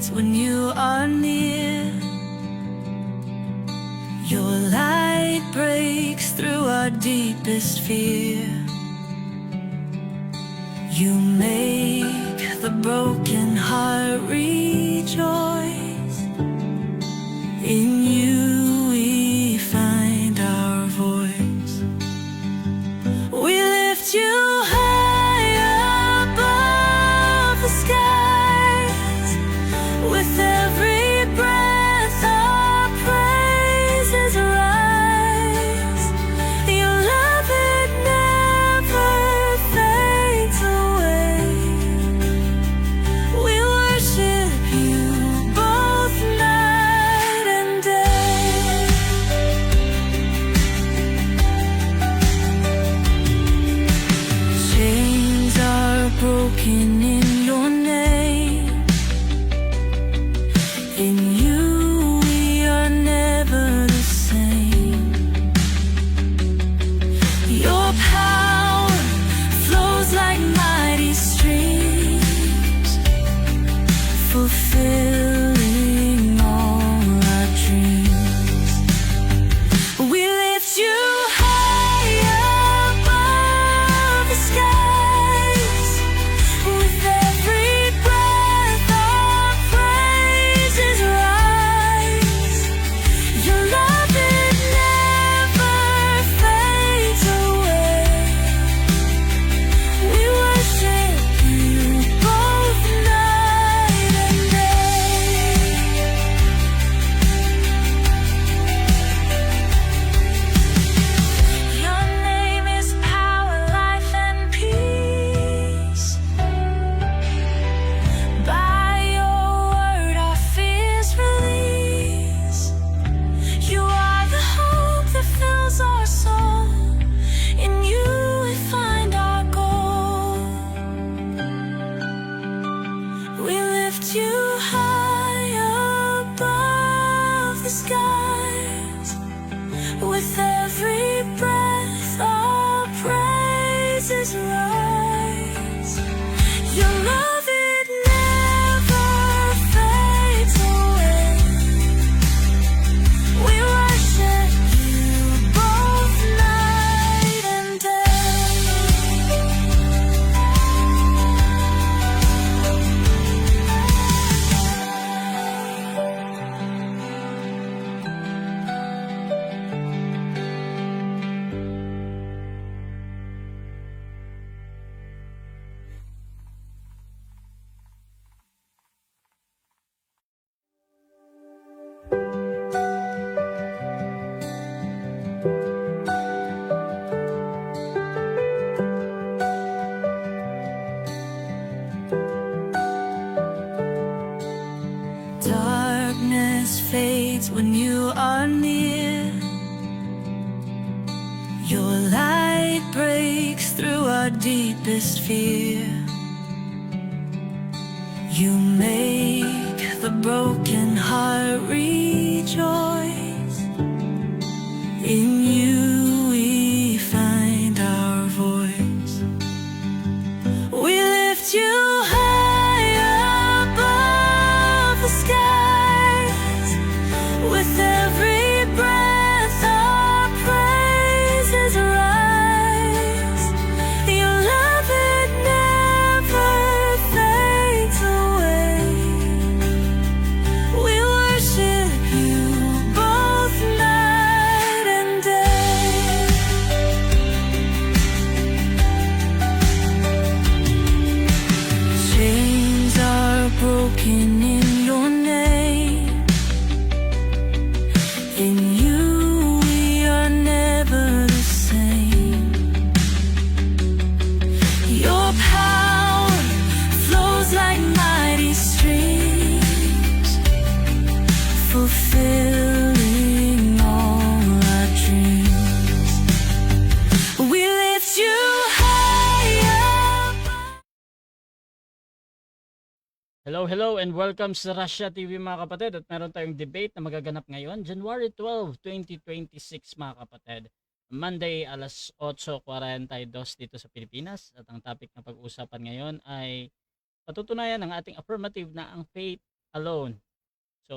fades when you are near. Your light breaks through our deepest fear. You make the broken heart rejoice. In you we find our voice. We lift you high above the skies. With every breath our praises rise. Your love, it never fades away. We worship you both night and day. Chains are broken in your name. In you we are never the same. Your power flows like mighty streams, fulfilling all our dreams. We lift you high above the skies. With every breath our praises rise. Your love, it never fades away. We worship you both night and day. Your name is power, life, and peace. By your word our fears release. You are the hope that fills our soul. In you we find our goal. We lift you high above the skies. With every breath our praises rise. Your love, it never fades away. We worship you both night and day. Darkness fades when you are near. Your light breaks through our deepest fear. You make the broken heart rejoice. In you we find our voice. We lift you high above the skies. With every breath our praises rise. Your love, it never fades away. We worship you both night and day. Chains are broken in your name. In you we are never the same. Your power flows like mighty streams, fulfilling all our dreams. We lift you high above. Hello and welcome sa Russia TV mga kapatid, at meron tayong debate na magaganap ngayon January 12, 2026 mga kapatid. Monday alas 8:42 dito sa Pilipinas, at ang topic na pag-usapan ngayon ay patutunayan ng ating affirmative na ang faith alone. So,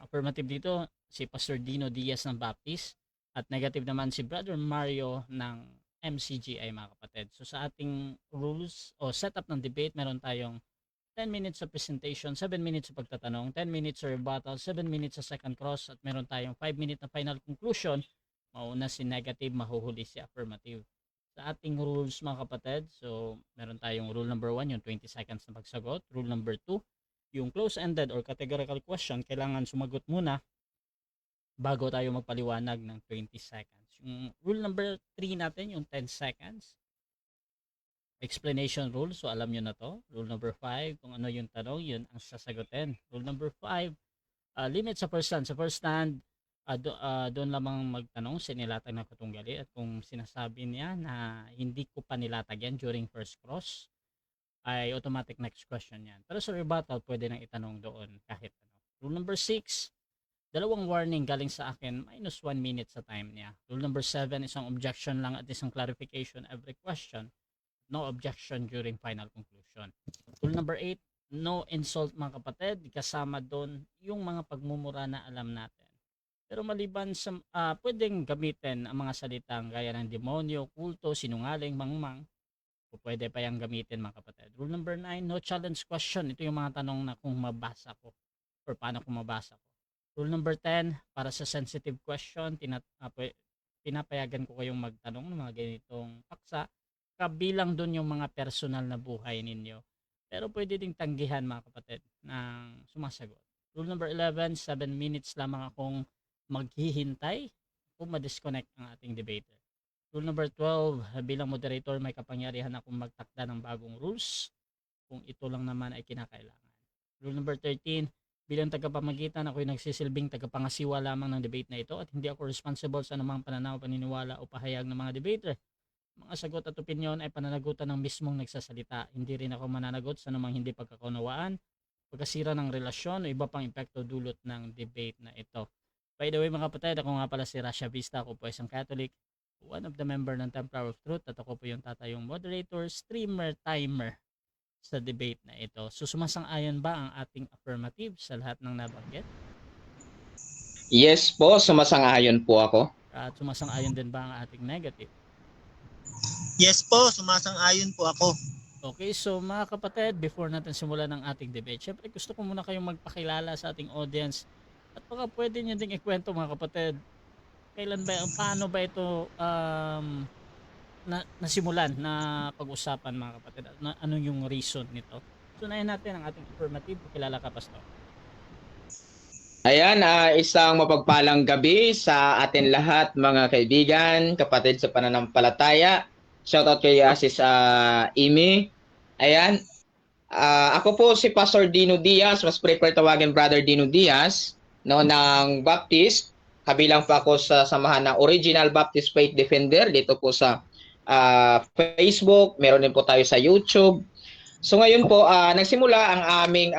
affirmative dito si Pastor Dino Diaz ng Baptist at negative naman si Brother Mario ng MCGI mga kapatid. So sa ating rules o setup ng debate, meron tayong 10 minutes sa presentation, 7 minutes sa pagtatanong, 10 minutes sa rebuttal, 7 minutes sa second cross, at meron tayong 5 minutes na final conclusion. Mauna si negative, mahuhuli si affirmative. Sa ating rules mga kapatid, so meron tayong rule number 1, yung 20 seconds na pagsagot. Rule number 2, yung close-ended or categorical question, kailangan sumagot muna bago tayo magpaliwanag ng 20 seconds. Yung rule number 3 natin, yung 10 seconds. Explanation rule, so alam nyo na to. Rule number 5, kung ano yung tanong, yun ang sasagutin. Rule number 5, limit sa first stand. Sa first stand, doon lamang magtanong, sinilatag ng katunggali. At kung sinasabi niya na hindi ko pa nilatag yan during first cross, ay automatic next question yan. Pero sa rebuttal, pwede nang itanong doon kahit ano. Rule number 6, dalawang warning galing sa akin, minus 1 minute sa time niya. Rule number 7, isang objection lang at isang clarification every question. No objection during final conclusion. Rule number 8, no insult mga kapatid. Kasama doon yung mga pagmumura na alam natin. Pero maliban sa, pwedeng gamitin ang mga salitang gaya ng demonyo, kulto, sinungaling, mangmang. O pwede pa yung gamitin mga kapatid. Rule number 9, no challenge question. Ito yung mga tanong na kung mabasa ko or paano kung mabasa ko. Rule number 10, para sa sensitive question, pinapayagan ko kayong magtanong ng mga ganitong paksa. Kabilang doon yung mga personal na buhay ninyo. Pero pwede ding tanggihan mga kapatid ng sumasagot. Rule number 11, 7 minutes lamang akong maghihintay kung ma-disconnect ang ating debater. Rule number 12, bilang moderator may kapangyarihan akong magtakda ng bagong rules kung ito lang naman ay kinakailangan. Rule number 13, bilang tagapamagitan ako ay nagsisilbing tagapangasiwa lamang ng debate na ito at hindi ako responsible sa anumang pananaw, paniniwala o pahayag ng mga debater. Mga sagot at opinyon ay pananagutan ng mismong nagsasalita. Hindi rin ako mananagot sa anumang hindi pagkakaunawaan, pagkasira ng relasyon o iba pang epekto dulot ng debate na ito. By the way mga kapatid, ako nga pala si Rasha Vista, ako po isang Catholic, one of the member ng Templar of Truth at ako po yung tatayong moderator, streamer, timer sa debate na ito. So sumasang-ayon ba ang ating affirmative sa lahat ng nabanggit? Yes po, sumasang-ayon po ako. At sumasang-ayon din ba ang ating negative? Yes po, sumasang-ayon po ako. Okay, so mga kapatid, before natin simulan ng ating debate, syempre gusto ko muna kayong magpakilala sa ating audience at baka pwede nyo ding ikwento mga kapatid, kailan ba, paano ba ito nasimulan na pag-usapan mga kapatid, ano yung reason nito. So unahin natin ang ating affirmative. Pakilala ka, Pastor. Ayan, isang mapagpalang gabi sa atin lahat mga kaibigan, kapatid sa pananampalataya. Shoutout kay Sis Amy. Ayan, ako po si Pastor Dino Diaz, mas prefer tawagin Brother Dino Diaz, no, ng Baptist. Kabilang pa ako sa samahan ng Original Baptist Faith Defender dito po sa Facebook. Meron din po tayo sa YouTube. So ngayon po, nagsimula ang aming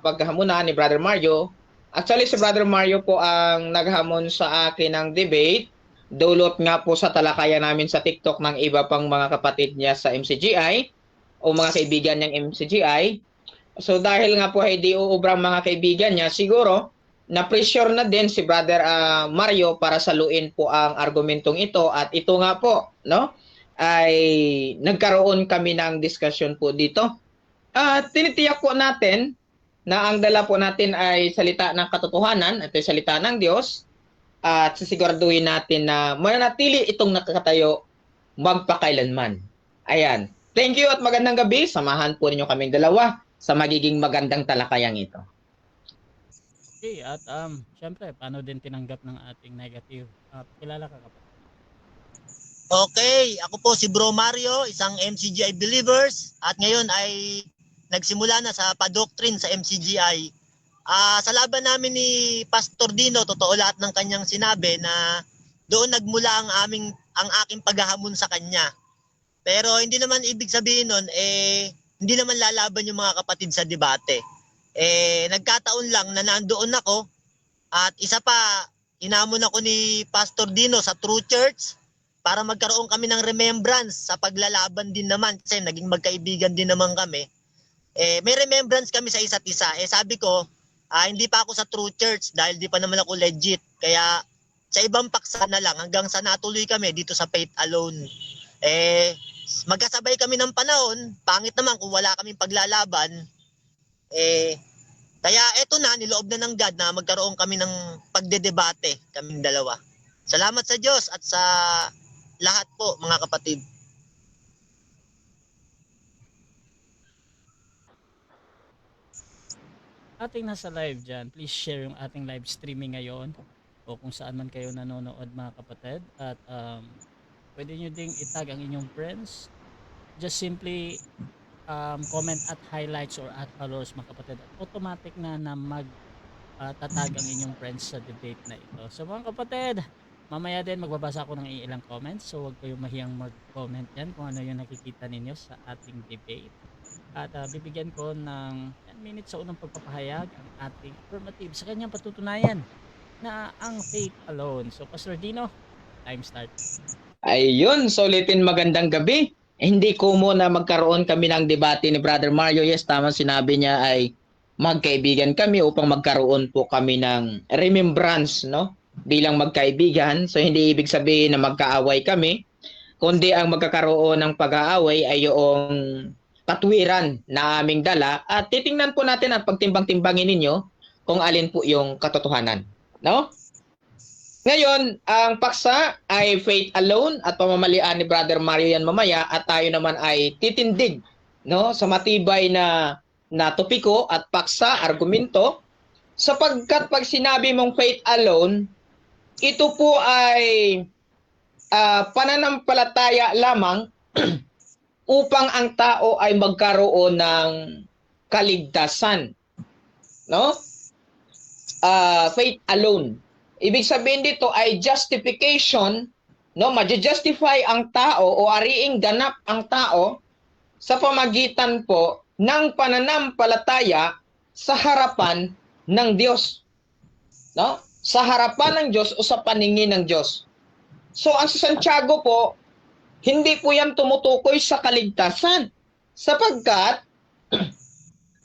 paghahamunan ni Brother Mario. Actually, si Brother Mario po ang naghamon sa akin ng debate. Dulot nga po sa talakayan namin sa TikTok ng iba pang mga kapatid niya sa MCGI o mga kaibigan niyang MCGI. So dahil nga po ay di uubrang mga kaibigan niya, siguro na-pressure na din si Brother Mario para saluin po ang argumentong ito. At ito nga po, no, ay nagkaroon kami ng discussion po dito. Tinitiyak po natin na ang dala po natin ay salita ng katotohanan at salita ng Diyos. At sisiguraduhin natin na mananatili itong nakakatayo magpakailanman. Ayan. Thank you at magandang gabi. Samahan po ninyo kaming dalawa sa magiging magandang talakayang ito. Okay, at syempre, paano din tinanggap ng ating negative? Pakilala ka, kapatid. Okay, ako po si Bro Mario, isang MCGI believers at ngayon ay nagsimula na sa pa-doctrine sa MCGI. Sa laban namin ni Pastor Dino, totoo lahat ng kanyang sinabi na doon nagmula ang aking paghahamon sa kanya. Pero hindi naman ibig sabihin nun, hindi naman lalaban yung mga kapatid sa debate. Nagkataon lang na nandoon ako at isa pa, hinamon ako ni Pastor Dino sa True Church para magkaroon kami ng remembrance sa paglalaban din naman kasi naging magkaibigan din naman kami. may remembrance kami sa isa't isa. Sabi ko, hindi pa ako sa True Church dahil di pa naman ako legit. Kaya sa ibang paksa na lang hanggang sa natuloy kami dito sa Faith Alone. Magkasabay kami ng panahon. Pangit naman kung wala kaming paglalaban. Kaya eto na, niloob na ng God na magkaroon kami ng pagdedebate, kaming dalawa. Salamat sa Diyos at sa lahat po, mga kapatid. Ating nasa live dyan, please share yung ating live streaming ngayon o kung saan man kayo nanonood mga kapatid. At pwede nyo ding itag ang inyong friends. Just simply comment at highlights or at followers mga kapatid. At automatic na tatag ang inyong friends sa debate na ito. So mga kapatid, mamaya din magbabasa ako ng ilang comments. So huwag kayong mahiyang mag-comment yan kung ano yung nakikita ninyo sa ating debate. At bibigyan ko ng 10 minutes sa unang pagpapahayag ang ating affirmative sa kanyang patutunayan na ang faith alone. So Pastor Dino, time start. Ayun, sulitin magandang gabi. Hindi ko muna magkaroon kami ng debate ni Brother Mario. Yes, tama sinabi niya ay magkaibigan kami upang magkaroon po kami ng remembrance, no? Bilang magkaibigan. So hindi ibig sabihin na magkaaway kami, kundi ang magkakaroon ng pag-aaway ay yung katwiran na aming dala at titingnan po natin at pagtimbang-timbangin ninyo kung alin po yung katotohanan, no? Ngayon, ang paksa ay Faith Alone at pamamalian ni Brother Mario yan mamaya at tayo naman ay titindig, no, sa matibay na topiko at paksa, argumento, sapagkat pag sinabi mong Faith Alone, ito po ay pananampalataya lamang upang ang tao ay magkaroon ng kaligtasan, no? Faith alone. Ibig sabihin dito ay justification, no? Ma-justify ang tao o ariing ganap ang tao sa pamagitan po ng pananampalataya sa harapan ng Diyos, no? Sa harapan ng Diyos o sa paningin ng Diyos. So ang sa Santiago po, hindi po yan tumutukoy sa kaligtasan sapagkat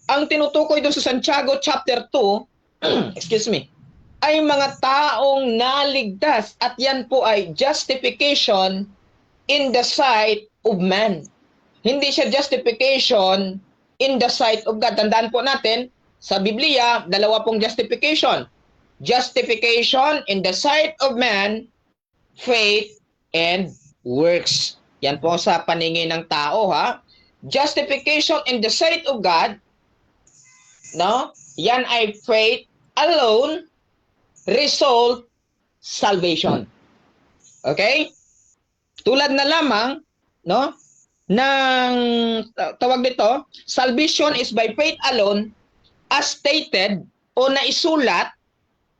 ang tinutukoy doon sa Santiago chapter 2 excuse me, ay mga taong naligtas at yan po ay justification in the sight of man. Hindi siya justification in the sight of God. Tandaan po natin, sa Biblia, dalawa pong justification. Justification in the sight of man, faith, and works. Yan po sa paningin ng tao, ha? Justification in the sight of God, no? Yan ay faith alone, result, salvation. Okay? Tulad na lamang, no? Ng tawag dito, salvation is by faith alone as stated o naisulat,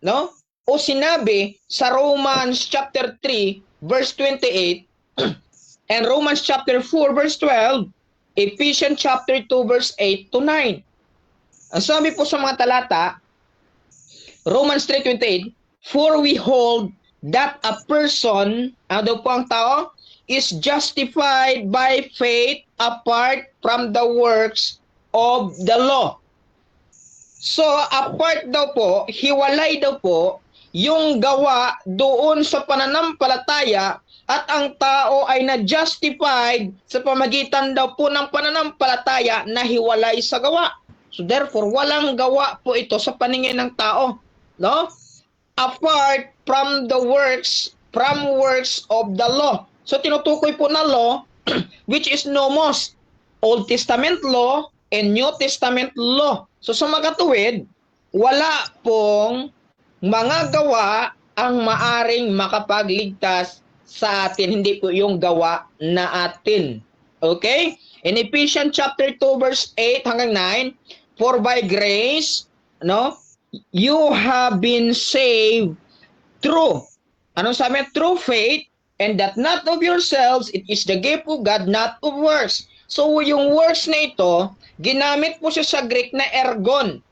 no? O sinabi sa Romans chapter 3 verse 28 and Romans chapter 4 verse 12, Ephesians chapter 2 verse 8 to 9. Ang sabi po sa mga talata, Romans 3:28, for we hold that a person, ano po ang tao, is justified by faith apart from the works of the law. So, apart daw po, hiwalay daw po, yung gawa doon sa pananampalataya at ang tao ay na-justified sa pamagitan daw po ng pananampalataya na hiwalay sa gawa. So, therefore, walang gawa po ito sa paningin ng tao. No? Apart from the works of the law. So tinutukoy po na law which is nomos, Old Testament law and New Testament law. So sa makatuwid, wala pong mga gawa ang maaring makapagligtas sa atin, hindi po yung gawa na atin. Okay? In Ephesians chapter 2 verse 8 hanggang 9, for by grace, no? You have been saved through, anong sabi? Through faith, and that not of yourselves, it is the gift of God, not of works. So yung works na ito, ginamit po siya sa Greek na ergon.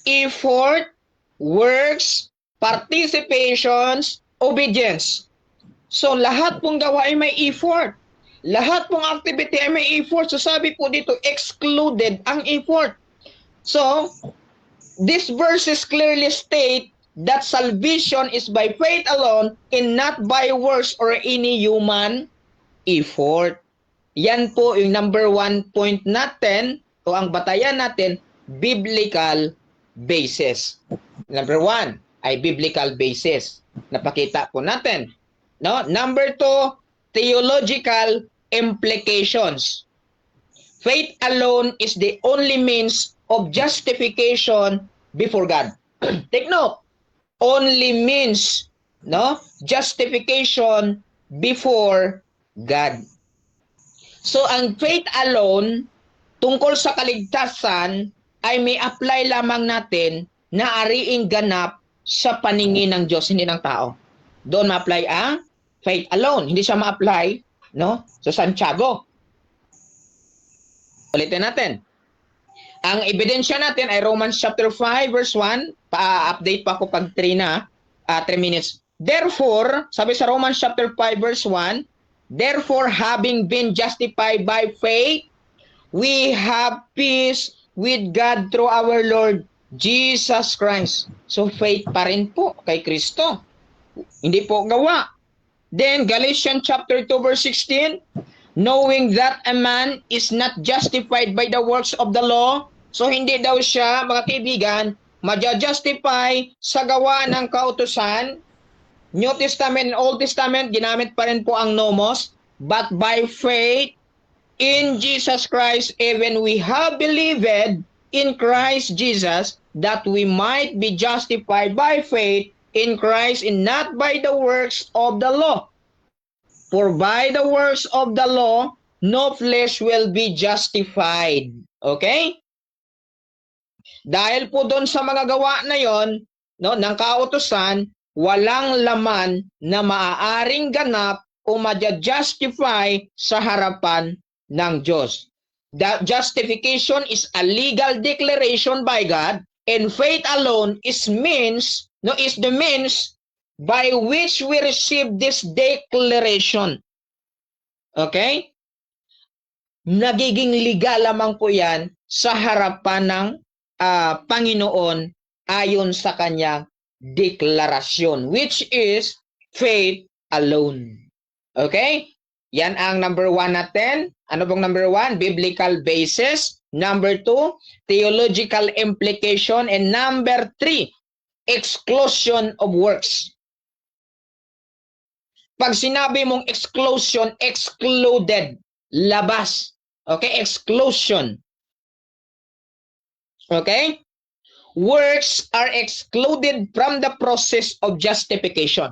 Effort, works, participations, obedience. So lahat pong gawa ay may effort. Lahat pong activity ay may effort. So sabi po dito, excluded ang effort. So, these verses clearly state that salvation is by faith alone and not by works or any human effort. Yan po yung number 1 point natin o ang batayan natin, biblical basis. Number 1 ay biblical basis. Napakita po natin. No? Number 2, theological implications. Faith alone is the only means of justification before God. Take note. Only means, no, justification before God. So ang faith alone tungkol sa kaligtasan ay may apply lamang natin na ariing ganap sa paningin ng Diyos, hindi ng tao. Doon ma-apply ang faith alone. Hindi siya ma-apply, no, sa Santiago. Ulitin natin. Ang ebidensya natin ay Romans chapter 5 verse 1. Pa-update pa ako pag 3 minutes. Therefore, sabi sa Romans chapter 5 verse 1, therefore having been justified by faith, we have peace with God through our Lord Jesus Christ. So faith pa rin po kay Kristo. Hindi po gawa. Then Galatians chapter 2 verse 16, knowing that a man is not justified by the works of the law, so hindi daw siya, mga kaibigan, maja-justify sa gawa ng kautusan. New Testament and Old Testament, ginamit pa rin po ang nomos, but by faith in Jesus Christ, even we have believed in Christ Jesus, that we might be justified by faith in Christ and not by the works of the law. For by the works of the law, no flesh will be justified. Okay? Dahil po doon sa mga gawa na yon, no, ng kautusan, walang laman na maaaring ganap o ma-justify sa harapan ng Diyos. That justification is a legal declaration by God, and faith alone is the means by which we receive this declaration. Okay? Nagiging legal lamang po yan sa harapan ng Panginoon ayon sa kanyang deklarasyon, which is faith alone. Okay? Yan ang number 1 natin. Ano pong number 1? Biblical basis. Number 2, theological implication. And number 3, exclusion of works. Pag sinabi mong exclusion, excluded, labas. Okay? Exclusion. Okay? Works are excluded from the process of justification.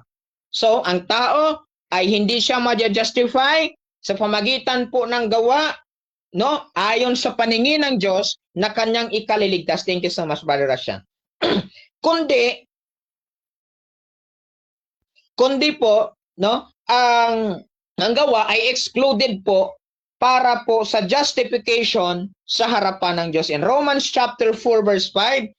So, ang tao ay hindi siya ma-justify sa pamagitan po ng gawa, no? Ayon sa paningin ng Diyos na kanyang ikaliligtas. Thank you so much, Brother Rashan. kundi po, no? Ang gawa ay excluded po para po sa justification sa harapan ng Diyos. In Romans chapter 4 verse 5,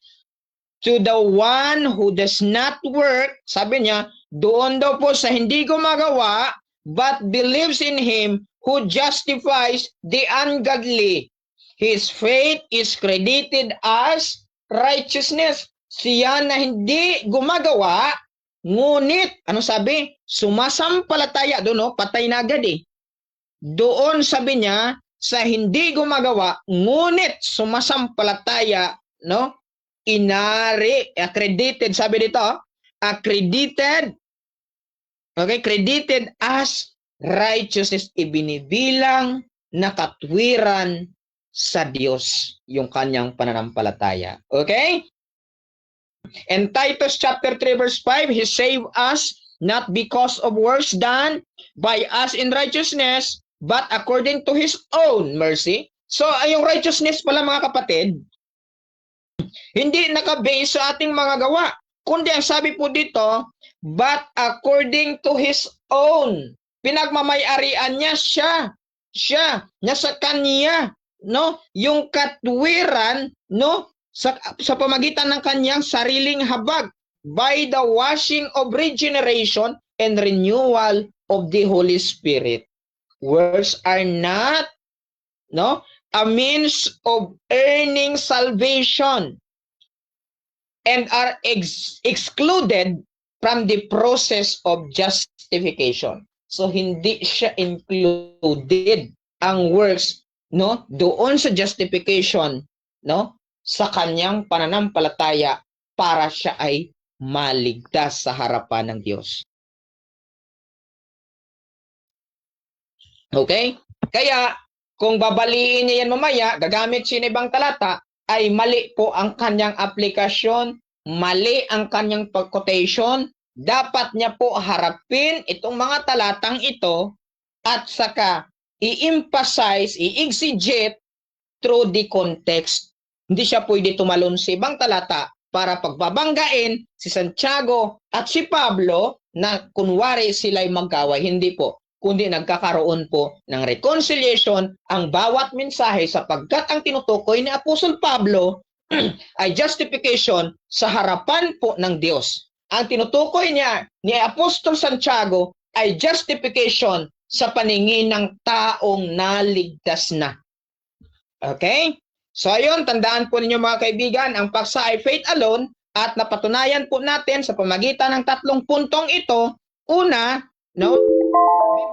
to the one who does not work, sabi niya, doon daw po sa hindi gumagawa, but believes in Him who justifies the ungodly. His faith is credited as righteousness. Siya na hindi gumagawa, ngunit, ano sabi? Sumasampalataya doon, no? Patay na agad eh. Doon sabi niya, sa hindi gumagawa, ngunit sumasampalataya, no? Inari, accredited, sabi dito, accredited, okay, credited as righteousness, ibinibilang na katwiran sa Diyos yung kanyang pananampalataya. Okay? And Titus chapter 3 verse 5, He saved us not because of works done by us in righteousness, but according to His own mercy. So, yung righteousness pala mga kapatid, hindi nakabase sa ating mga gawa. Kundi ang sabi po dito, but according to His own. Pinagmamay-arian niya siya, nasa kanya, no? Yung katwiran, no? Sa pamagitan ng kanyang sariling habag, by the washing of regeneration and renewal of the Holy Spirit. works are not a means of earning salvation and are excluded from the process of justification. So hindi siya included ang works doon sa justification sa kanyang pananampalataya para siya ay maligtas sa harapan ng Diyos. Okay? Kaya kung babaliin niya yan mamaya, gagamit siya ng ibang talata, ay mali po ang kanyang aplikasyon, mali ang kanyang quotation. Dapat niya po harapin itong mga talatang ito at saka i-emphasize, i-exegete through the context. Hindi siya pwede tumalon sa ibang talata para pagbabanggain si Santiago at si Pablo na kunwari sila'y magkaway. Hindi po. Kundi nagkakaroon po ng reconciliation ang bawat mensahe sapagkat ang tinutukoy ni Apostol Pablo ay justification sa harapan po ng Diyos. Ang tinutukoy niya ni Apostol Santiago ay justification sa paningin ng taong naligtas na. Okay? So ayun, tandaan po ninyo mga kaibigan, ang paksa ay faith alone at napatunayan po natin sa pamagitan ng tatlong puntong ito. Una,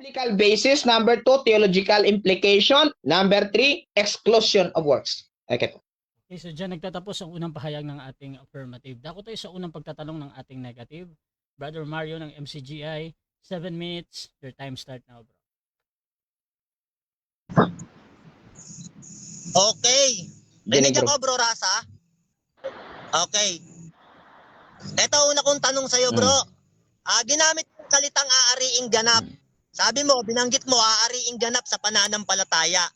biblical basis. Number 2, theological implication. Number 3, exclusion of works. Okay po. Okay, so dyan nagtatapos ang unang pahayag ng ating affirmative. Dako tayo sa unang pagtatanong ng ating negative. Brother Mario ng MCGI, 7 minutes. Your time start now, bro. Okay. Rinig ako, bro Rasa? Okay. Ito una kong tanong sa'yo, bro. Ginamit yung salitang aariing ganap. Sabi mo, binanggit mo, aariing ganap sa pananampalataya.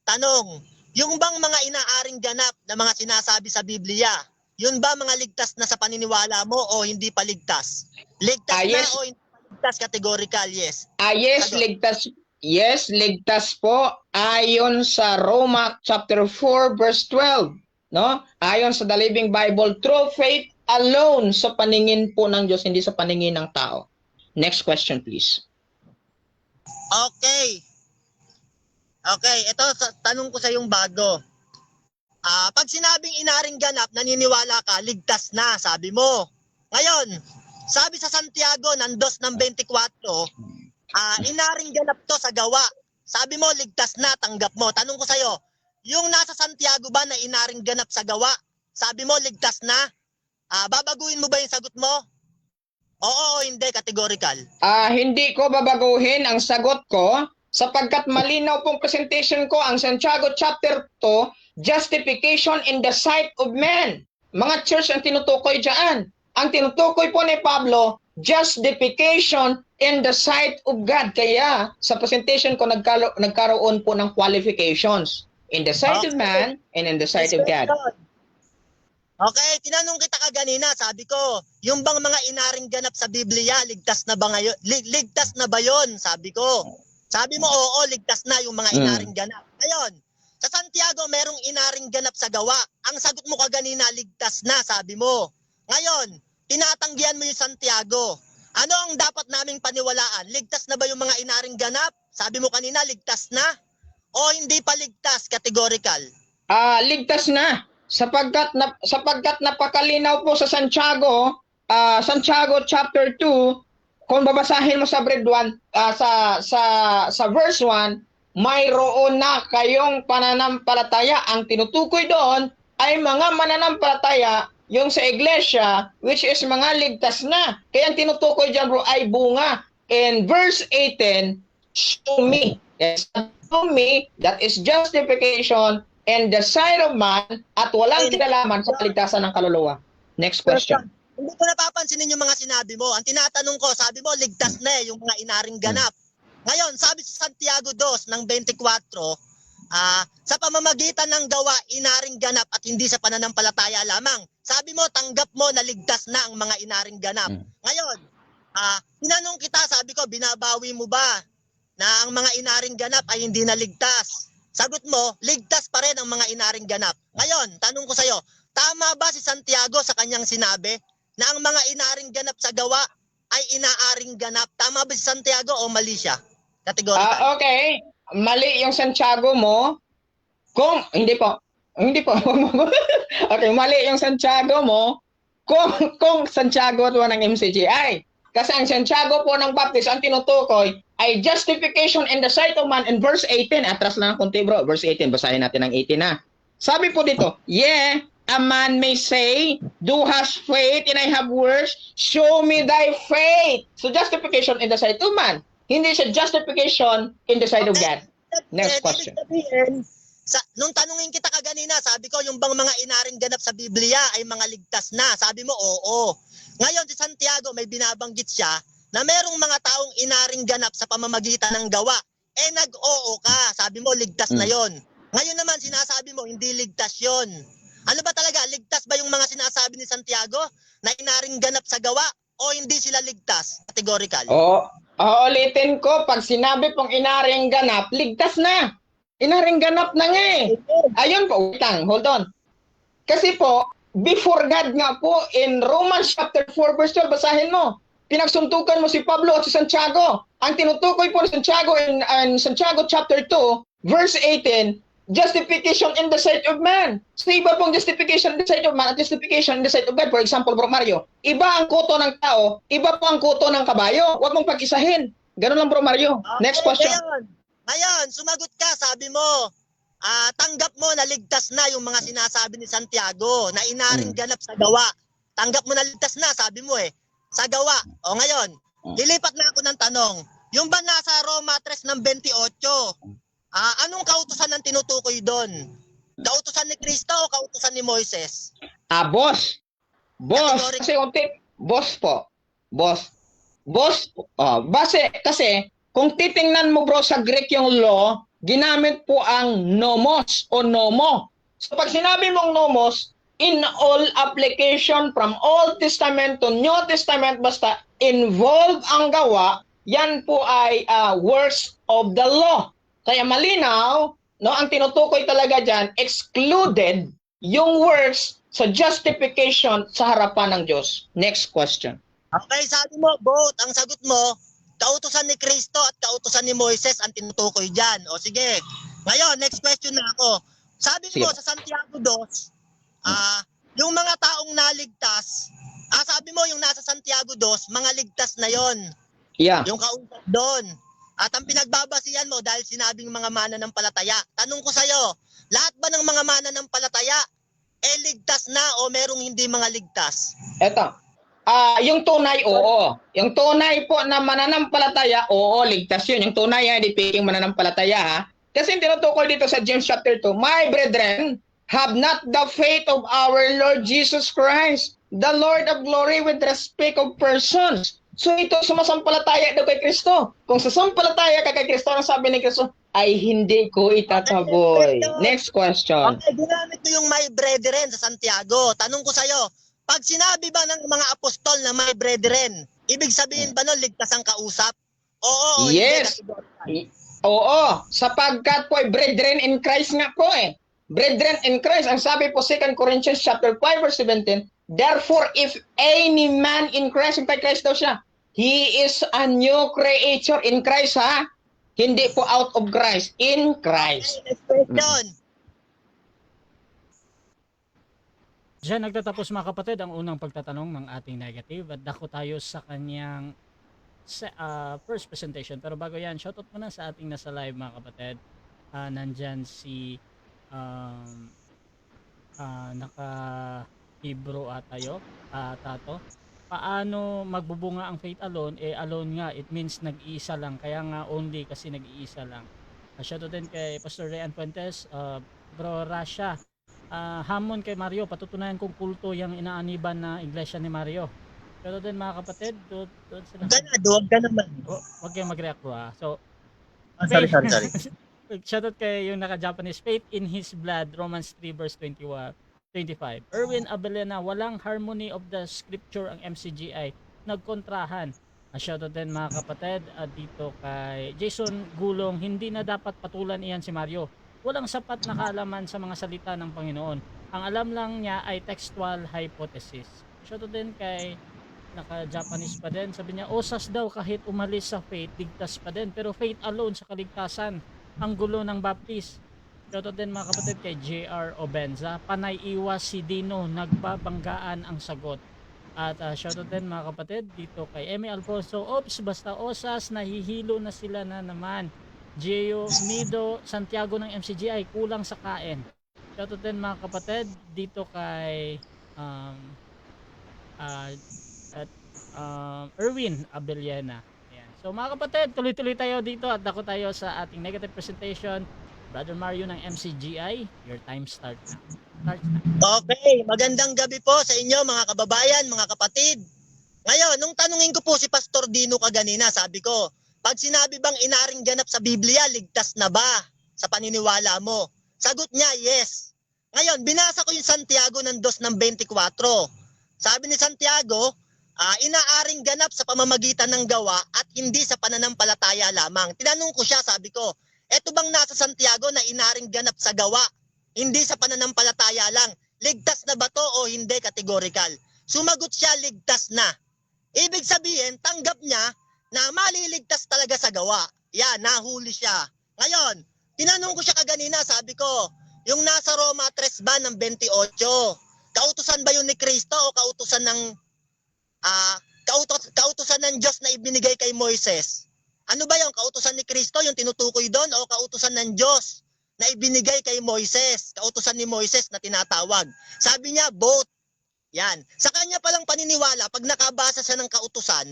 Tanong, yung bang mga inaaring ganap na mga sinasabi sa Biblia, yun ba mga ligtas na sa paniniwala mo o hindi pa ligtas? Ligtas Yes. na o hindi pa ligtas? Categorical, yes. Yes, Sagot. ligtas. Yes, ligtas po ayon sa Roma chapter 4 verse 12, Ayon sa The Living Bible, through faith alone sa paningin po ng Diyos, hindi sa paningin ng tao. Next question please. Okay. Okay, ito tanong ko sa yung bago. Pag sinabing inaring ganap, naniniwala ka, ligtas na, sabi mo. Ngayon, sabi sa Santiago ng 2:24, inaring ganap to sa gawa. Sabi mo, ligtas na, tanggap mo. Tanong ko sa'yo, yung nasa Santiago ba na inaring ganap sa gawa, sabi mo, ligtas na? Babaguhin mo ba yung sagot mo? Oo o hindi, categorical. Hindi ko babaguhin ang sagot ko sapagkat malinaw pong presentation ko ang Santiago chapter 2, justification in the sight of men. Mga church ang tinutukoy diyan. Ang tinutukoy po ni Pablo, justification in the sight of God. Kaya sa presentation ko nagkaroon po ng qualifications. In the sight of man and in the sight of God. Okay, tinanong kita kaganina, sabi ko, yung bang mga inaring ganap sa Biblia, ligtas na ba ngayon? Ligtas na ba yon? Sabi ko. Sabi mo, oo, ligtas na yung mga inaring ganap. Ngayon, sa Santiago, merong inaring ganap sa gawa. Ang sagot mo kaganina, ligtas na, sabi mo. Ngayon, tinatanggihan mo yung Santiago. Ano ang dapat naming paniwalaan? Ligtas na ba yung mga inaring ganap? Sabi mo kanina, ligtas na? O hindi pa ligtas, categorical? Ligtas na. Sapagkat napakalinaw po sa Santiago, Santiago chapter 2, kung babasahin mo sa verse 1, sa verse 1, mayroon na kayong pananampalataya. Ang tinutukoy doon ay mga mananampalataya yung sa iglesia, which is mga ligtas na. Kaya ang tinutukoy dyan, bro, ay bunga. In verse 18, show me. Yes, show me, that is justification and the sight of man at walang kinalaman sa kaligtasan ng kaluluwa. Next question. Hindi ko napapansinin yung mga sinabi mo. Ang tinatanong ko, sabi mo, ligtas na yung mga inaring ganap. Ngayon, sabi sa Santiago 2 ng 24, sa pamamagitan ng gawa, inaring ganap at hindi sa pananampalataya lamang. Sabi mo, tanggap mo na ligtas na ang mga inaring ganap. Ngayon, tinanong kita, sabi ko, binabawi mo ba na ang mga inaring ganap ay hindi na ligtas? Sagot mo, ligtas pa rin ang mga inaring ganap. Ngayon, tanong ko sa'yo, tama ba si Santiago sa kanyang sinabi na ang mga inaring ganap sa gawa ay inaaring ganap? Tama ba si Santiago o mali siya? Categorical. Okay. Mali yung Santiago mo. Hindi po. Okay, mali yung Santiago mo kung Santiago to ng MCGI. Kasi ang Santiago po ng Baptist, ang tinutukoy ay justification in the sight of man in verse 18. Atras lang konti bro, verse 18. Basahin natin ang 18 na. Sabi po dito, yeah, a man may say, do has faith and I have works, show me thy faith. So justification in the sight of man. Hindi siya justification in the sight of God. Next question. Ibig sabihin, nung tanungin kita kaganina, sabi ko yung bang mga inaring ganap sa Biblia ay mga ligtas na. Sabi mo, oo. Ngayon si Santiago may binabanggit siya na merong mga taong inaring ganap sa pamamagitan ng gawa. Nag-oo ka. Sabi mo, ligtas na yon. Ngayon naman sinasabi mo, hindi ligtas yon. Ano ba talaga? Ligtas ba yung mga sinasabi ni Santiago na inaring ganap sa gawa o hindi sila ligtas? Categorical. Ulitin ko, pag sinabi pong inaring ganap, ligtas na. Inaring ganap na nga eh. Ayun po, wait lang, hold on. Kasi po, before God nga po, in Romans chapter 4 verse 12, basahin mo. Pinagsuntukan mo si Pablo at si Santiago. Ang tinutukoy po ni Santiago in Santiago chapter 2, verse 18, justification in the sight of man. So iba pong justification in the sight of man at justification in the sight of God. For example, Bro Mario, iba ang kuto ng tao, iba po ang kuto ng kabayo. Huwag mong pag-isahin. Ganun lang Bro Mario. Next question. Ngayon, sumagot ka, sabi mo, tanggap mo na ligtas na yung mga sinasabi ni Santiago na inaring ganap sa gawa. Tanggap mo na ligtas na, sabi mo sa gawa. O ngayon, lilipat na ako ng tanong. Yung ba nasa Roma 3 ng 28, anong kautusan ang tinutukoy doon? Kautusan ni Kristo o kautusan ni Moises? Boss. Kasi boss po. Boss. Kasi kung titingnan mo bro sa Greek yung law, ginamit po ang nomos o nomo. So pag sinabi mong nomos, in all application from Old Testament to New Testament, basta involve ang gawa, yan po ay works of the law. Kaya malinaw, no, ang tinutukoy talaga dyan, excluded yung works sa justification sa harapan ng Diyos. Next question. Okay, sabi mo, both, ang sagot mo, kautusan ni Kristo at kautusan ni Moises ang tinutukoy dyan. O sige. Ngayon, next question na ako. Sabi mo sa Santiago 2, yung mga taong naligtas, sabi mo yung nasa Santiago 2, mga ligtas na yon. Yeah. Yung kausap doon. At ang pinagbabasihan mo dahil sinabing mga mananampalataya. Tanong ko sa'yo, lahat ba ng mga mananampalataya ligtas na o merong hindi mga ligtas? Eto. Yung tunay, oo. Yung tunay po na mananampalataya, oo, ligtas yun. Yung tunay, hindi piking mananampalataya, ha? Kasi yung tinutukoy dito sa James chapter 2, my brethren, have not the faith of our Lord Jesus Christ, the Lord of glory with respect of persons. So ito, sumasampalataya daw kay Kristo. Kung susampalataya ka kay Kristo, ang sabi ni Kristo, ay hindi ko itataboy. Next question. Okay, ginamit mo yung my brethren sa Santiago. Tanong ko sa'yo, pag sinabi ba ng mga apostol na may brethren, ibig sabihin ba nun ligtas ang kausap? Oo. Yes. Oo. Sapagkat po ay brethren in Christ nga po eh. Brethren in Christ. Ang sabi po 2 Corinthians chapter 5 verse 17, therefore if any man in Christ, in Christ daw siya, he is a new creature in Christ ha. Hindi po out of Christ. In Christ. Okay, next question. Diyan nagtatapos mga kapatid ang unang pagtatanong ng ating negative at dako tayo sa kanyang first presentation. Pero bago yan, shoutout muna sa ating nasa live mga kapatid. Nandyan si naka-Hebro tayo, Tato. Paano magbubunga ang faith alone? Alone nga, it means nag-iisa lang. Kaya nga only kasi nag-iisa lang. Shoutout din kay Pastor Rayan Fuentes, Bro Rasha. Hamon kay Mario, patutunayan kong kulto yung inaaniban na iglesia ni Mario. Pero din mga kapatid, doon sila. Huwag ka naman. Huwag kayong mag-react bro So, sorry. shoutout kay yung naka-Japanese, faith in His blood, Romans 3 verse 25. Erwin Abelena, walang harmony of the scripture ang MCGI, nagkontrahan. Shoutout din mga kapatid dito kay Jason Gulong, hindi na dapat patulan iyan si Mario. Walang sapat na kaalaman sa mga salita ng Panginoon. Ang alam lang niya ay textual hypothesis. Shoutout din kay naka-Japanese pa din. Sabi niya, osas daw kahit umalis sa faith, ligtas pa din. Pero faith alone sa kaligtasan, ang gulo ng Baptist. Shoutout din mga kapatid kay JR Obenza. Panay iwas si Dino, nagbabanggaan ang sagot. At shoutout din mga kapatid dito kay Emi Alfonso. Ops, basta osas, nahihilo na sila na naman. Gio Mido Santiago ng MCGI, kulang sa kain. Shoutout din mga kapatid dito kay Erwin Abellena. Ayan. So mga kapatid, tuloy-tuloy tayo dito at dako tayo sa ating negative presentation. Brother Mario ng MCGI, your time start na. Start na. Okay, magandang gabi po sa inyo mga kababayan, mga kapatid. Ngayon, nung tanungin ko po si Pastor Dino kaganina, sabi ko, pag sinabi bang inaring ganap sa Biblia, ligtas na ba sa paniniwala mo? Sagot niya, yes. Ngayon, binasa ko yung Santiago ng 2:24. Sabi ni Santiago, inaaring ganap sa pamamagitan ng gawa at hindi sa pananampalataya lamang. Tinanong ko siya, sabi ko, eto bang nasa Santiago na inaring ganap sa gawa, hindi sa pananampalataya lang? Ligtas na ba to o hindi? Categorical. Sumagot siya, ligtas na. Ibig sabihin, tanggap niya na maliligtas talaga sa gawa. Yan, nahuli siya. Ngayon, tinanong ko siya kaganina, sabi ko, yung nasa Roma 3 ba ng 28, kautusan ba yun ni Kristo o kautusan ng kautusan ng Diyos na ibinigay kay Moises? Ano ba yung kautusan ni Kristo, yung tinutukoy doon, o kautusan ng Diyos na ibinigay kay Moises, kautusan ni Moises na tinatawag? Sabi niya, both. Yan. Sa kanya palang paniniwala, pag nakabasa siya ng kautusan,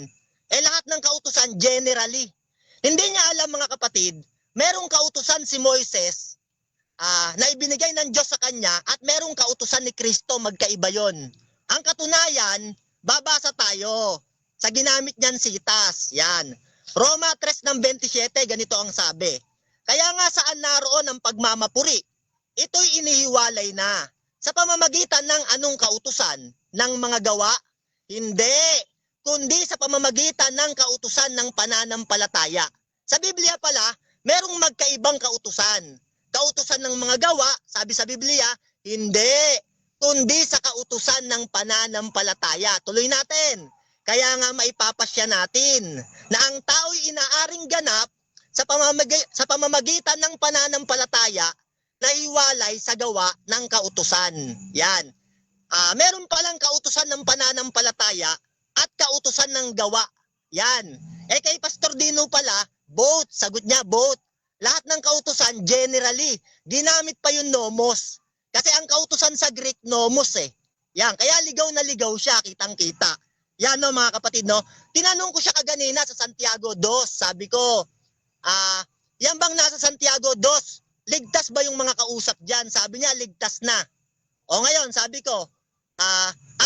lahat ng kautusan generally. Hindi niya alam mga kapatid, merong kautusan si Moises na ibinigay ng Diyos sa kanya at merong kautusan ni Kristo, magkaiba yon. Ang katunayan, babasa tayo sa ginamit niyan sitas. Yan. Roma 3:27, ganito ang sabi. Kaya nga saan naroon ang pagmamapuri? Ito'y inihiwalay na. Sa pamamagitan ng anong kautusan? Ng mga gawa? Hindi. Kundi sa pamamagitan ng kautusan ng pananampalataya. Sa Biblia pala, merong magkaibang kautusan. Kautusan ng mga gawa, sabi sa Biblia, hindi. Kundi sa kautusan ng pananampalataya. Tuloy natin. Kaya nga maipapasya natin na ang tao'y inaaring ganap sa pamamagitan ng pananampalataya na hiwalay sa gawa ng kautusan. Yan. Meron palang kautusan ng pananampalataya at kautusan ng gawa. Yan. Kay Pastor Dino pala, both. Sagot niya, both. Lahat ng kautusan, generally, ginamit pa yung nomos. Kasi ang kautusan sa Greek, nomos eh. Yan. Kaya ligaw na ligaw siya, kitang-kita. Yan no mga kapatid no. Tinanong ko siya kaganina sa Santiago 2. Sabi ko, yan bang nasa Santiago 2? Ligtas ba yung mga kausap dyan? Sabi niya, ligtas na. O ngayon, sabi ko,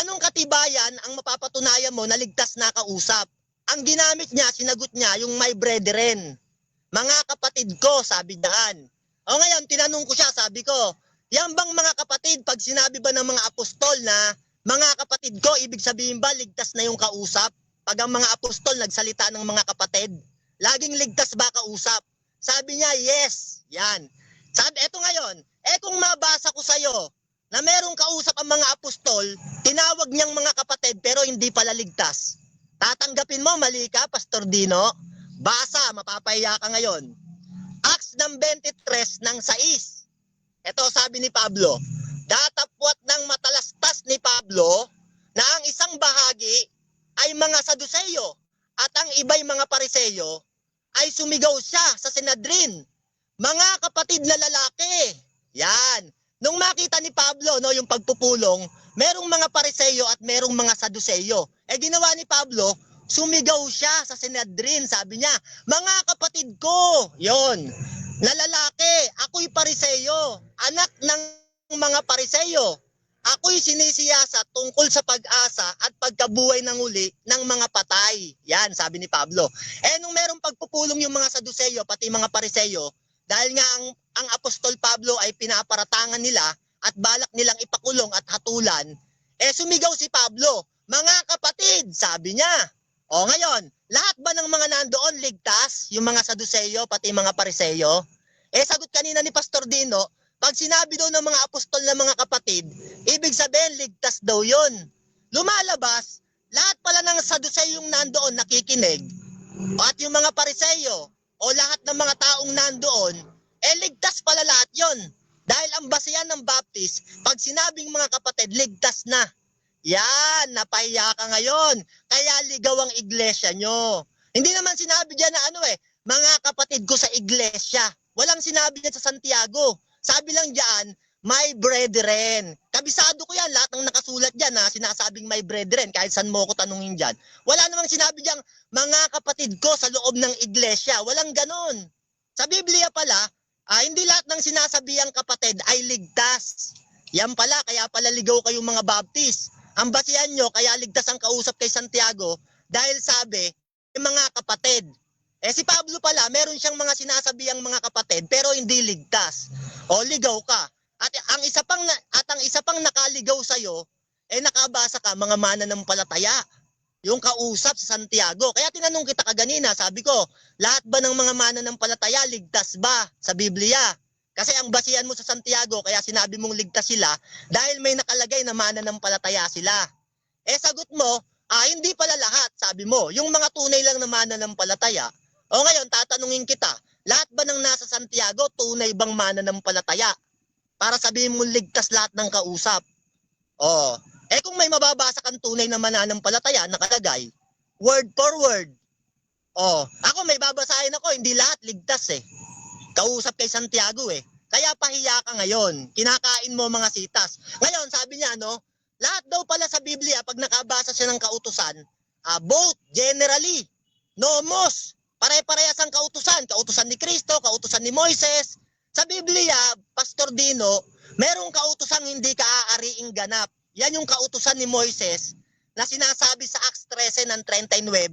anong katibayan ang mapapatunayan mo na ligtas na kausap? Ang ginamit niya, sinagot niya, yung my brethren. Mga kapatid ko, sabi daan. O ngayon, tinanong ko siya, sabi ko, yan bang mga kapatid, pag sinabi ba ng mga apostol na mga kapatid ko, ibig sabihin ba ligtas na yung kausap? Pag ang mga apostol nagsalita ng mga kapatid, laging ligtas ba kausap? Sabi niya, yes. Yan. Sabi, eto ngayon, kung mabasa ko sa'yo na merong kausap ang mga apostol, tinawag niyang mga kapatid pero hindi pala ligtas. Tatanggapin mo, mali ka, Pastor Dino? Basa, mapapahiya ka ngayon. Acts ng 23 ng 6. Ito sabi ni Pablo, datapwat ng matalastas ni Pablo na ang isang bahagi ay mga Saduseyo at ang iba'y mga Pariseyo ay sumigaw siya sa Sinedrin. Mga kapatid na lalaki. Yan. Nung makita ni Pablo yung pagpupulong, merong mga Pariseyo at merong mga Saduseyo. Ginawa ni Pablo, sumigaw siya sa Sinedrin. Sabi niya, mga kapatid ko, yon, na lalaki, ako'y Pariseyo, anak ng mga Pariseyo. Ako'y sinisiyasa tungkol sa pag-asa at pagkabuhay ng uli ng mga patay. Yan, sabi ni Pablo. Nung merong pagpupulong yung mga Saduseyo, pati mga Pariseyo, dahil nga ang Apostol Pablo ay pinaparatangan nila at balak nilang ipakulong at hatulan, sumigaw si Pablo, mga kapatid, sabi niya. O ngayon, lahat ba ng mga nandoon ligtas? Yung mga Saduseyo, pati mga Pariseyo? Sagot kanina ni Pastor Dino, pag sinabi daw ng mga apostol na mga kapatid, ibig sabihin ligtas daw yun. Lumalabas lahat pala ng Saduceo yung nandoon nakikinig, at yung mga Pariseo, o lahat ng mga taong nandoon, ligtas pala lahat yon. Dahil ang basehan ng Baptist, pag sinabing mga kapatid, ligtas na. Yan, napahiya ka ngayon. Kaya ligaw ang iglesia nyo. Hindi naman sinabi dyan na mga kapatid ko sa iglesia. Walang sinabi dyan sa Santiago. Sabi lang dyan, my brethren. Kabisado ko yan, lahat ng nakasulat dyan na sinasabing my brethren, kahit saan mo ko tanungin dyan. Wala namang sinabi dyan, mga kapatid ko sa loob ng iglesia. Walang ganon. Sa Biblia pala, hindi lahat ng sinasabihang kapatid ay ligtas. Yan pala, kaya pala ligaw kayong mga Baptist. Ang basihan nyo, kaya ligtas ang kausap kay Santiago, dahil sabi, mga kapatid. Si Pablo pala, meron siyang mga sinasabihang mga kapatid, pero hindi ligtas. O ligaw ka. At ang isa pang nakaligaw sa'yo, nakabasa ka mga mananampalataya. Yung kausap sa Santiago. Kaya tinanong kita kaganina, sabi ko, lahat ba ng mga mananampalataya ligtas ba sa Biblia? Kasi ang basihan mo sa Santiago, kaya sinabi mong ligtas sila, dahil may nakalagay na mananampalataya sila. Sagot mo, hindi pala lahat, sabi mo. Yung mga tunay lang na mananampalataya. O ngayon, tatanungin kita, lahat ba ng nasa Santiago, tunay bang mananampalataya? Para sabihin mo ligtas lahat ng kausap. Kung may mababasa kang tunay na mananampalataya, nakalagay, word for word. Ako may babasahin ako, hindi lahat ligtas Kausap kay Santiago Kaya pahiya ka ngayon. Kinakain mo mga sitas. Ngayon, sabi niya, lahat daw pala sa Biblia, pag nakabasa siya ng kautusan, both, generally, nomos, pare-parehas ang kautusan. Kautusan ni Kristo, kautusan ni Moises. Sa Biblia, Pastor Dino, merong kautusang hindi ka-aariing ganap. Yan yung kautusan ni Moises na sinasabi sa Acts 13 ng 39.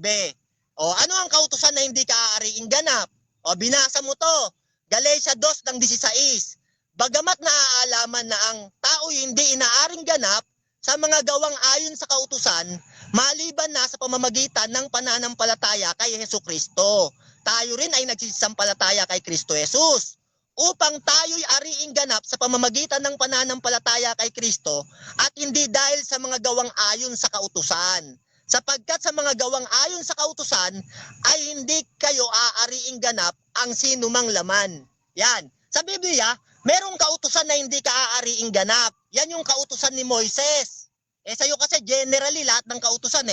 Ano ang kautusan na hindi ka-aariing ganap? Binasa mo to. Galatia 2 ng 16. Bagamat naaalaman na ang tao hindi inaaring ganap sa mga gawang ayon sa kautusan, maliban na sa pamamagitan ng pananampalataya kay Hesukristo. Tayo rin ay nagsisampalataya kay Kristo Jesus, upang tayo'y ariing ganap sa pamamagitan ng pananampalataya kay Kristo at hindi dahil sa mga gawang ayon sa kautusan. Sapagkat sa mga gawang ayon sa kautusan ay hindi kayo aariing ganap ang sinumang laman. Yan. Sa Biblia, merong kautusan na hindi ka aariing ganap. Yan yung kautusan ni Moises. Sa'yo kasi generally lahat ng kautusan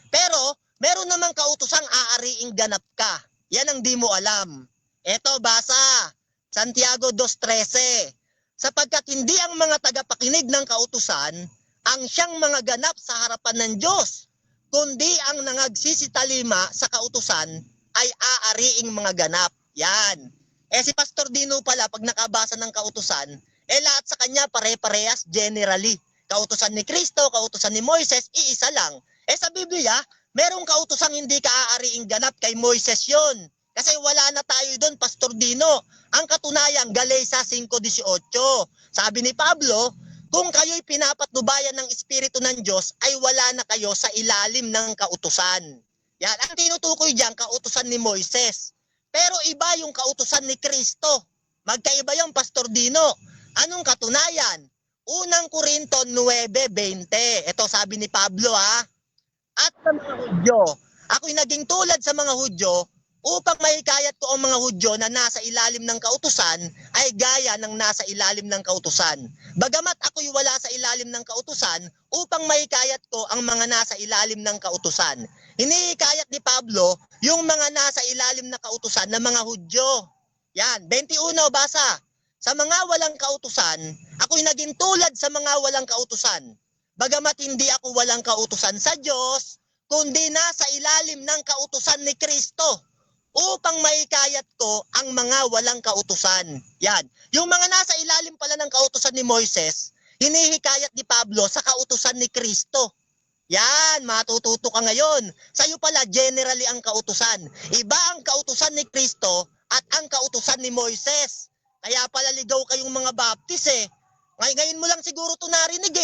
Pero meron namang kautusang aariing ganap ka. Yan ang di mo alam. Eto, basa. Santiago 2:13. Sapagkat hindi ang mga tagapakinig ng kautusan ang siyang mga ganap sa harapan ng Diyos, kundi ang nangagsisitalima sa kautusan ay aariing mga ganap. Yan. Si Pastor Dino pala, pag nakabasa ng kautusan, lahat sa kanya pare-parehas generally. Kautusan ni Kristo, kautusan ni Moises, iisa lang. Sa Biblia, merong kautosang hindi ka aariing ganap, kay Moises yon. Kasi wala na tayo doon, Pastor Dino. Ang katunayan, Galatia 5:18. Sabi ni Pablo, kung kayo'y pinapatnubayan ng Espiritu ng Diyos, ay wala na kayo sa ilalim ng kautusan. Yan, ang tinutukoy diyan, kautusan ni Moises. Pero iba yung kautusan ni Kristo. Magkaiba yung Pastor Dino. Anong katunayan? Unang Korinto 9:20. Ito sabi ni Pablo At sa mga Hudyo, ako'y naging tulad sa mga Hudyo, upang mahikayat ko ang mga Hudyo na nasa ilalim ng kautusan ay gaya ng nasa ilalim ng kautusan. Bagamat ako'y wala sa ilalim ng kautusan, upang mahikayat ko ang mga nasa ilalim ng kautusan. Hinihikayat ni Pablo yung mga nasa ilalim na kautusan ng mga Hudyo. Yan, 21, basa. Sa mga walang kautusan, ako'y naging tulad sa mga walang kautusan. Bagamat hindi ako walang kautusan sa Diyos, kundi nasa ilalim ng kautusan ni Kristo, upang maikayat ko ang mga walang kautusan. Yan. Yung mga nasa ilalim pala ng kautusan ni Moises, hinihikayat ni Pablo sa kautusan ni Kristo. Yan, matututo ka ngayon. Sa'yo pala, generally ang kautusan. Iba ang kautusan ni Kristo at ang kautusan ni Moises. Kaya pala ligaw kayong mga Baptist Ngayon mo lang siguro ito narinig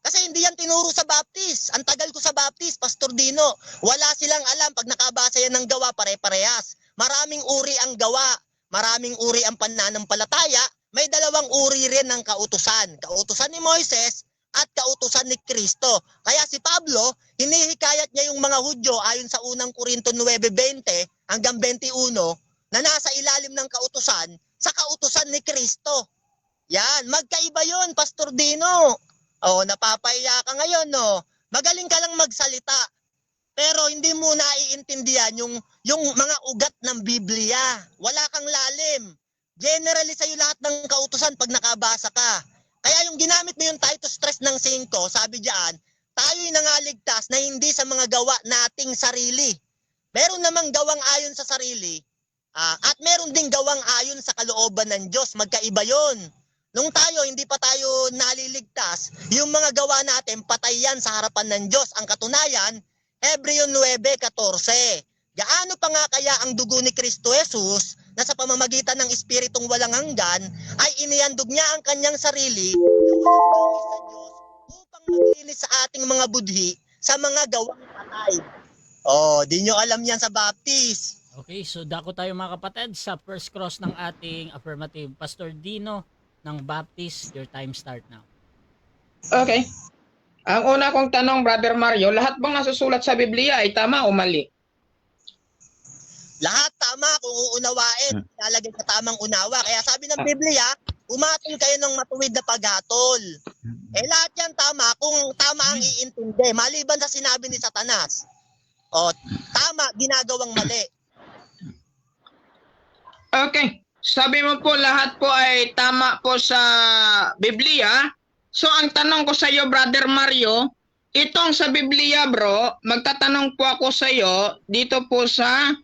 Kasi hindi yan tinuro sa Baptist. Ang tagal ko sa Baptist, Pastor Dino. Wala silang alam. Pag nakabasa yan ng gawa, pare-parehas. Maraming uri ang gawa. Maraming uri ang pananampalataya. May dalawang uri rin ng kautusan. Kautusan ni Moises at kautusan ni Kristo. Kaya si Pablo, hinihikayat niya yung mga Hudyo ayon sa unang Korinto 9:20 hanggang 21 na nasa ilalim ng kautusan sa kautusan ni Kristo. Yan, magkaiba yon, Pastor Dino. Oh, napapaiya ka ngayon, no? Magaling ka lang magsalita. Pero hindi mo naiintindihan yung mga ugat ng Biblia. Wala kang lalim. Generally sa'yo lahat ng kautusan pag nakabasa ka. Kaya yung ginamit mo yung Titus 3 ng 5, sabi diyan, tayo'y nangaligtas na hindi sa mga gawa nating sarili. Meron namang gawang ayon sa sarili, at meron ding gawang ayon sa kalooban ng Diyos. Magkaiba yon. Nung tayo, hindi pa tayo naliligtas, yung mga gawa natin, patay yan sa harapan ng Diyos. Ang katunayan, Hebreo 9:14. Gaano pa nga kaya ang dugo ni Kristo Jesus na sa pamamagitan ng Espiritong walang hanggan ay inihandog niya ang kanyang sarili na walang dungis sa Diyos upang maglinis sa ating mga budhi sa mga gawang patay. Oh, di nyo alam yan sa Baptist. Okay, so dako tayo mga kapatid sa first cross ng ating affirmative. Pastor Dino ng Baptist, your time start now. Okay. Ang una kong tanong, Brother Mario, lahat bang nasusulat sa Biblia ay tama o mali? Lahat tama kung uunawain, lalagay sa tamang unawa. Kaya sabi ng Biblia, umatol kayo ng matuwid na paghatol. Lahat yan tama kung tama ang iintindi, maliban sa sinabi ni Satanas. O, tama, ginagawang mali. Okay. Sabi mo po lahat po ay tama po sa Biblia. So ang tanong ko sa iyo, Brother Mario, itong sa Biblia, bro, magtatanong po ako sa iyo dito po sa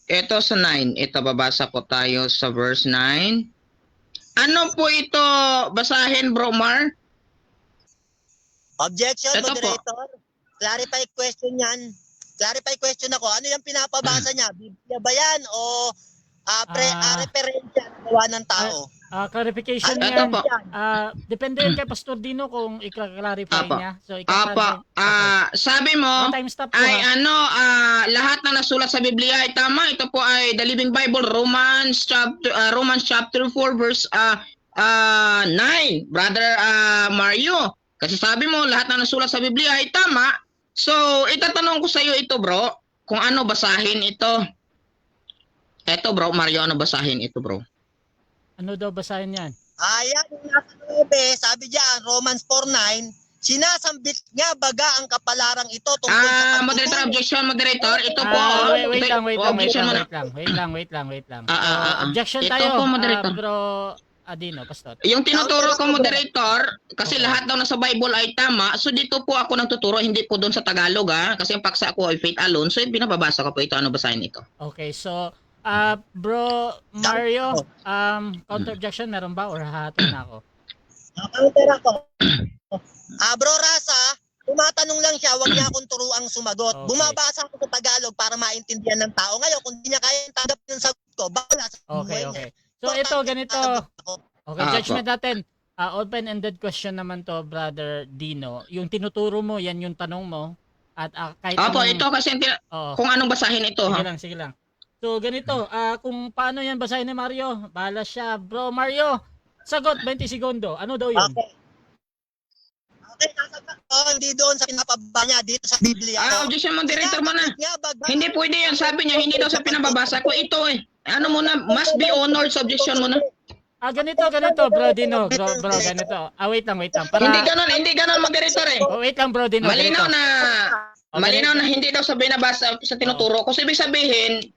ito sa 9. Ito babasa ko tayo sa verse 9. Ano po ito basahin, Bro Mar? Objection, Ito moderator. Clarify question yan. Clarify question ako. Ano yung pinapabasa niya? Biblia ba yan o referensya gawa ng tao? Clarification Ito yan. po. Depende yan kay Pastor Dino kung i-clarify Apa. niya. So, Apa, sabi mo time stop po, ay ha? lahat na nasulat sa Biblia ay tama. Ito po ay The Living Bible, Romans chapter 4 verse 9, Brother Mario. Kasi sabi mo lahat na nasulat sa Biblia ay tama. So, itatanong ko sa iyo ito, bro, kung ano basahin ito. Ito, bro, Mario, ano basahin ito, bro? Ano daw basahin yan? Ayan, yung nasa 9, sabi diyan, Romans 4:9, sinasambit nga baga ang kapalarang ito tungkol sa Moderator, objection, moderator. Ito po. Wait objection muna. lang. Objection Ito tayo, po, moderator. Bro Adino, Pastor. Yung tinuturo ko, moderator, kasi lahat daw nasa Bible ay tama, so dito po ako nagtuturo, hindi po doon sa Tagalog, kasi yung paksa ko ay faith alone, so yung binababasa ko po ito, ano basahin ito? Okay, so Bro Mario, counter objection meron ba or hahatol na ako? counter ako. Bro Rasa, tumatanong lang siya, wag niya akong turuang sumagot. Okay. Bumabasa ako sa Tagalog para maintindihan ng tao. Ngayon, kung hindi niya kaya tanggapin yung sagot ko, bahala sa buhay niya. So ito, ganito. Okay, Ah, judgment natin. Open-ended question naman to, Brother Dino. Yung tinuturo mo, yan yung tanong mo. At kahit Opo, ito kasi Oo. kung anong basahin ito, Sige lang. So, ganito. Kung paano yan basahin ni Mario, bahala siya. Bro Mario, sagot, 20 segundo. Ano daw yun? Okay, nasagot ko, hindi doon sa pinapababa niya, dito sa Biblia. Objection, moderator mo na. Sinasambit nga baga- Hindi pwede yan, sabi niya, hindi daw sa pinababasa ko, ito ano muna, must be honored sa objection mo na. Ganito, Bro Dino. Bro, ganito. Wait lang. Hindi ganon, moderator Wait lang, Bro Dino. Malinaw ganito. na hindi daw sa binabasa sa tinuturo. Kasi ibig sabihin,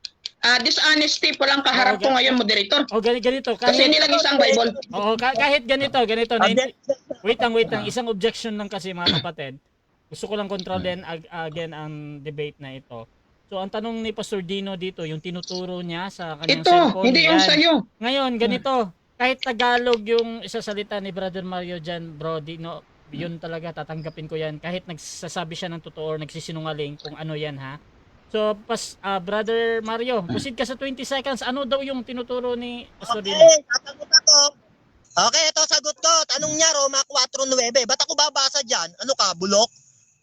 dishonesty pa lang kaharap ko ngayon, moderator. Ganito. Kasi hindi lang isang Bible. Kahit ganito. Wait lang. Isang objection lang kasi mga kapatid. Gusto ko lang kontrolin again ang debate na ito. So, ang tanong ni Pastor Dino dito, yung tinuturo niya sa kanyang Ito, cellphone. hindi yung yan. sa'yo. Ngayon, ganito. Kahit Tagalog yung isasalita ni Brother Mario dyan, Bro Dino, yun talaga, tatanggapin ko yan. Kahit nagsasabi siya ng totoo or nagsisinungaling kung ano yan, ha? So, Brother Mario, proceed ka sa 20 seconds. Ano daw yung tinuturo ni Pastor Dino? Okay, sasagot ako. Okay, ito sagot ko. Tanong niya, Roma 4:9. Ba't ako babasa dyan? Ano ka, bulok?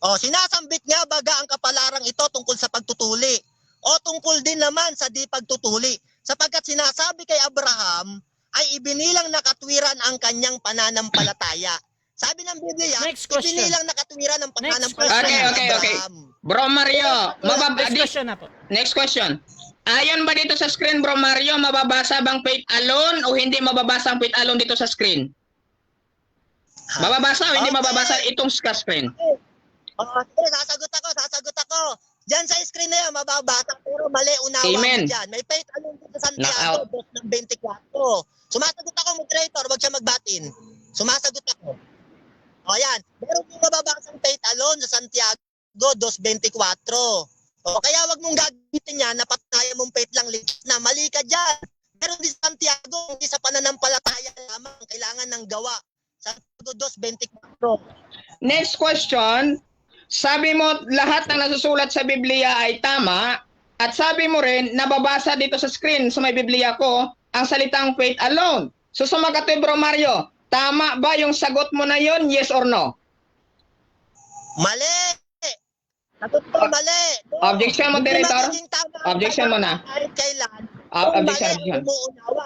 Sinasambit nga baga ang kapalarang ito tungkol sa pagtutuli. O tungkol din naman sa di pagtutuli. Sapagkat sinasabi kay Abraham, ay ibinilang na katwiran ang kanyang pananampalataya. Sabi ng Biblia, Next question. ibinilang na katwiran ang Next pananampalataya question. ni Okay. Abraham. Bro Mario, Next question na po. next question. Ayon ba dito sa screen, Bro Mario, mababasa bang faith alone o hindi mababasa ang faith alone dito sa screen? Mababasa o hindi Okay. mababasa itong sa screen? Sige, sasagot ako. Diyan sa screen na yan, mababasa, pero mali unawa Amen. mo dyan. May faith alone dito sa Santiago, 2:24. Sumasagot ako, moderator, wag siya magbatin. Sumasagot ako. O yan, meron yung mababasang faith alone sa Santiago, 2:24. O kaya wag mong gagamitin yan, napatunayan mong faith lang, ligtas na, mali ka dyan. Meron din sa Santiago, hindi sa pananampalataya lamang, kailangan ng gawa. Santiago 2:24. Next question. Sabi mo lahat ng nasusulat sa Biblia ay tama at sabi mo rin nababasa dito sa screen sa may Biblia ko ang salitang faith alone. So sumagot Bro Mario, tama ba yung sagot mo na yon? Yes or no? Mali! Sagot ko, mali! No. Objection, moderator. Hindi magiging tama ang Objection mo na. kahit kailan. Objection, Kung mali objection. ang umuunawa.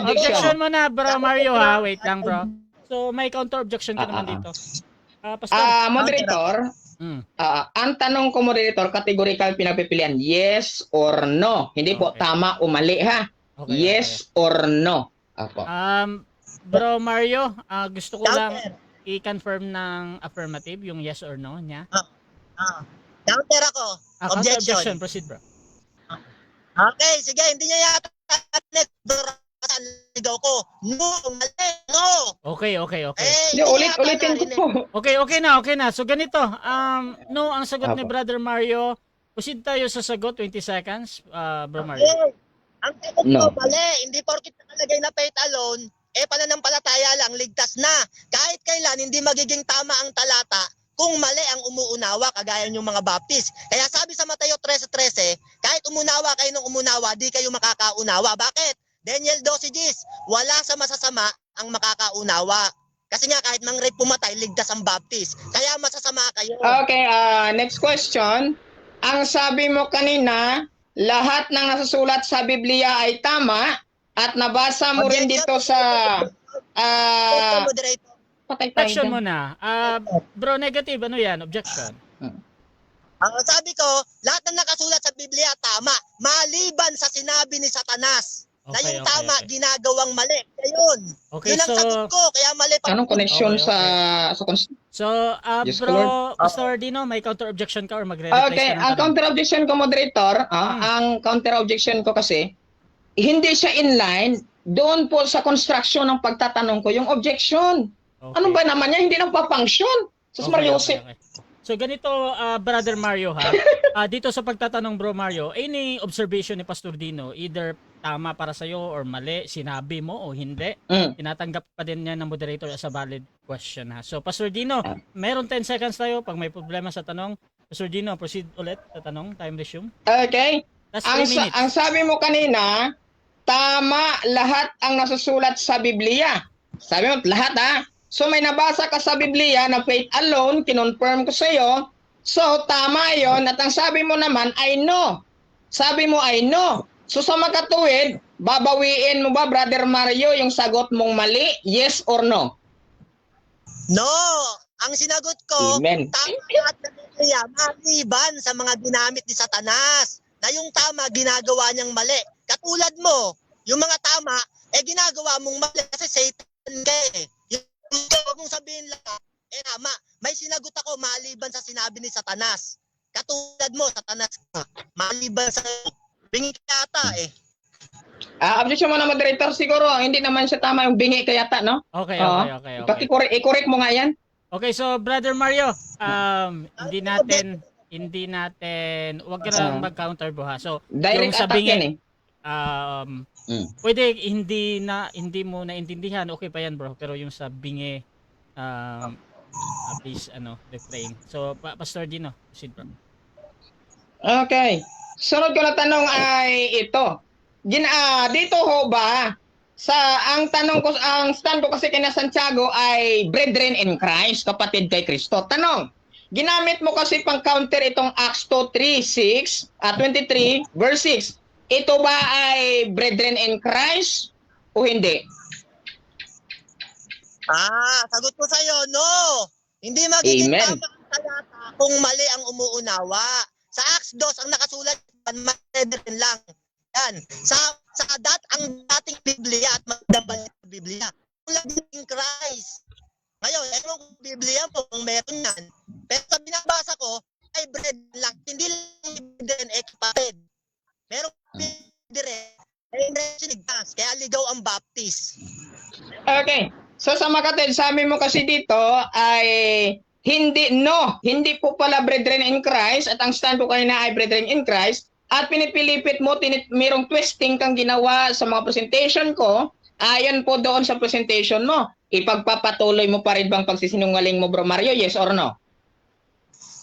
Objection mo na, Bro Mario, ha? Wait lang, bro. So, may counter-objection ka naman dito. Pastor. Moderator, Mm. ang tanong ko moderator, categorical pinapipilian, yes or no. Hindi po Okay. tama o mali ha. Okay, Yes or no. Apo. Bro Mario, gusto ko lang Counter. i-confirm ng affirmative, yung yes or no niya. Counter ako. Objection. Counter-objection, proceed, bro. Okay, sige. Hindi niya yata sa ligaw ko. No, mali. No. Okay. Hindi, ulitin ko po. Okay na. So, ganito. No, ang sagot ni Apo. Brother Mario. Proceed tayo sa sagot, 20 seconds, Bro Mario. Okay. Ang sagot No. ko, mali. Hindi porkit nakalagay na faith alone, pananampalataya lang, ligtas na. Kahit kailan, hindi magiging tama ang talata kung mali ang umuunawa, kagaya yung mga Baptist. Kaya sabi sa Mateo 13:13, kahit umunawa kayo ng umunawa, di kayo makakaunawa. Bakit? Daniel 12:10, wala sa masasama ang makakaunawa. Kasi nga kahit mang rape pumatay, ligtas ang Baptist. Kaya masasama kayo. Okay, next question. Ang sabi mo kanina, lahat ng nasusulat sa Biblia ay tama at nabasa mo rin dito sa Moderator. patay tayo Objection dyan. mo na. Bro, negative, ano yan? Objection. Sabi ko, lahat ng nakasulat sa Biblia tama, maliban sa sinabi ni Satanas. Na Okay, yung okay, tama, okay. ginagawang mali. Ayun. Okay, Yun ang so- sagot ko, kaya mali pa. Anong connection Okay, sa So, Yes, bro, Lord. Pastor Dino, may counter-objection ka or magre-replace Okay, ka ng ang tanong? counter-objection ko, moderator, ang counter-objection ko kasi, hindi siya inline doon po sa construction ng pagtatanong ko, yung objection. Okay. Ano ba naman yan? Hindi nagpa-function. Sus Mariosip. Okay. So ganito, Brother Mario ha, dito sa pagtatanong Bro Mario, any observation ni Pastor Dino, either tama para sa'yo or mali, sinabi mo o hindi, tinatanggap pa din niya ng moderator as a valid question ha. So Pastor Dino, meron 10 seconds tayo pag may problema sa tanong. Pastor Dino, proceed ulit sa tanong, time resume. Okay. That's Ang, 3 minutes. ang sabi mo kanina, tama lahat ang nasusulat sa Biblia. Sabi mo, lahat ha? So may nabasa ka sa Biblia na faith alone, kinonfirm ko sa iyo. So tama yon at ang sabi mo naman ay no. Sabi mo ay no. So sa magkatuwid, babawiin mo ba, Brother Mario, yung sagot mong mali, yes or no? No! Ang sinagot ko, Amen. tama lahat ng Biblia, maliban sa mga ginamit ni Satanas. Na yung tama, ginagawa niyang mali. Katulad mo, yung mga tama, ginagawa mong mali kasi Satan ka eh. Huwag mong sabihin lang, tama. May sinagot ako maliban sa sinabi ni Satanas. Katulad mo, Satanas ka. Maliban sa bingi kata eh. Objection mo na, moderator, siguro hindi naman siya tama yung bingi kayata, no? Okay. I-correct mo nga yan. Okay, so Brother Mario, hindi natin, wag ka lang mag-counter bro ha. So, yung Direct sa attack bingi, yan eh. pwede hindi mo naintindihan, okay pa yan bro, pero yung sa bingi, please, refrain. So, Pastor Dino, proceed bro. Okay. Sunod ko na tanong ay ito. Dito ho ba ang stand ko kasi kina Santiago ay brethren in Christ, kapatid kay Kristo. Tanong, ginamit mo kasi pang counter itong Acts 23 verse 6. Ito ba ay brethren in Christ o hindi? Sagot ko sa'yo, no. Hindi magiging Amen. tama ang talata kung mali ang umuunawa. Sa Acts 2, ang nakasulat, rin lang. Yan. Sa ang dating Biblia at magdabal ng Biblia. Kung laging Christ. Ngayon, ewan kung Biblia po, kung meron yan. Pero sa binabasa ko, ay bread lang. Hindi lang bread and kapatid. Merong bread rin, ay kaya ligaw ang baptist. Okay. So sa makatid, sabi mo kasi dito ay hindi po pala brethren in Christ at ang stand ko kanina ay brethren in Christ at pinipilipit mo, mayroong twisting kang ginawa sa mga presentation ko, ayon po doon sa presentation mo. Ipagpapatuloy mo pa rin bang pagsisinungaling mo, Bro Mario? Yes or no?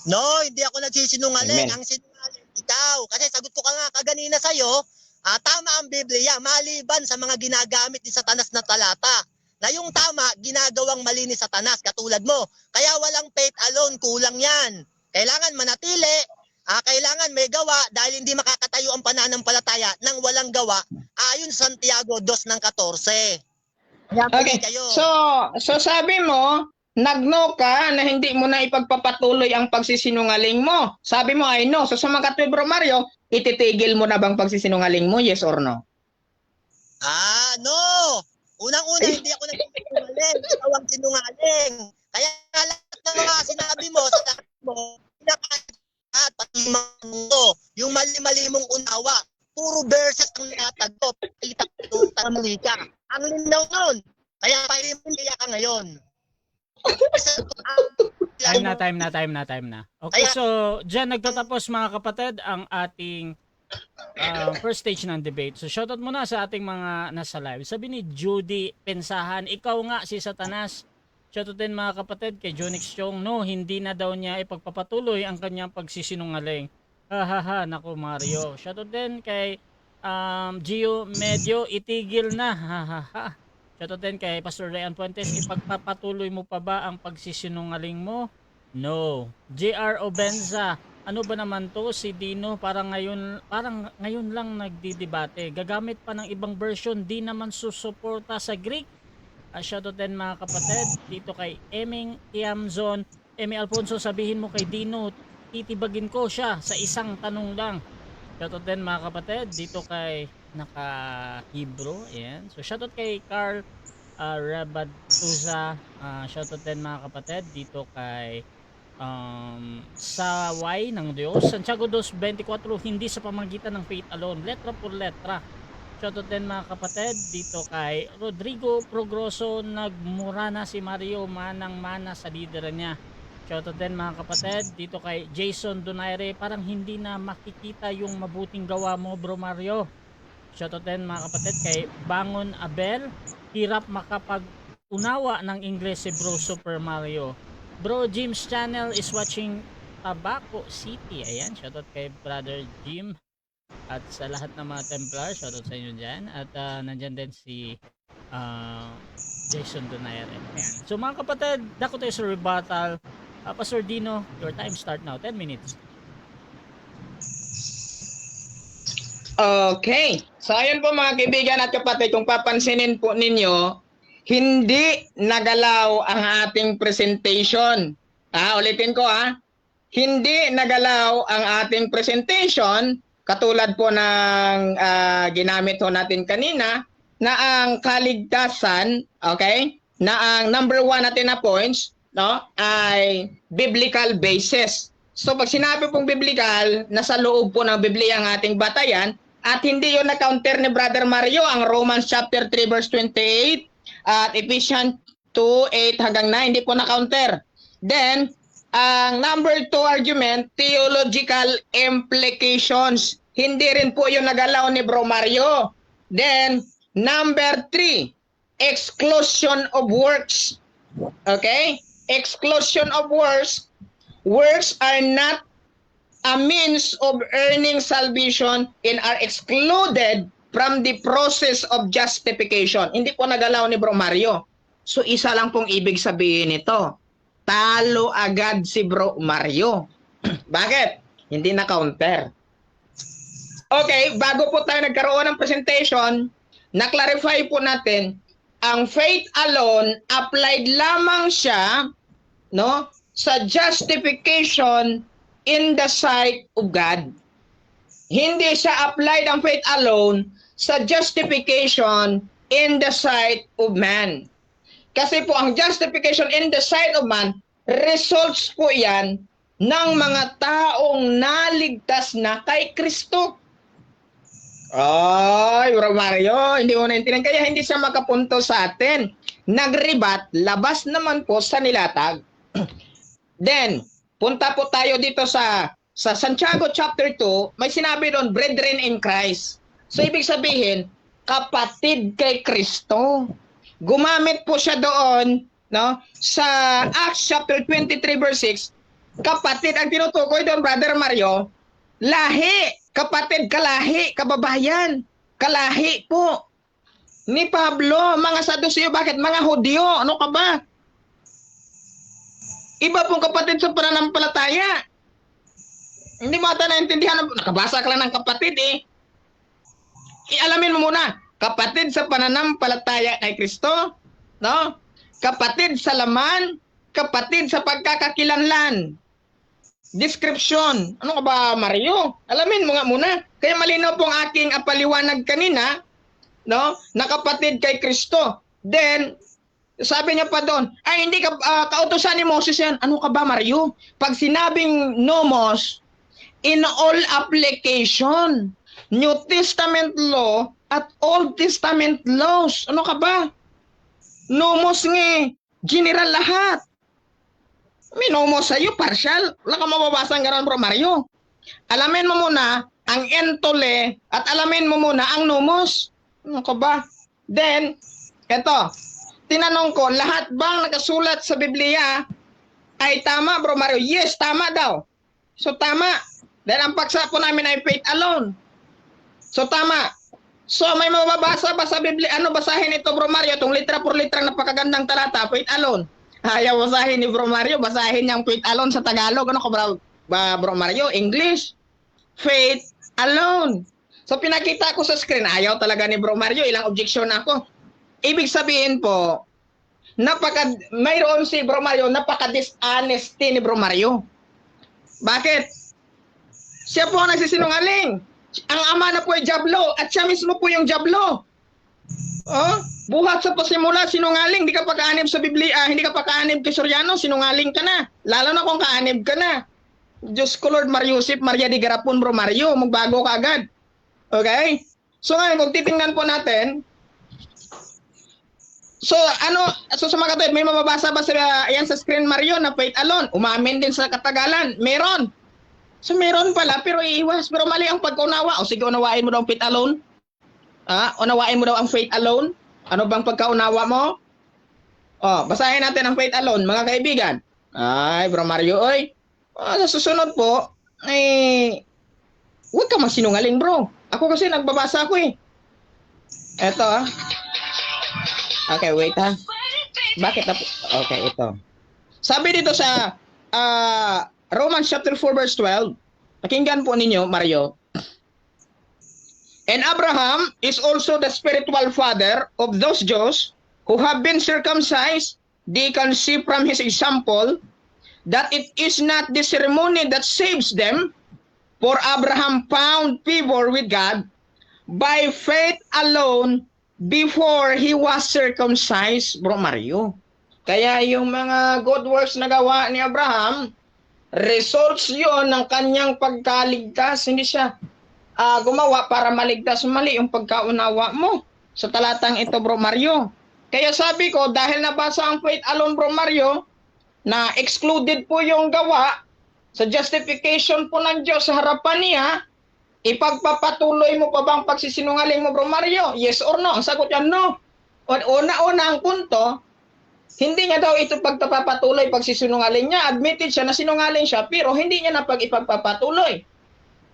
No, hindi ako nagsisinungaling. Amen. Ang sinungaling ikaw. Kasi sagot ko ka nga kaganina sa'yo, tama ang Biblia, maliban sa mga ginagamit ni Satanas na talata. Na yung tama, ginagawang mali ni Satanas, katulad mo. Kaya walang faith alone, kulang yan. Kailangan manatili, kailangan may gawa dahil hindi makakatayo ang pananampalataya nang walang gawa, ayon sa Santiago 2:14. Okay. So sabi mo, nagno ka na hindi mo na ipagpapatuloy ang pagsisinungaling mo. Sabi mo ay no. So sa mga katwi, Bro Mario, ititigil mo na bang pagsisinungaling mo? Yes or no? No! Unang-una, hindi ako nagsisinungaling. Ikaw ang sinungaling. Kaya lahat ng mga sinabi mo, sa lahat mo, pinakaat, pati yung mali-mali mong unawa, puro verses ang natag ko. Kita ko, mali ka. Ang linaw nun. Kaya pahilimpiya ka ngayon. Time na. Okay, so dyan nagtatapos mga kapatid ang ating first stage ng debate. So shoutout muna sa ating mga nasa live. Sabi ni Judy Pensahan, ikaw nga si Satanas. Shoutout din mga kapatid kay Jonix Chong. No, hindi na daw niya ipagpapatuloy ang kanyang pagsisinungaling. Hahaha, naku Mario. Shoutout din kay Gio Medyo, itigil na. Hahaha. Shoutout din kay Pastor Ryan Fuentes, ipagpapatuloy mo pa ba ang pagsisinungaling mo? No. JR Obenza, ano ba naman to si Dino? Parang ngayon lang nagdidebate. Gagamit pa ng ibang version, di naman susuporta sa Greek. Shoutout din mga kapatid dito kay Eming Tiamzon. Emi Alfonso, sabihin mo kay Dino, titibagin ko siya sa isang tanong lang. Shoutout din mga kapatid dito kay naka-Hebrew. Ayan. So shoutout kay Carl Rabatuza. Shoutout din mga kapatid dito kay sa Y ng Diyos. Santiago 2:24, hindi sa pamagitan ng faith alone, letra por letra. Shoutout din mga kapatid dito kay Rodrigo Progroso, nagmura na si Mario, manang-mana sa lidera niya. Shoutout din mga kapatid dito kay Jason Donaire, parang hindi na makikita yung mabuting gawa mo, Bro Mario. Shoutout din mga kapatid kay Bangon Abel, hirap makapag-unawa ng Ingles si Bro Super Mario. Bro Jim's channel is watching Tabaco City. Ayan, shoutout kay Brother Jim. At sa lahat ng mga Templar, shoutout sa inyo dyan. At nandyan din si Jason Donaire. Ayan. So mga kapatid, dako tayo sa rebuttal. Pastor Dino, your time start now. 10 minutes. Okay. So ayun po mga kaibigan at kapatid, kung papansinin po ninyo, hindi nagalaw ang ating presentation. Ulitin ko Hindi nagalaw ang ating presentation katulad po ng ginamit ho natin kanina na ang kaligtasan, okay? Na ang number 1 natin na points, no, ay biblical basis. So pag sinabi pong biblical, nasa loob po ng Biblia ang ating batayan at hindi yun na-counter ni Brother Mario ang Romans chapter 3 verse 28 at Ephesians 2:8 hanggang 9, hindi po na-counter. Then, ang number 2 argument, theological implications. Hindi rin po yung nagalaw ni Bro Mario. Then, number 3, exclusion of works. Okay? Exclusion of works. Works are not a means of earning salvation and are excluded from the process of justification. Hindi po nagalaw ni Bro Mario. So isa lang pong ibig sabihin nito. Talo agad si Bro Mario. Bakit? Hindi na counter. Okay, bago po tayo nagkaroon ng presentation, na-clarify po natin, ang faith alone applied lamang siya, no, sa justification in the sight of God. Hindi siya applied ang faith alone sa justification in the sight of man. Kasi po ang justification in the sight of man, results po yan ng mga taong naligtas na kay Kristo. Ay, Bro Mario, hindi mo naintindihan. Kaya hindi siya makapunto sa atin. Nagribat, labas naman po sa nilatag. Then, punta po tayo dito sa Santiago chapter 2, may sinabi doon, brethren in Christ. So, ibig sabihin, kapatid kay Kristo. Gumamit po siya doon, no, sa Acts chapter 23 verse 6, kapatid, ang tinutukoy doon, Brother Mario, lahi, kapatid, kalahi, kababayan, kalahi po. Ni Pablo, mga Saduceo, bakit? Mga Hudyo, ano ka ba? Iba pong kapatid sa pananampalataya. Hindi mo ata naintindihan, nakabasa ka lang ng kapatid eh. Ialamin mo muna, kapatid sa pananampalataya kay Kristo, no? Kapatid sa laman, kapatid sa pagkakakilanlan. Description. Ano ka ba, Mario? Alamin mo nga muna. Kaya malinaw pong aking paliwanag kanina, no? Na kapatid kay Kristo. Then, sabi niya pa doon, ay hindi ka kautusan ni Moses yan. Ano ka ba, Mario? Pag sinabing nomos, in all application, New Testament law at Old Testament laws. Ano ka ba? Nomos nga, general lahat. May nomos sa'yo, partial. Wala ka mababasang gano'n, Bro Mario. Alamin mo muna ang entole at alamin mo muna ang nomos. Ano ka ba? Then, eto, tinanong ko, lahat bang nakasulat sa Biblia ay tama, Bro Mario? Yes, tama daw. So, tama. Dahil ang paksa po namin ay faith alone. So, tama. So, may mababasa ba sa Biblia? Ano basahin ito, Bro Mario? Itong litra por litra napakagandang talata, faith alone. Ayaw basahin ni Bro Mario, basahin niyang faith alone sa Tagalog. Ano ko, Bro Mario? English. Faith alone. So, pinakita ko sa screen. Ayaw talaga ni Bro Mario. Ilang objection ako. Ibig sabihin po, mayroon si Bro Mario, napaka-dishonesty ni Bro Mario. Bakit? Siya po ang nagsisinungaling. Ang ama na po ay Diablo at siya mismo po yung Diablo. Oh, buhat sa pasimula, sinungaling. Hindi ka pa kaanib sa Biblia, hindi ka pa kaanib kay Soriano, sinungaling ka na. Lalo na kung kaanib ka na. Diyos ko Lord Mariusip, Maria di Garapon, Bro Mario, magbago ka agad. Okay? So ngayon, kung titingnan po natin, so sa mga katawid, may mababasa ba yan sa screen, Mario, na faith alone? Umamin din sa katagalan. Meron. So meron pala, pero iiwas. Pero mali ang pagkaunawa. O sige, unawain mo daw ang faith alone. Unawain mo daw ang faith alone. Ano bang pagkaunawa mo? Basahin natin ang faith alone, mga kaibigan. Ay, Bro Mario, oy. Sa susunod po, huwag ka masinungaling, bro. Ako kasi nagbabasa ko eh. Eto, Okay, wait ha. Bakit na po? Okay, ito. Sabi dito sa Romans chapter 4 verse 12. Pakinggan po ninyo, Mario. And Abraham is also the spiritual father of those Jews who have been circumcised. They can see from his example that it is not the ceremony that saves them, for Abraham found favor with God by faith alone before he was circumcised, Bro Mario. Kaya yung mga good works na gawa ni Abraham, results yon ng kanyang pagkaligtas. Hindi siya gumawa para maligtas. Mali yung pagkaunawa mo sa talatang ito, Bro Mario. Kaya sabi ko, dahil nabasa ang faith alone, Bro Mario, na excluded po yung gawa sa justification po ng Diyos sa harapan niya, ipagpapatuloy mo pa bang pagsisinungaling mo, Bro Mario? Yes or no? Ang sagot yan, no. Una-una ang punto, hindi niya daw ito pagpapatuloy pagsisinungaling niya. Admitted siya na sinungaling siya, pero hindi niya na ipagpapatuloy.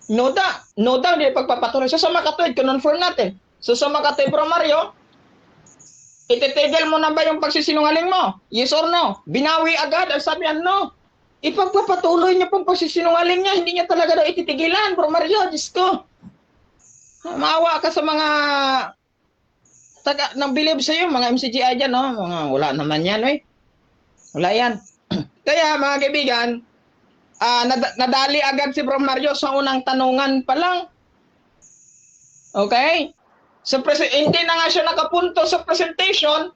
No daw, hindi pagpapatuloy. So sa makatuwid, confirm natin. So sa makatuwid, Bro Mario, ititigil mo na ba yung pagsisinungaling mo? Yes or no? Binawi agad. Ang sabi yan, no. Ipagpapatuloy niya pong pagsisinungaling niya. Hindi niya talaga daw ititigilan, Bro Mario. Diyos ko. Maawa ka sa mga nang believe sa iyo, mga MCGI dyan, no? Wala naman yan, eh. Wala yan. Kaya, mga kaibigan, nadali agad si Bro Mario sa unang tanungan pa lang. Okay? Hindi na nga siya nakapunto sa presentation.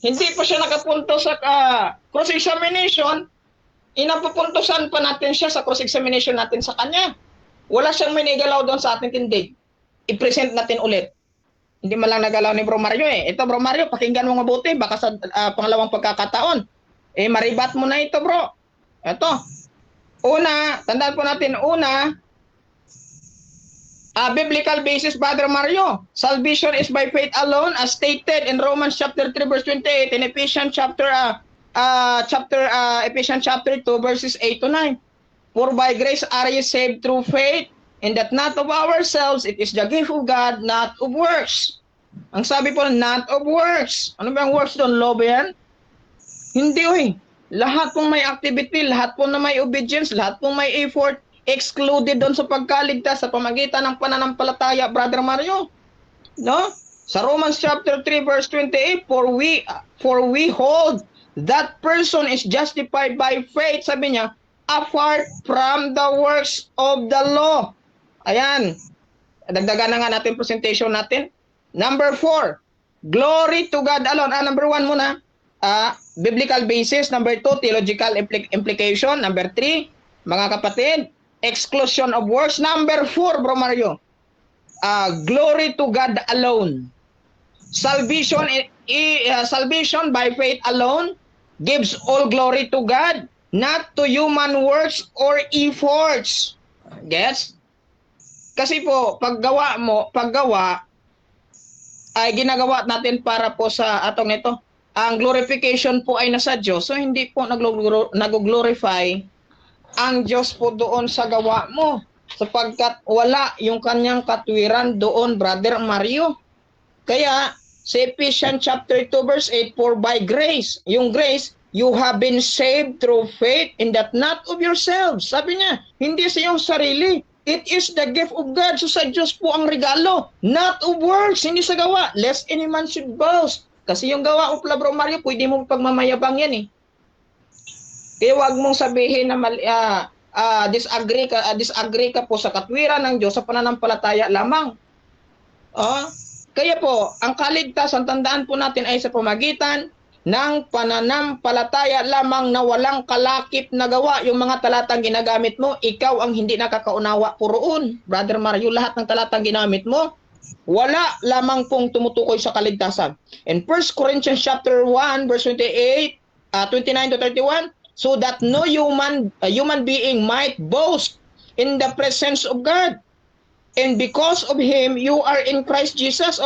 Hindi pa siya nakapunto sa cross-examination. Inapupuntusan pa natin siya sa cross-examination natin sa kanya. Wala siyang minigalaw doon sa ating tindig. I-present natin ulit. Hindi man lang nagalaw ni Bro Mario eh. Ito Bro Mario, pakinggan mo mabuti. Baka sa pangalawang pagkakataon. Maribat mo na ito bro. Ito. Una, tandaan po natin, biblical basis, Brother Mario. Salvation is by faith alone as stated in Romans chapter 3 verse 28, in Ephesians chapter 2 verses 8 to 9. For by grace are ye saved through faith, and that not of ourselves, it is the gift of God, not of works. Ang sabi po, not of works. Ano ba ang works doon? Law ba yan? Hindi, oy. Lahat pong may activity, lahat pong na may obedience, lahat pong may effort, excluded doon sa pagkaligtas sa pamagitan ng pananampalataya, Brother Mario. No? Sa Romans chapter 3 verse 28, for we hold that person is justified by faith, sabi niya, apart from the works of the law. Ayan. Dagdagan na nga natin presentation natin. Number 4, glory to God alone. Number 1 muna, biblical basis. Number 2, theological implication. Number 3, mga kapatid, exclusion of works. Number 4, Bro Mario, glory to God alone. Salvation by faith alone gives all glory to God, not to human works or efforts. Gets? Kasi po, paggawa ay ginagawa natin para po sa atong ito. Ang glorification po ay nasa Diyos. So hindi po nag-glorify ang Diyos po doon sa gawa mo. Sapagkat wala yung kanyang katwiran doon, Brother Mario. Kaya sa Ephesians chapter 2 verse 8, for by grace, yung grace, you have been saved through faith, and that not of yourselves. Sabi niya, hindi sa iyong sarili. It is the gift of God. So sa Diyos po ang regalo. Not of works, hindi sa gawa. Lest any man should boast. Kasi yung gawa mo pala, Bro Mario, pwede mong pagmamayabang yan eh. Kaya wag mong sabihin na disagree ka po sa katwiran ng Diyos sa pananampalataya lamang. Kaya po, ang kaligtasan, tandaan po natin ay sa pamagitan ng pananampalataya lamang na walang kalakip na gawa. Yung mga talatang ginagamit mo, ikaw ang hindi nakakaunawa po roon. Brother Mario, lahat ng talatang ginamit mo, wala lamang pong tumutukoy sa kaligtasan. In 1 Corinthians chapter 1 verse 29 to 31, so that no human being might boast in the presence of God. And because of Him, you are in Christ Jesus.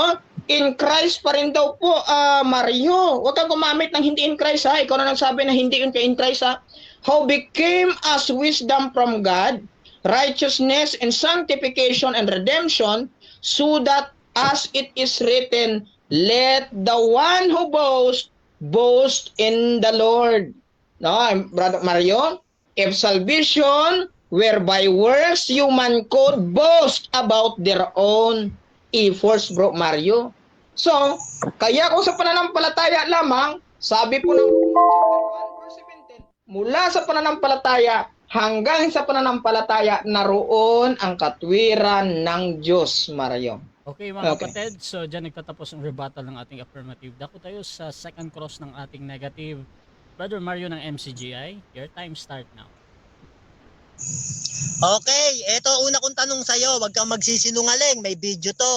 In Christ pa rin daw po, Mario. Huwag kang gumamit ng hindi in Christ, ha? Ikaw na nagsabi na hindi yun ka in Christ, ha? Who became as wisdom from God, righteousness and sanctification and redemption, so that as it is written, let the one who boast in the Lord. No, Brother Mario, if salvation were by works, human could boast about their own efforts, Bro Mario. So, kaya kung sa pananampalataya lamang, sabi po ng 1:17, mula sa pananampalataya hanggang sa pananampalataya, naroon ang katwiran ng Diyos, Mario. Okay mga kapatid, so dyan nagtatapos ang rebuttal ng ating affirmative. Dako tayo sa second cross ng ating negative. Brother Mario ng MCGI, your time start now. Okay, eto una kong tanong sa'yo, wag kang magsisinungaling, may video to.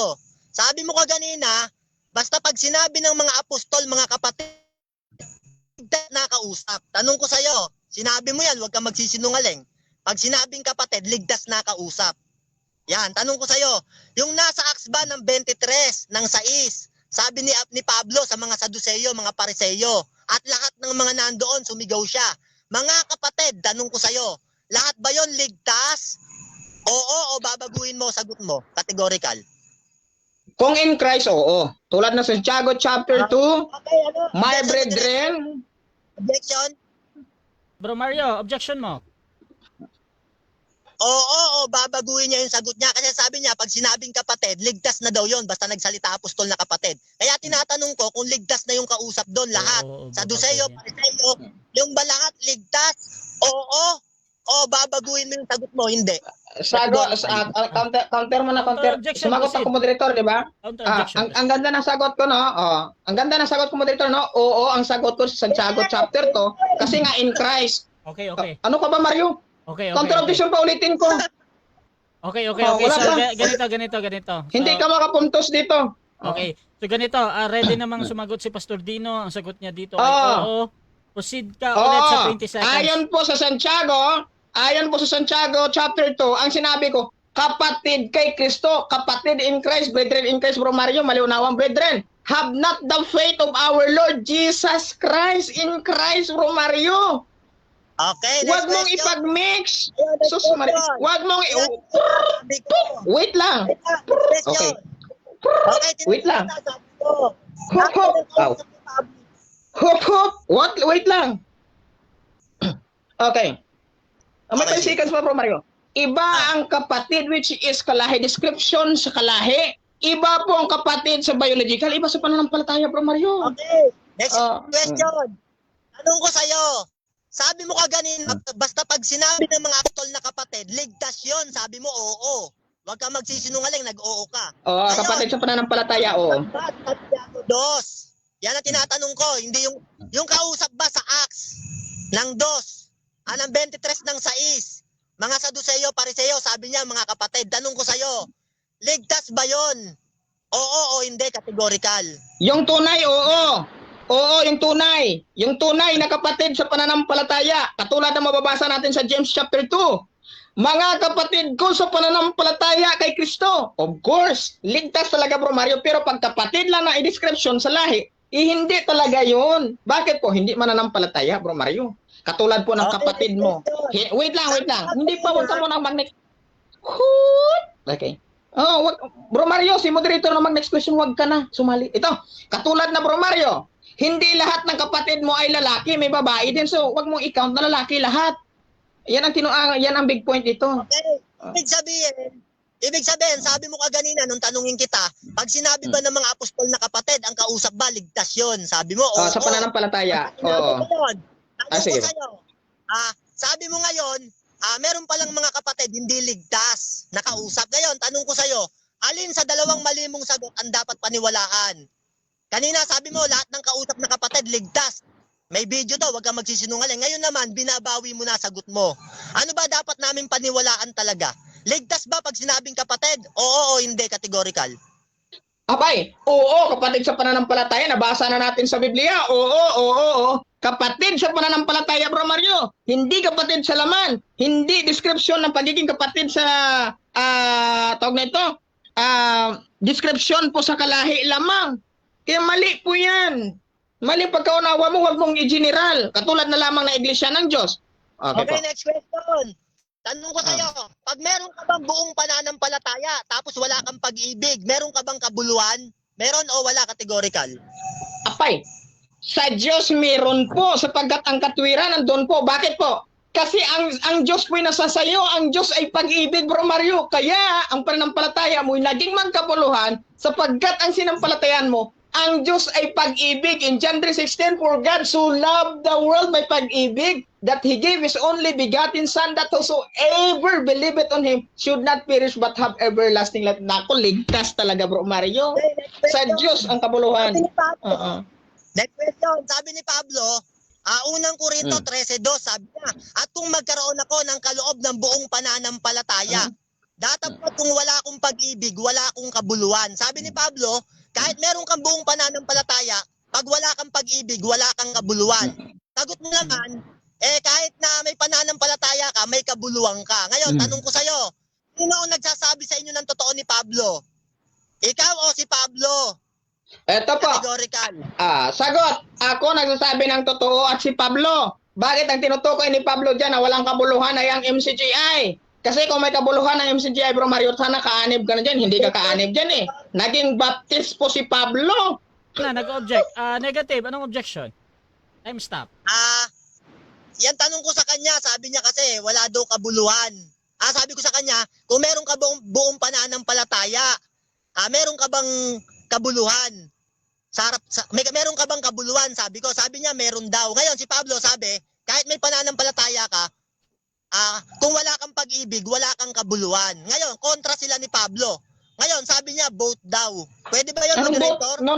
Sabi mo kanina, basta pag sinabi ng mga apostol, mga kapatid, nakausap. Tanong ko sa'yo, sinabi mo yan, wag kang magsisinungaling. Pag sinabing kapatid, ligtas nakausap. Yan, tanong ko sa'yo, yung nasa Acts ba ng 23, ng 6, sabi ni Pablo sa mga Saduceo, mga Pariseo, at lahat ng mga nandoon, sumigaw siya. Mga kapatid, tanong ko sa'yo, lahat ba yon ligtas? Oo o babaguhin mo sagot mo? Categorical. Kung in Christ, oo. Tulad na sa Santiago chapter 2, Okay, my brethren. Objection? Bro Mario, objection mo. Oo, babaguhin niya yung sagot niya. Kasi sabi niya, pag sinabing kapatid, ligtas na daw yon basta nagsalita apostol na kapatid. Kaya tinatanong ko kung ligtas na yung kausap doon lahat. Oo, Saduceo, babaguhin. Pariseo, yung ba lahat ligtas? Oo. O babaguhin mo yung sagot mo, hindi. Counter mo na, Counter counter. objection, Sumagot proceed. ako, moderator, di ba? Counter Ah, objection. ang ganda ng sagot ko, no? Oh, ang ganda ng sagot ko, moderator, no? Oo, ang sagot ko sa Santiago chapter 2 kasi nga in Christ. Okay, okay. Ano ka ba, Mario? Okay, okay. Counter Okay, objection pa ulitin ko. okay. Okay. Oh, wala So, pa. ganito. Hindi So, ka makapuntos dito. okay. So, ganito. Ready namang sumagot si Pastor Dino. Ang sagot niya dito ay Oo. oo. Proceed ka ulit sa 20 seconds. Ayon po sa Santiago chapter 2, ang sinabi ko, kapatid kay Kristo, kapatid in Christ, brethren in Christ, Bro Mario, maliunawang brethren, have not the faith of our Lord Jesus Christ in Christ, Bro Mario. Okay, next Huwag mong question. ipag-mix. Ayun, next Sus Maria, question. huwag mong Sabi ko. wait lang. Next question. Okay. Okay, Wait lang. sabi ko. Hop, hop. Ow. Hop, hop. What? Wait lang. Okay. May Okay. 10 seconds pa, Bro Mario. Iba ang kapatid which is kalahi, description sa kalahi. Iba po ang kapatid sa biological, iba sa pananampalataya, Bro Mario. Okay, next Ah, question. Tanong ko sa'yo. Sabi mo kaganina, basta pag sinabi ng mga apostol na kapatid, ligtas yon. Sabi mo, oo. Huwag ka magsisinungaling, nag-oo ka. Oh, kapatid sa pananampalataya, oo. Ba't Santiago 2? Yan ang tinatanong ko. Hindi yung kausap ba sa Acts ng 2? Anong 23 ng 6? Mga Saduceo, Pariseo, sabi niya mga kapatid. Tanong ko sa'yo, ligtas ba yon? Oo o hindi, categorical. Yung tunay, oo. Oo, yung tunay. Yung tunay na kapatid sa pananampalataya. Katulad ng mababasa natin sa James chapter 2. Mga kapatid ko sa pananampalataya kay Kristo. Of course, ligtas talaga, Bro Mario. Pero pag kapatid lang na i-description sa lahi, hindi talaga yun. Bakit po? Hindi mananampalataya, Bro Mario. Katulad po ng Okay, kapatid mo. Wait lang. Hindi pa, huwag ka muna mag-next. Okay. Oh, Bro Mario, si moderator na mag-next question, huwag ka na sumali. Ito, katulad na Bro Mario, hindi lahat ng kapatid mo ay lalaki, may babae din. So, wag mong i-count na lalaki lahat. Yan ang big point dito. Okay. Ibig sabihin, sabi mo kaganina nung tanungin kita, pag sinabi ba ng mga apostol na kapatid, ang kausap ba, ligtas yun? Sabi mo, oo. Sa pananampalataya. Oo. Tanong sige. ko sa'yo, sabi mo ngayon, meron palang mga kapatid hindi ligtas na kausap. Ngayon, tanong ko sa'yo, alin sa dalawang mali mong sagot ang dapat paniwalaan? Kanina sabi mo, lahat ng kausap na kapatid ligtas. May video to, wag kang magsisinungaling. Ngayon naman, binabawi mo na sagot mo. Ano ba dapat namin paniwalaan talaga? Ligtas ba pag sinabing kapatid? Oo o hindi, categorical. Abay, oo, kapatid sa pananampalataya, nabasa na natin sa Biblia. Oo. Kapatid sa pananampalataya, Bro Mario. Hindi kapatid sa laman. Hindi description ng pagiging kapatid sa, tawag na ito, description po sa kalahi lamang. Kaya mali po yan. Mali pagkaunawa mo, huwag mong i-general. Katulad na lamang na iglesia ng Diyos. Okay po. Next question. Tanong ko sa'yo, pag meron ka bang buong pananampalataya tapos wala kang pag-ibig, meron ka bang kabuluhan? Meron o wala, categorical? Apay, sa Diyos meron po sapagkat ang katwiran nandun po. Bakit po? Kasi ang Diyos po'y nasa sayo, ang Diyos ay pag-ibig, Bro Mario. Kaya ang pananampalataya mo'y naging magkabuluhan sapagkat ang sinampalatayan mo, ang Diyos ay pag-ibig. In John 3:16, for God so loved the world by pag-ibig that He gave His only begotten Son, that whosoever believeth on Him should not perish but have everlasting life. Naku, ligtas talaga, Bro Mario. Sa Diyos ang kabuluhan. Next question. Sabi ni Pablo, unang Korinto 13:2, sabi niya, at kung magkaroon ako ng kaloob ng buong pananampalataya, datapot kung wala akong pag-ibig, wala akong kabuluhan. Sabi ni Pablo, kahit meron kang buong pananampalataya, pag wala kang pag-ibig, wala kang kabuluhan. Sagot mo naman, kahit na may pananampalataya ka, may kabuluhan ka. Ngayon, tanong ko sa'yo, sino ang nagsasabi sa inyo ng totoo ni Pablo? Ikaw o si Pablo? Eto po. Categorical. Sagot. Ako nagsasabi ng totoo at si Pablo. Bakit ang tinutukoy ni Pablo dyan na walang kabuluhan ay ang MCGI? Kasi kung may kabuluhan ng MCGI, Bro Mario, sana kaanib ka na dyan. Hindi ka kaanib dyan eh. Naging baptist po si Pablo. Nag-object. Negative. Anong objection? Time stop. Yan tanong ko sa kanya, sabi niya kasi wala daw kabuluhan. Sabi ko sa kanya, kung meron ka buong pananampalataya, meron ka bang kabuluhan? Meron ka bang kabuluhan? Sabi ko. Sabi niya, meron daw. Ngayon, si Pablo sabi, kahit may pananampalataya ka, kung wala kang pag-ibig, wala kang kabuluhan. Ngayon, kontra sila ni Pablo. Ngayon, sabi niya, vote daw. Pwede ba yun, Anong vote? moderator? No.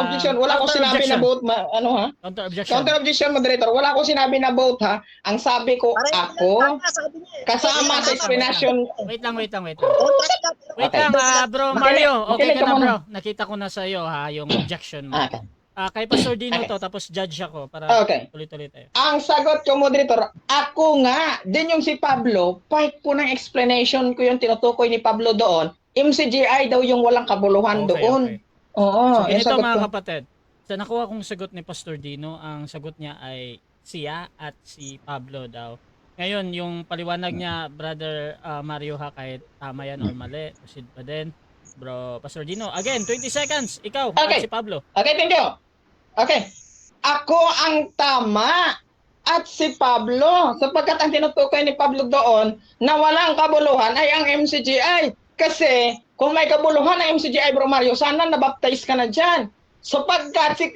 Objection. Wala akong Counter sinabi objection. na vote. Ano ha? Counter objection. Counter objection, moderator. Wala akong sinabi na vote ha. Ang sabi ko, ako, Sabi niya, kasama sa explanation. Wait lang. Kontra sila. Wait Okay. lang, bro Makinig- Mario. Okay makinig ka ka na, muna. bro. Nakita ko na sa iyo ha, yung objection mo. Okay. Kay Pastor Dino Okay. to, tapos judge ako para Okay. tuloy-tuloy tayo. Ang sagot ko, moderator, ako nga, din yung si Pablo, part po ng explanation ko yung tinutukoy ni Pablo doon, MCGI daw yung walang kabuluhan doon. Okay. Oo, So, yung ganito sagot mga ko. kapatid. Sa nakuha kong sagot ni Pastor Dino, ang sagot niya ay siya at si Pablo daw. Ngayon, yung paliwanag niya, Brother Mario ha, kahit tama yan or mali, proceed pa din. Bro, Pastor Dino, again, 20 seconds, ikaw at Okay. si Pablo. Okay, thank you. Okay. Ako ang tama at si Pablo, sapagkat ang tinutukoy ni Pablo doon na walang kabuluhan ay ang MCGI. Kasi kung may kabuluhan ang MCGI, Bro Mario, sana nabaptize ka na dyan. Sapagkat si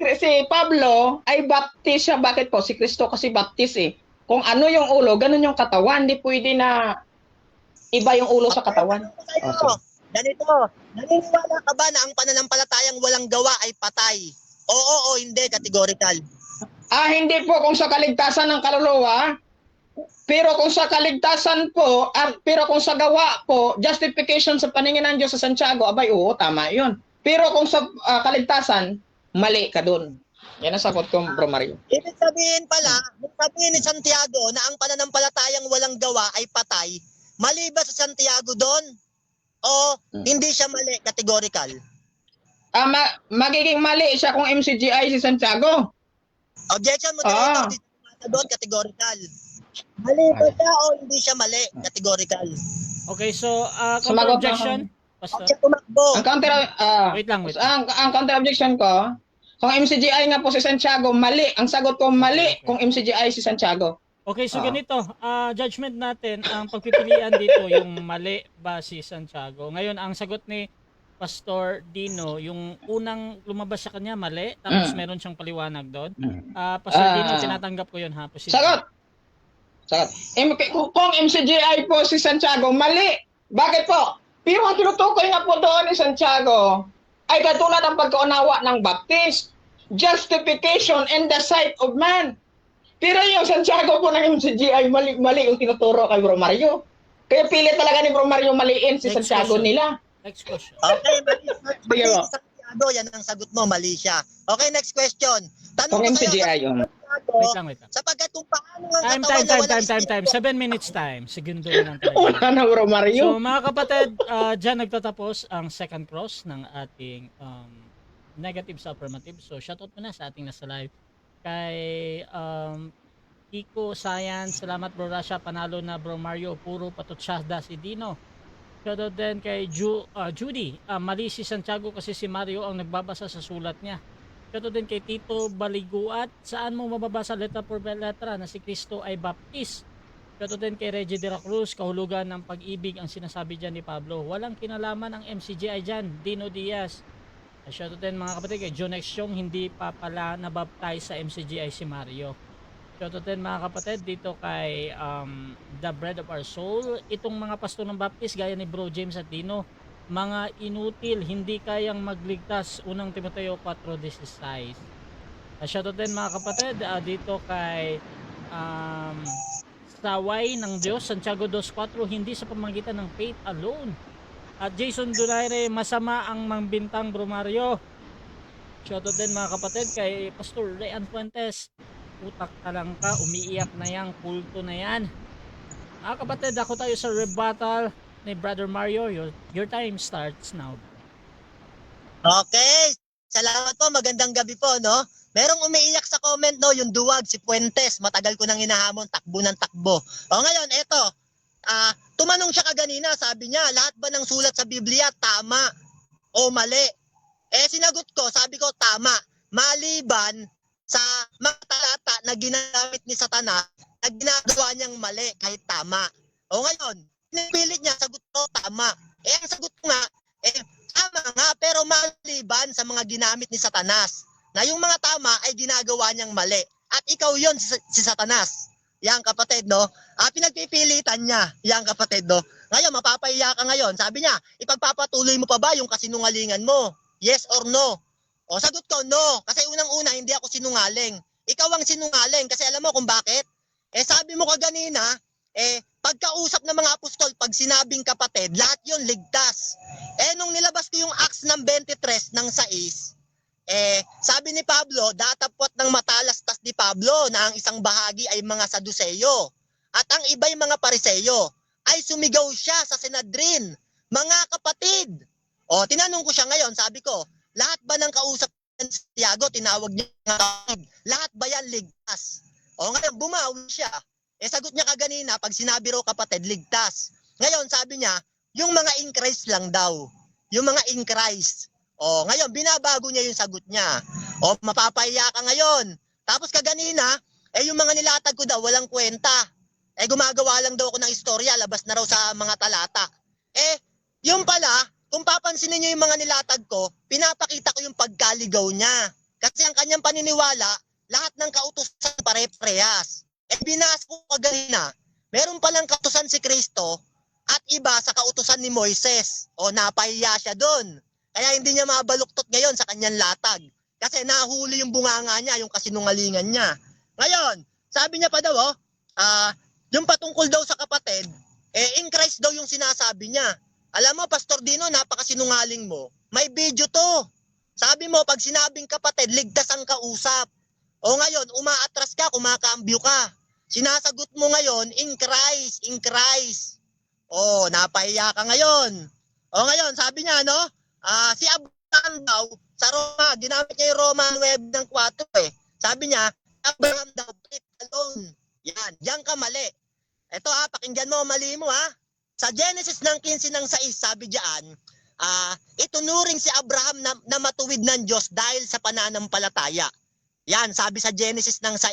Pablo ay baptize siya. Bakit po? Si Kristo kasi baptize eh. Kung ano yung ulo, ganun yung katawan. Hindi pwede na iba yung ulo sa katawan. Ganito, naniniwala ka ba na ang pananampalatayang walang gawa ay patay? Oo o hindi, categorical. Hindi po kung sa kaligtasan ng kaluluwa, pero kung sa kaligtasan po, pero kung sa gawa po, justification sa paningin ng Diyos sa Santiago, abay, oo, tama yun. Pero kung sa kaligtasan, mali ka dun. Yan ang sagot ko, Bro Mario. Ibig sabihin ni Santiago na ang pananampalatayang walang gawa ay patay, mali ba sa Santiago doon? O hindi siya mali, categorical? Magiging mali siya kung MCGI si Santiago. Objection, moderator, di siya doon, categorical. Mali ba siya o hindi siya mali, categorical? Okay, so counter Sumagot na objection. Pastor. Objection, tumakbo. Ang counter Wait lang. ang counter objection ko, kung MCGI nga po si Santiago, mali. Ang sagot ko mali kung MCGI si Santiago. Okay, so ganito, judgment natin, ang pagpipilian dito, yung mali ba si Santiago. Ngayon, ang sagot ni Pastor Dino, yung unang lumabas sa kanya, mali, tapos meron siyang paliwanag doon. Pastor Dino, tinatanggap ko yun ha. Positive. Sagot. Kung MCGI po si Santiago, mali. Bakit po? Pero ang tinutukoy nga po doon ni Santiago ay katulad ng pagkaunawa ng Baptist, justification in the sight of man. Pero yung Santiago po ng MCGI, mali yung tinuturo kay Bro Mario. Kaya pili talaga ni Bro Mario maliin si Next Santiago question. nila. Next question. Okay, mali Sige mo. si Santiago, yan ang sagot mo, mali siya. Okay, next question. Tanong Kung ko sa'yo, MCGI yun. Santiago, Wait lang. sapagkat kung paano ang katawan na walang Time. 7 minutes time. Segundo lang tayo. Wala na Bro Mario. So mga kapatid, dyan nagtatapos ang second cross ng ating negative sa affirmative. So shoutout muna sa ating nasa live. Kay Kiko Science, salamat Bro Rasha, panalo na Bro Mario, puro patutsada si Dino. Shoutout din kay Judy, mali si Santiago kasi si Mario ang nagbabasa sa sulat niya. Shoutout din kay Tito Baliguat, saan mo mababasa letra por letra na si Kristo ay baptist? Shoutout din kay Reggie de la Cruz, kahulugan ng pag-ibig ang sinasabi dyan ni Pablo. Walang kinalaman ang MCGI dyan, Dino Diaz. Shoutout din mga kapatid kay John X Chong, hindi pa pala nabaptize sa MCGI si Mario. Shoutout din mga kapatid dito kay The Bread of Our Soul. Itong mga pastor ng Baptist gaya ni Bro James at Dino, mga inutil, hindi kayang magligtas. Unang Timoteo 4:16. Shoutout din mga kapatid dito kay Saway ng Diyos, Santiago 2:4, hindi sa pamamagitan ng faith alone. At Jason Donaire, masama ang mangbintang Bro Mario. Shoutout din mga kapatid kay Pastor Rayan Fuentes. Utak ka lang ka, umiiyak na yan, kulto na yan. Mga kapatid, ako tayo sa rebuttal ni Brother Mario. Your time starts now. Okay. Salamat po, magandang gabi po, no? Merong umiiyak sa comment, no? Yung duwag, si Fuentes. Matagal ko nang hinahamon, takbo ng takbo. O ngayon, eto. Tumanong siya kaganina, sabi niya, lahat ba ng sulat sa Biblia tama o mali? Sinagot ko, sabi ko tama. Maliban sa mga talata na ginamit ni Satanas na ginagawa niyang mali kahit tama. O ngayon, pinipilit niya, sagot ko, tama. Ang sagot ko nga, tama nga, pero maliban sa mga ginamit ni Satanas, na yung mga tama ay ginagawa niyang mali. At ikaw yon si Satanas. Yan kapatid, no? Pinagpipilitan niya, yan kapatid, no? Ngayon, mapapahiya ka ngayon. Sabi niya, ipagpapatuloy mo pa ba yung kasinungalingan mo? Yes or no? O sagot ko, no. Kasi unang-una, hindi ako sinungaling. Ikaw ang sinungaling. Kasi alam mo kung bakit? Sabi mo kaganina, pagkausap ng mga apostol, pag sinabing kapatid, lahat yon ligtas. Nung nilabas ko yung Acts ng 23 ng 6, sabi ni Pablo, datapot ng matalastas ni Pablo na ang isang bahagi ay mga Saduseyo at ang iba'y mga Pariseo, ay sumigaw siya sa Sanhedrin, mga kapatid. Tinanong ko siya ngayon, sabi ko, lahat ba ng kausap ng Santiago, tinawag niya mga kapatid, lahat ba yan ligtas? Ngayon, bumawi siya. Sagot niya kaganina, pag sinabi raw kapatid, ligtas. Ngayon, sabi niya, yung mga in Christ lang daw. Yung mga in Christ. Ngayon, binabago niya yung sagot niya. Mapapahiya ka ngayon. Tapos kaganina, yung mga nilatag ko daw, walang kwenta. Gumagawa lang daw ako ng istorya, labas na raw sa mga talata. Yung pala, kung papansinin niyo yung mga nilatag ko, pinapakita ko yung pagkaligaw niya. Kasi ang kanyang paniniwala, lahat ng kautusan pare-parehas. Binas ko kaganina, meron palang kautusan si Kristo at iba sa kautusan ni Moises. Napahiya siya doon. Kaya hindi niya mabaluktot ngayon sa kanyang latag. Kasi nahuli yung bunganga niya, yung kasinungalingan niya. Ngayon, sabi niya pa daw, yung patungkol daw sa kapatid, in Christ daw yung sinasabi niya. Alam mo, Pastor Dino, napakasinungaling mo. May video to. Sabi mo, pag sinabing kapatid, ligtas ang kausap. Ngayon, umaatras ka, kumakaambyo ka. Sinasagot mo ngayon, in Christ, in Christ. Napahiya ka ngayon. Ngayon, sabi niya, no? Si Abraham daw, sa Roma, ginamit niya yung Roma 9 ng 4 Sabi niya, Abraham daw, faith alone. Yan ka mali. Ito pakinggan mo, mali mo Sa Genesis ng 15 ng 6, sabi diyan, itunuring si Abraham na matuwid ng Diyos dahil sa pananampalataya. Yan, sabi sa Genesis ng 6,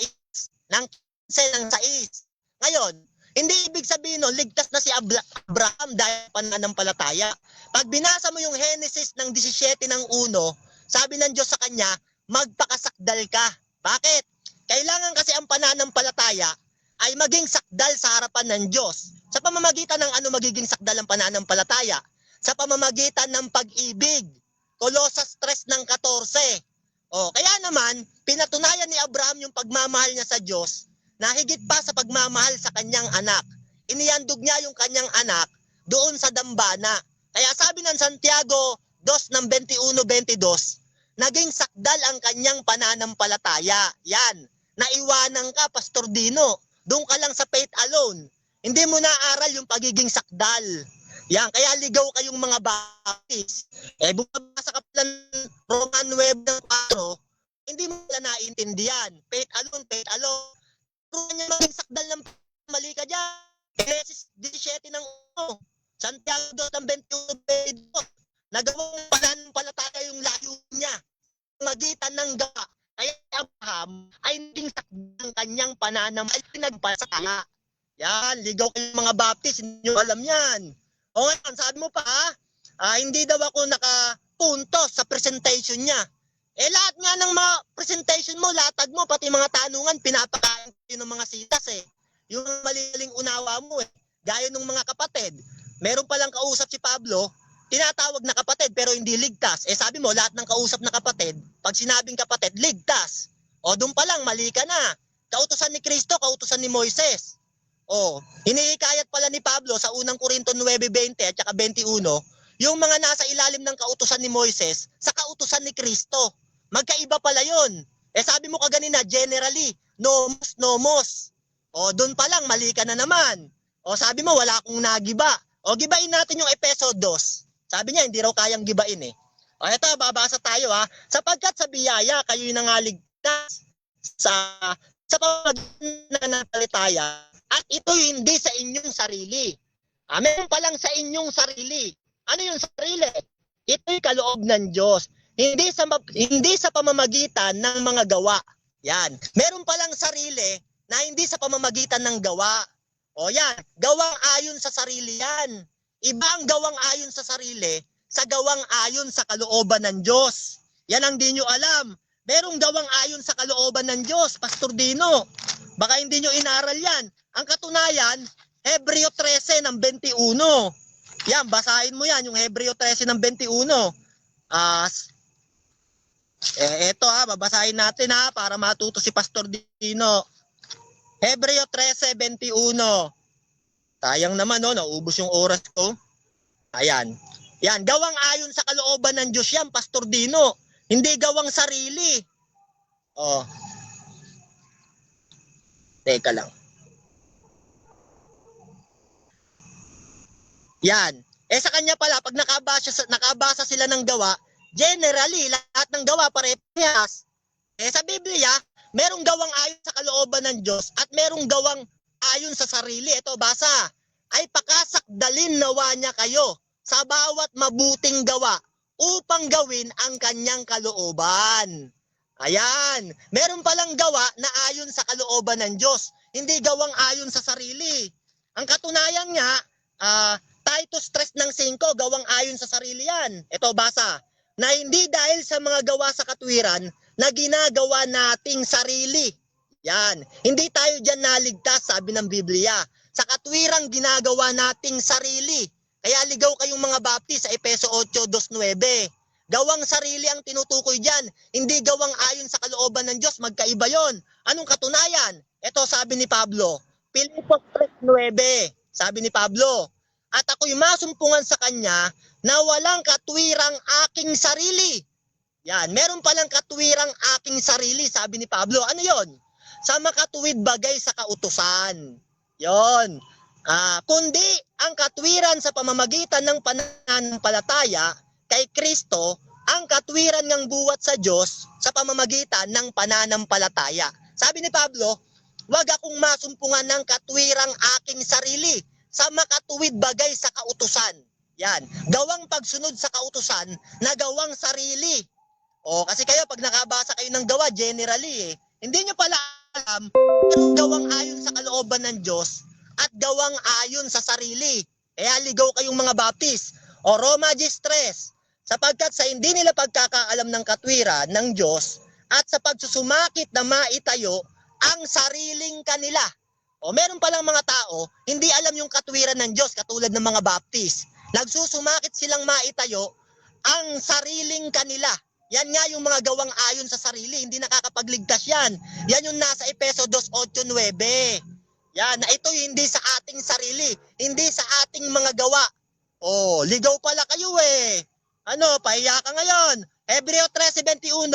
ng 15 ng 6. Ngayon, hindi ibig sabihin ligtas na si Abraham dahil pananampalataya. Pag binasa mo yung Genesis ng 17 ng 1, sabi ng Diyos sa kanya, magpakasakdal ka. Bakit? Kailangan kasi ang pananampalataya ay maging sakdal sa harapan ng Diyos. Sa pamamagitan ng magiging sakdal ang pananampalataya? Sa pamamagitan ng pag-ibig. Colossus 3 ng 14. Kaya naman, pinatunayan ni Abraham yung pagmamahal niya sa Diyos na higit pa sa pagmamahal sa kanyang anak. Inihandog niya yung kanyang anak doon sa dambana. Kaya sabi ng Santiago 2 ng 21-22, naging sakdal ang kanyang pananampalataya. Yan, naiwanan ka, Pastor Dino. Doon ka lang sa faith alone. Hindi mo naaral yung pagiging sakdal. Yan, kaya ligaw kayong mga baptist. Bumabasa ka pala ng Roman 9 ng 4, hindi mo pala naiintindihan. Faith alone, faith alone. Puro niya maging sakdal ng mali ka dyan. Genesis 17 ng 1, Santiago 2 ng 21-22. Nagawang pananampalataya yung layo niya. Magitan ng gawa. Kaya Abraham ay naging sakdal ng kanyang pananampalataya. Pinagpasaya. Yan, ligaw kayong mga baptist. Hindi nyo alam yan. Ngayon, sabi mo pa, hindi daw ako nakapuntos sa presentation niya. Lahat nga ng mga presentation mo, latag mo, pati mga tanungan, pinapakain ng mga sitas Yung maliling unawa mo Gaya ng mga kapatid. Meron palang kausap si Pablo, tinatawag na kapatid pero hindi ligtas. Sabi mo, lahat ng kausap na kapatid, pag sinabing kapatid, ligtas. Doon pa lang, mali ka na. Kautusan ni Kristo, kautusan ni Moises. Hinihikayat pala ni Pablo sa unang Korinto 9:20 at saka 21, yung mga nasa ilalim ng kautusan ni Moises sa kautusan ni Kristo. Magkaiba pala yun. Sabi mo kaganina, generally, nomos, nomos. Doon pa lang, mali ka na naman. Sabi mo, wala akong nagiba. Gibain natin yung Efeso 2. Sabi niya, hindi raw kayang gibain Ito, babasa tayo Sapagkat sa biyaya, kayo'y nangaligtas sa pamamagitan ng palataya. At ito hindi sa inyong sarili. Meron pa lang sa inyong sarili. Ano yung sarili? Ito'y kaloob ng Diyos. Hindi sa pamamagitan ng mga gawa. Yan. Meron pa lang sarili na hindi sa pamamagitan ng gawa. O yan, gawang ayon sa sarili yan. Iba ang gawang ayon sa sarili sa gawang ayon sa kalooban ng Diyos. Yan ang di nyo alam. Merong gawang ayon sa kalooban ng Diyos, Pastor Dino. Baka hindi nyo inaral yan. Ang katunayan, Hebreo 13 ng 21. Yan, basahin mo yan, yung Hebreo 13 ng 21. Eto babasahin natin para matuto si Pastor Dino. Hebreo 13:21. Sayang naman naubos yung oras ko. Ayan. Yan, gawang ayon sa kalooban ng Diyos yan, Pastor Dino. Hindi gawang sarili. Teka lang. Yan. Sa kanya pala, pag nakabasa sila ng gawa, generally, lahat ng gawa pare-parehas. Sa Biblia, merong gawang ayon sa kalooban ng Diyos at merong gawang ayon sa sarili. Ito, basa. Ay pakasakdalin nawa niya kayo sa bawat mabuting gawa upang gawin ang kanyang kalooban. Ayan. Meron palang gawa na ayon sa kalooban ng Diyos. Hindi gawang ayon sa sarili. Ang katunayan nga, Titus 3:5, gawang ayon sa sarili yan. Ito, basa. Na hindi dahil sa mga gawa sa katwiran na ginagawa nating sarili. Yan. Hindi tayo dyan naligtas, sabi ng Biblia. Sa katwirang ginagawa nating sarili. Kaya ligaw kayong mga Baptist sa Efeso 8:2-9. Gawang sarili ang tinutukoy dyan. Hindi gawang ayon sa kalooban ng Diyos. Magkaiba yon. Anong katunayan? Ito sabi ni Pablo. Pilipos 3:9. Sabi ni Pablo. At ako'y masumpungan sa kanya na walang katwirang aking sarili. Yan, meron palang katwirang aking sarili, sabi ni Pablo. Ano yon? Sa makatuwid bagay sa kautusan. Yon. Kundi ang katwiran sa pamamagitan ng pananampalataya kay Kristo, ang katwiran ng buwat sa Diyos sa pamamagitan ng pananampalataya. Sabi ni Pablo, wag akong masumpungan ng katwirang aking sarili sa makatuwid bagay sa kautusan. Yan. Gawang pagsunod sa kautusan na gawang sarili. Kasi kayo pag nakabasa kayo ng gawa generally hindi nyo pala alam yung gawang ayon sa kalooban ng Diyos at gawang ayon sa sarili. Kaya ligaw kayong mga Baptist. Roma 10:3. Sapagkat sa hindi nila pagkakaalam ng katwiran ng Diyos at sa pagsusumakit na maitayo ang sariling kanila. Meron palang mga tao, hindi alam yung katwiran ng Diyos katulad ng mga Baptist. Nagsusumakit silang maitayo ang sariling kanila. Yan nga yung mga gawang ayon sa sarili, hindi nakakapagligtas yan. Yan yung nasa Efeso 2:8-9. Yan, na ito hindi sa ating sarili, hindi sa ating mga gawa. Ligaw pala kayo pahiya ka ngayon. Hebreo 13:21.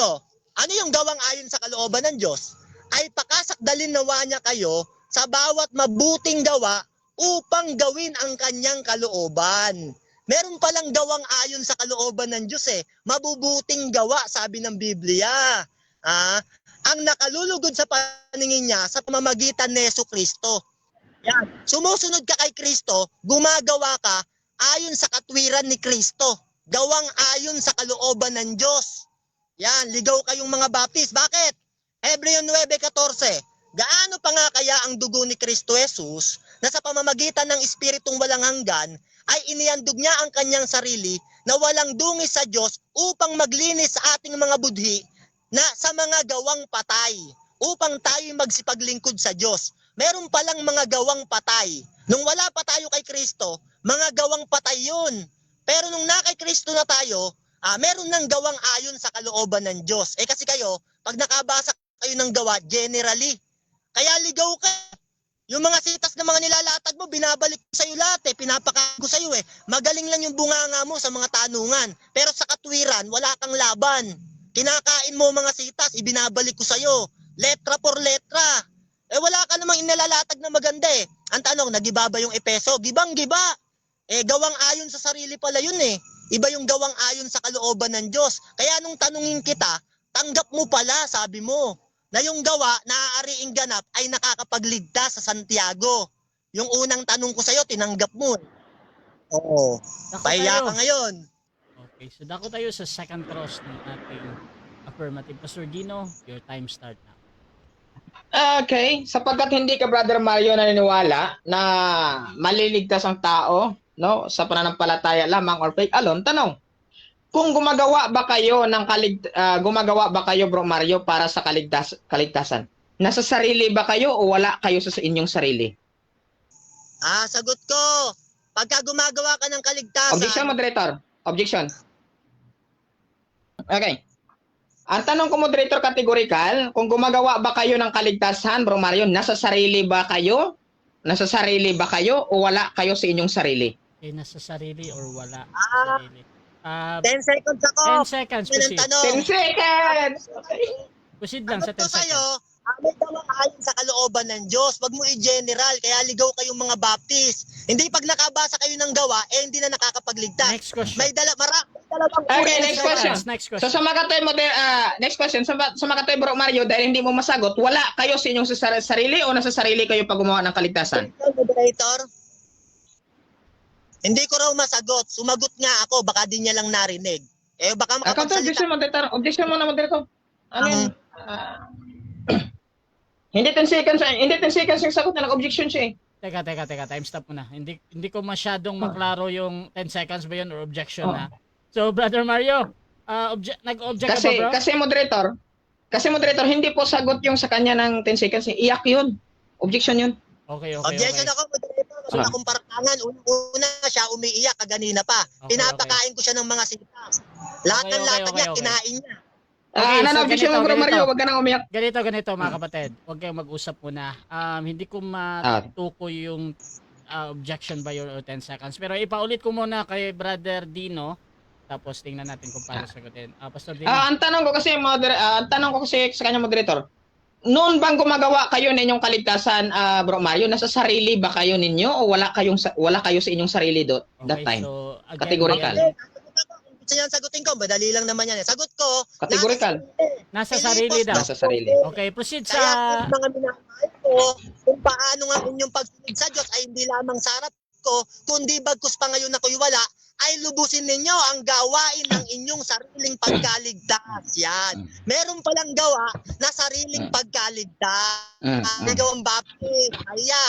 Ano yung gawang ayon sa kalooban ng Diyos? Ay pakasakdalin nawa niya kayo sa bawat mabuting gawa upang gawin ang kanyang kalooban. Meron palang gawang ayon sa kalooban ng Diyos mabubuting gawa, sabi ng Biblia. Ang nakalulugod sa paningin niya sa pamamagitan ni Jesucristo. Yan. Sumusunod ka kay Kristo, gumagawa ka ayon sa katwiran ni Kristo. Gawang ayon sa kalooban ng Diyos. Yan, ligaw kayong mga Baptist. Bakit? Hebreo 9:14. Gaano pa nga kaya ang dugo ni Kristo Jesus na sa pamamagitan ng Espiritong walang hanggan ay inihandog niya ang kanyang sarili na walang dungis sa Diyos upang maglinis sa ating mga budhi na sa mga gawang patay, upang tayo magsipaglingkod sa Diyos. Meron palang mga gawang patay. Nung wala pa tayo kay Kristo, mga gawang patay yun. Pero nung na kay Kristo na tayo, meron ng gawang ayon sa kalooban ng Diyos. Kasi kayo, pag nakabasa kayo ng gawa, generally, kaya ligaw ka. Yung mga sitas na mga nilalatag mo, binabalik ko sa'yo lahat pinapakain ko sa'yo Magaling lang yung bunganga mo sa mga tanungan. Pero sa katwiran, wala kang laban. Kinakain mo mga sitas, ibinabalik ko sa'yo. Letra por letra. Wala ka namang inalalatag na maganda Ang tanong, nagiba ba yung Efeso? Gibang-giba. Gawang ayon sa sarili pala yun Iba yung gawang ayon sa kalooban ng Diyos. Kaya nung tanungin kita, tanggap mo pala, sabi mo, na yung gawa na aariing ganap ay nakakapagligtas sa Santiago. Yung unang tanong ko sa'yo, tinanggap mo. Oo. Pahiya ka ngayon. Okay, so dako tayo sa second cross ng ating affirmative. Pastor Dino, your time start now. Okay, sapagkat hindi ka, Brother Mario, naniniwala na maliligtas ang tao, no, sa pananampalataya lamang or faith alone, tanong, kung gumagawa ba kayo gumagawa ba kayo, Bro Mario, para sa kaligtasan? Nasa sarili ba kayo o wala kayo sa inyong sarili? Sagot ko, pagka gumagawa ka ng kaligtasan, Objection, moderator. Objection. Okay. Ang tanong ko, moderator, categorical, kung gumagawa ba kayo ng kaligtasan, Bro Mario, nasa sarili ba kayo? Nasa sarili ba kayo o wala kayo sa inyong sarili? Okay, nasa sarili or wala sa sarili? 10 seconds ako. 10 seconds, Yun ang proceed. tanong. 10 seconds! Proceed lang sa Sagot ko 10 sa'yo, seconds. may gawa ayon sa kalooban ng Diyos. Wag mo i-general, kaya ligaw kayong mga Baptist. Hindi pag nakabasa kayo ng gawa, hindi na nakakapagligtas. Next question. May dalawang Okay, uri ng next gawa. question. Next So question. sa makatoy, next question, sa makatoy, Bro Mario, dahil hindi mo masagot, wala kayo sa inyong sarili o nasa sarili kayo pag gumawa ng kaligtasan? Moderator, hindi ko raw masagot. Sumagot nga ako, baka di niya lang narinig. Baka Counter, objection, makapagsalita. moderator. Objection mo na, moderator. Ano yun? Hindi 10 seconds, yung sagot na nag-objection siya eh. Teka, time stop muna. Hindi ko masyadong maklaro yung 10 seconds ba yun or objection na. So, Brother Mario, nag-object ka ba, bro? Kasi moderator, hindi po sagot yung sa kanya ng 10 seconds. Iyak yun. Objection yun. Okay. Objection ako, moderator. Wala akong paratangan. Una siya umiiyak kaganina pa. Okay, Pinapakain ko siya ng mga sitas. Lahat ng Okay, lata niya, okay. kinain niya. Okay, so objection mo, ganito, Bro Mario, ganito. wag ka nang umiyak. Ganito mga kapatid. Huwag kayong mag-usap muna. Hindi ko matukoy yung objection ba yun or 10 seconds. Pero ipaulit ko muna kay Brother Dino. Tapos tingnan natin kung paano sagutin. Pastor Dino. Ang tanong ko kasi sa kanya, moderator, noon bang gumagawa kayo ng inyong kaligtasan, Bro Mario, nasa sarili ba kayo ninyo o wala kayo sa inyong sarili that time? So, again, Categorical. Gusto niyan sagutin ko, madali lang naman yan. Sagot ko, Categorical. Nasa sarili daw. Nasa sarili. Okay, proceed Kaya sa... mga minamahal ko, kung paano nga inyong pagsunod sa Diyos ay hindi lamang sa harap ko, kundi bagkus pa ngayon ako'y wala, ay lubusin ninyo ang gawain ng inyong sariling pagkaligtas. Yan. Meron palang gawa na sariling pagkaligtas. May gawang Baptist. Kaya,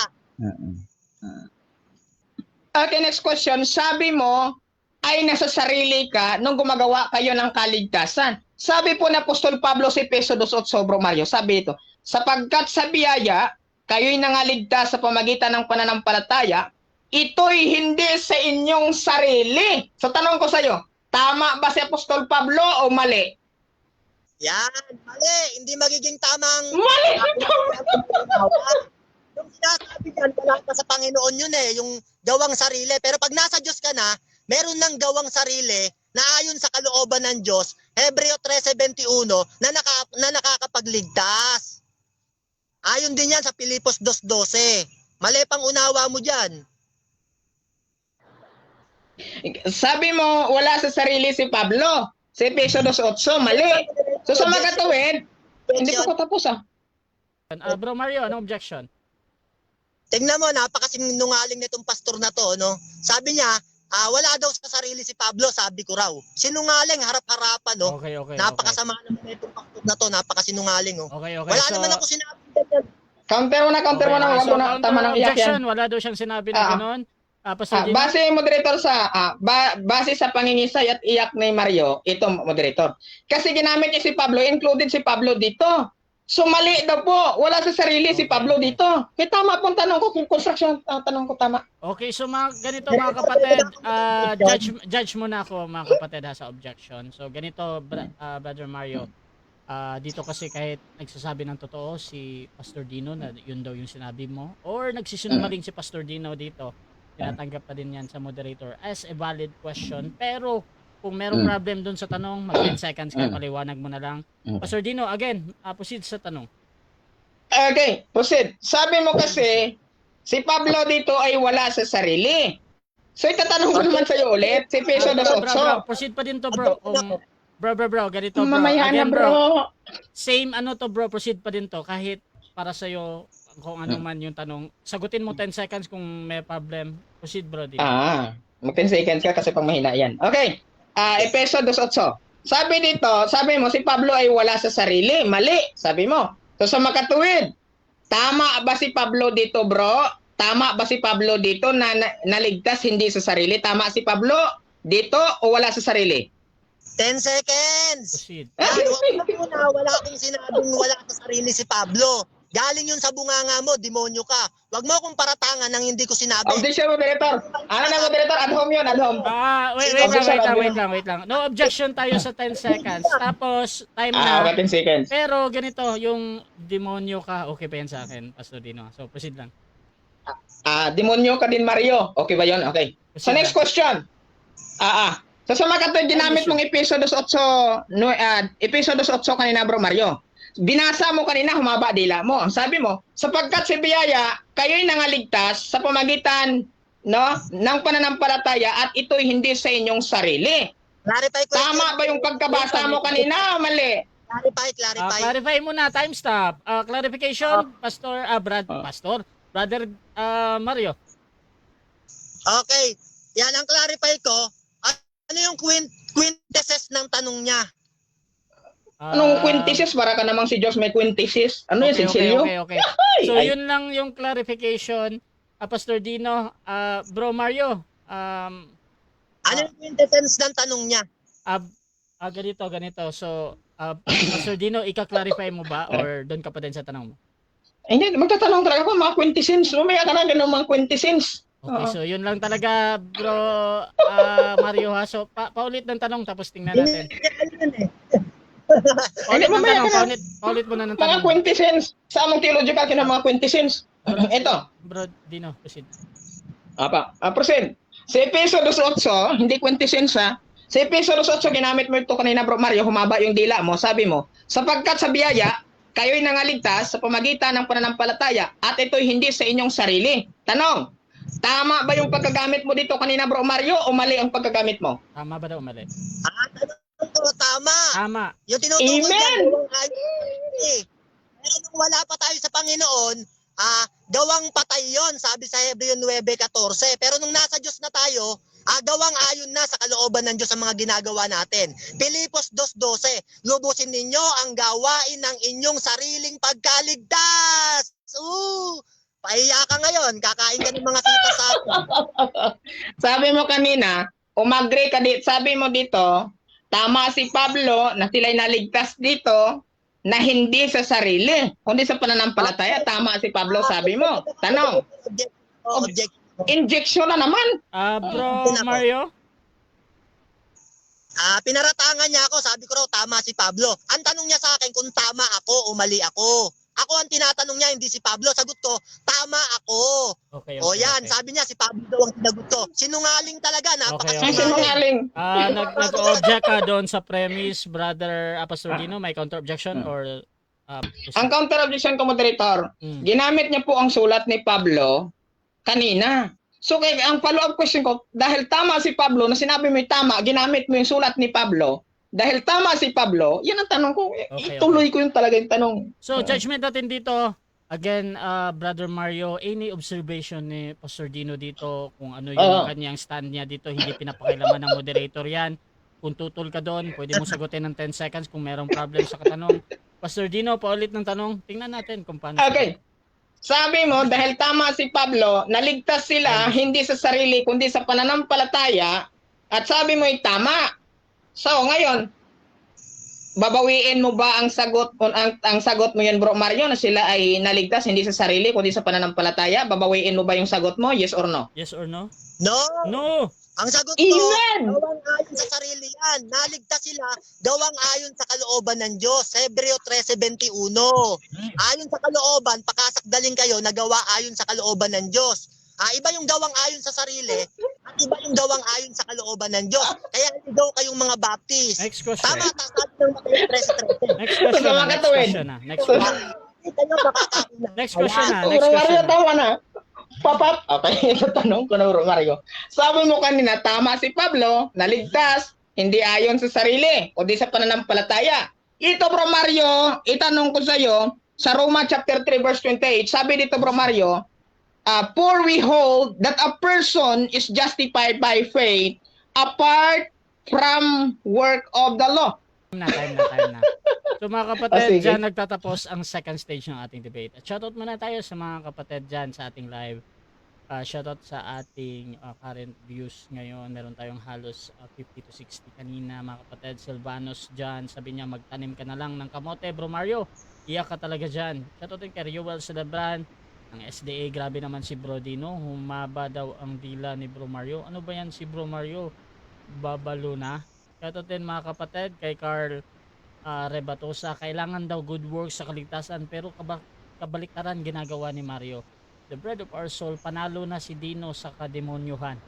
Okay, next question. Sabi mo, ay nasa sarili ka nung gumagawa kayo ng kaligtasan. Sabi po na Apostol Pablo sa Efeso 2:8, Bro Mario, sabi ito, sapagkat sa biyaya, kayo'y nangaligtas sa pamagitan ng pananampalataya, ito'y hindi sa inyong sarili. So tanong ko sa iyo, tama ba si Apostol Pablo o mali? yan, mali. Hindi magiging tamang Mali! yung sinasabi dyan, wala pa sa Panginoon yun yung gawang sarili. Pero pag nasa Diyos ka na, meron ng gawang sarili na ayon sa kalooban ng Diyos, Hebreo 3:21, na nakakapagligtas. Ayon din yan sa Pilipos 2:12. Mali pang unawa mo dyan. Sabi mo, wala sa sarili si Pablo. Si Efeso 2:8, mali. So sa makatuwid, hindi ko tapos Bro Mario, anong objection? Tingnan mo, napakasinungaling nitong pastor na to, no? Sabi niya, wala daw sa sarili si Pablo, sabi ko raw. Sinungaling, harap-harapan, no? Okay. Napakasama naman itong pastor na to, napakasinungaling, oh. Okay. Wala so, naman ako sinabi ganyan. Counter mo na, wag mo na, tama ng iyak yan. objection, wala daw siyang sinabi na gano'n. Pastor Dino? Base moderator base sa pangingisay at iyak ni Mario, ito moderator. Kasi ginamit niya si Pablo, included si Pablo dito. So mali daw po, wala sa sarili si Pablo dito. Kaya tama po ang tanong ko, kung construction tanong ko tama. Okay, so ganito mga kapatid, judge muna ako mga kapatid sa objection. So ganito, Brother Mario, dito kasi kahit nagsasabi ng totoo si Pastor Dino na yun daw yung sinabi mo, or nagsisinungaling si Pastor Dino dito, tinatanggap pa din yan sa moderator as a valid question. Pero kung merong problem dun sa tanong, mag 10 seconds ka, paliwanag mo na lang. Pastor Dino, again, proceed sa tanong. Okay, proceed. Sabi mo kasi, si Pablo dito ay wala sa sarili. So itatanong ko naman sa'yo ulit, si Efeso 2:8. Proceed pa din to, bro. Bro, ganito, bro. Mamaya na, Again, bro. Same to, bro. Proceed pa din to. Kahit para sa'yo, kung ano man yung tanong. Sagutin mo 10 seconds kung may problem. Proceed, bro. Dito. Mag 10 seconds ka kasi pang mahina yan. Okay. Efeso 2:8. Sabi dito, sabi mo si Pablo ay wala sa sarili. Mali, sabi mo. So sa makatuwid, Tama ba si Pablo dito, bro? Tama ba si Pablo dito na naligtas hindi sa sarili? Tama si Pablo dito o wala sa sarili? 10 seconds. Proceed. Wala akong sinabing wala sa sarili si Pablo. Galing yun sa bunganga mo, demonyo ka. Wag mo akong paratangan ng hindi ko sinabi. Objection, moderator. Ano na, moderator? At home yun, at home. Wait lang. No objection tayo sa 10 seconds. Tapos, time Ah, na. 10 seconds. Pero ganito, yung demonyo ka, okay pa yan sa akin, Pastor Dino. So, proceed lang. Demonyo ka din, Mario. Okay ba yun? Okay. So, next question. So, sa mga katoy, ginamit mong episodos 8, episodos 8 kanina, bro, Mario. Binasa mo kanina, humaba dila mo. Ang sabi mo, sapagkat si Biyaya, kayo'y nangaligtas sa pamagitan ng pananampalataya at ito'y hindi sa inyong sarili. Clarify ko. Tama ba yung pagkabasa mo kanina o mali? Clarify. Clarify muna, time stop. Clarification, Brother Mario. Okay. Yan ang clarify ko. Ano yung quintessence ng tanong niya? Anong quintessence? Para ka namang si Diyos may quintessence. Ano yung sinsilyo? Okay. So, yun lang yung clarification. Pastor Dino, Bro Mario, Ano yung quintessence ng tanong niya? ganito. So, Pastor Dino, ika-clarify mo ba or doon ka pa din sa tanong mo? Hindi, magtatanong talaga ako mga quintessence. Mamaya ka na ganun mga quintessence. Okay, so yun lang talaga, Bro Mario ha. So, paulit ng tanong tapos tingnan natin. Paulit mo na ng Mga tanong. quintessence. Sa among theological kina mga quintessence. Ito. Bro Dino, proceed. Proceed. Sa Episodos 8, hindi quintessence ha. Sa Episodos 8, ginamit mo ito kanina, Bro Mario, humaba yung dila mo. Sabi mo, sapagkat sa biyaya, kayo'y nangaligtas sa pamagitan ng pananampalataya at ito'y hindi sa inyong sarili. Tanong, tama ba yung pagkagamit mo dito kanina, Bro Mario, o mali ang pagkagamit mo? Tama ba daw o mali? Tama. Tama. Yung tinutukoy Amen. Pero nung wala pa tayo sa Panginoon, gawang patay yon, sabi sa Hebreo 9:14. Pero nung nasa Diyos na tayo, gawang ayon na sa kalooban ng Diyos ang mga ginagawa natin. Pilipos 2:12, lubusin ninyo ang gawain ng inyong sariling pagkaligtas. Pahiya ka ngayon, kakain ka ng mga sita sa akin. Sabi mo kanina, umagri ka dito, sabi mo dito, tama si Pablo na sila'y naligtas dito na hindi sa sarili, kundi sa pananampalataya. Tama si Pablo, sabi mo. Tanong, injection na naman. Bro Mario? Pinaratangan niya ako, sabi ko raw tama si Pablo. Ang tanong niya sa akin kung tama ako o mali ako. Ako ang tinatanong niya, hindi si Pablo. Sagot ko, tama ako. Okay. Yan, sabi niya si Pablo daw ang sinagot ko. Sinungaling talaga, Sinungaling. Nag-object ka doon sa premise, Brother Pastor Dino, may counter-objection or... Ang counter-objection ko, moderator, ginamit niya po ang sulat ni Pablo kanina. So, ang follow-up question ko, dahil tama si Pablo, na sinabi mo yung tama, ginamit mo yung sulat ni Pablo, dahil tama si Pablo, yan ang tanong ko. Ituloy ko yung talaga yung tanong. So, judgment natin dito, again, Brother Mario, any observation ni Pastor Dino dito, kung ano yung kanyang stand niya dito, hindi pinapakilaman ng moderator yan. Kung tutol ka doon, pwede mong sagutin ng 10 seconds kung merong problem sa katanong. Pastor Dino, paulit ng tanong, tingnan natin kung paano. Okay. Sabi mo, dahil tama si Pablo, naligtas sila hindi sa sarili, kundi sa pananampalataya, at sabi mo ay tama. So, ngayon, babawiin mo ba ang sagot, ang sagot mo yan, Bro Mario, na sila ay naligtas hindi sa sarili, kundi sa pananampalataya? Babawiin mo ba yung sagot mo? Yes or no? Yes or no? No! No! Ang sagot ko, Amen! gawang ayon sa sarili yan. Naligtas sila, gawang ayon sa kalooban ng Diyos. Hebreo 13:21. Ayon sa kalooban, pakasakdalin kayo na gawa ayon sa kalooban ng Diyos. Iba yung gawang ayon sa sarili at iba yung gawang ayon sa kalooban ng Diyos. Kaya ligaw kayong mga Baptist. Next question. Tama, sabi ng Mateo 13:13. Next question na. Next question na. Bro Mario, tama na. Papat. Okay, ito tanong ko na, Bro Mario. Sabi mo kanina, tama si Pablo, naligtas, hindi ayon sa sarili, kundi sa pananampalataya. Ito, Bro Mario, itanong ko sa iyo, sa Roma chapter 3 verse 28, sabi dito, Bro Mario, for we hold that a person is justified by faith apart from work of the law. Time na. So mga kapatid, sige. dyan nagtatapos ang second stage ng ating debate. At shoutout muna tayo sa mga kapatid dyan sa ating live. Shoutout sa ating current views ngayon. Meron tayong halos 50 to 60 kanina mga kapatid. Silvanos dyan, sabi niya magtanim ka na lang ng kamote bro Mario. Iyak ka talaga dyan. Shoutout din kay Reuel Celebran ng SDA. Grabe naman si Bro Dino. Humaba daw ang dila ni Bro Mario. Ano ba yan si Bro Mario? Babalo na. Shoutout din mga kapatid kay Carl Rebatosa. Kailangan daw good works sa kaligtasan pero kabaliktaran ginagawa ni Mario. The bread of our soul, panalo na si Dino sa kademonyuhan.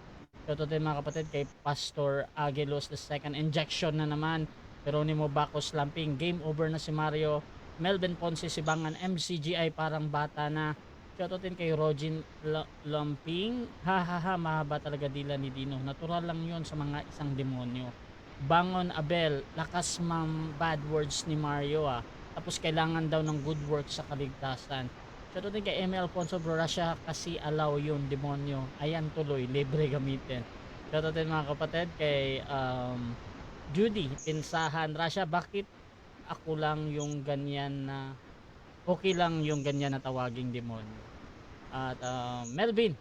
Ito din mga kapatid kay Pastor Aguilos II. Injection na naman. Jeronimo Bacos Lamping, game over na si Mario. Melvin Ponce Sibangan, MCGI parang bata na. Ito din kay Rogin Lamping. Mahaba talaga dila ni Dino. Natural lang yun sa mga isang demonyo. Bangon Abel, lakas bad words ni Mario Tapos kailangan daw ng good work sa kaligtasan. Shoutout din kay ML Alfonso Bro Russia kasi allow yun demonyo. Ayan tuloy, libre gamitin. Shoutout din mga kapatid kay Judy Pinsahan Russia, bakit ako lang yung ganyan na okay lang yung ganyan na tawaging demonyo. At Melvin,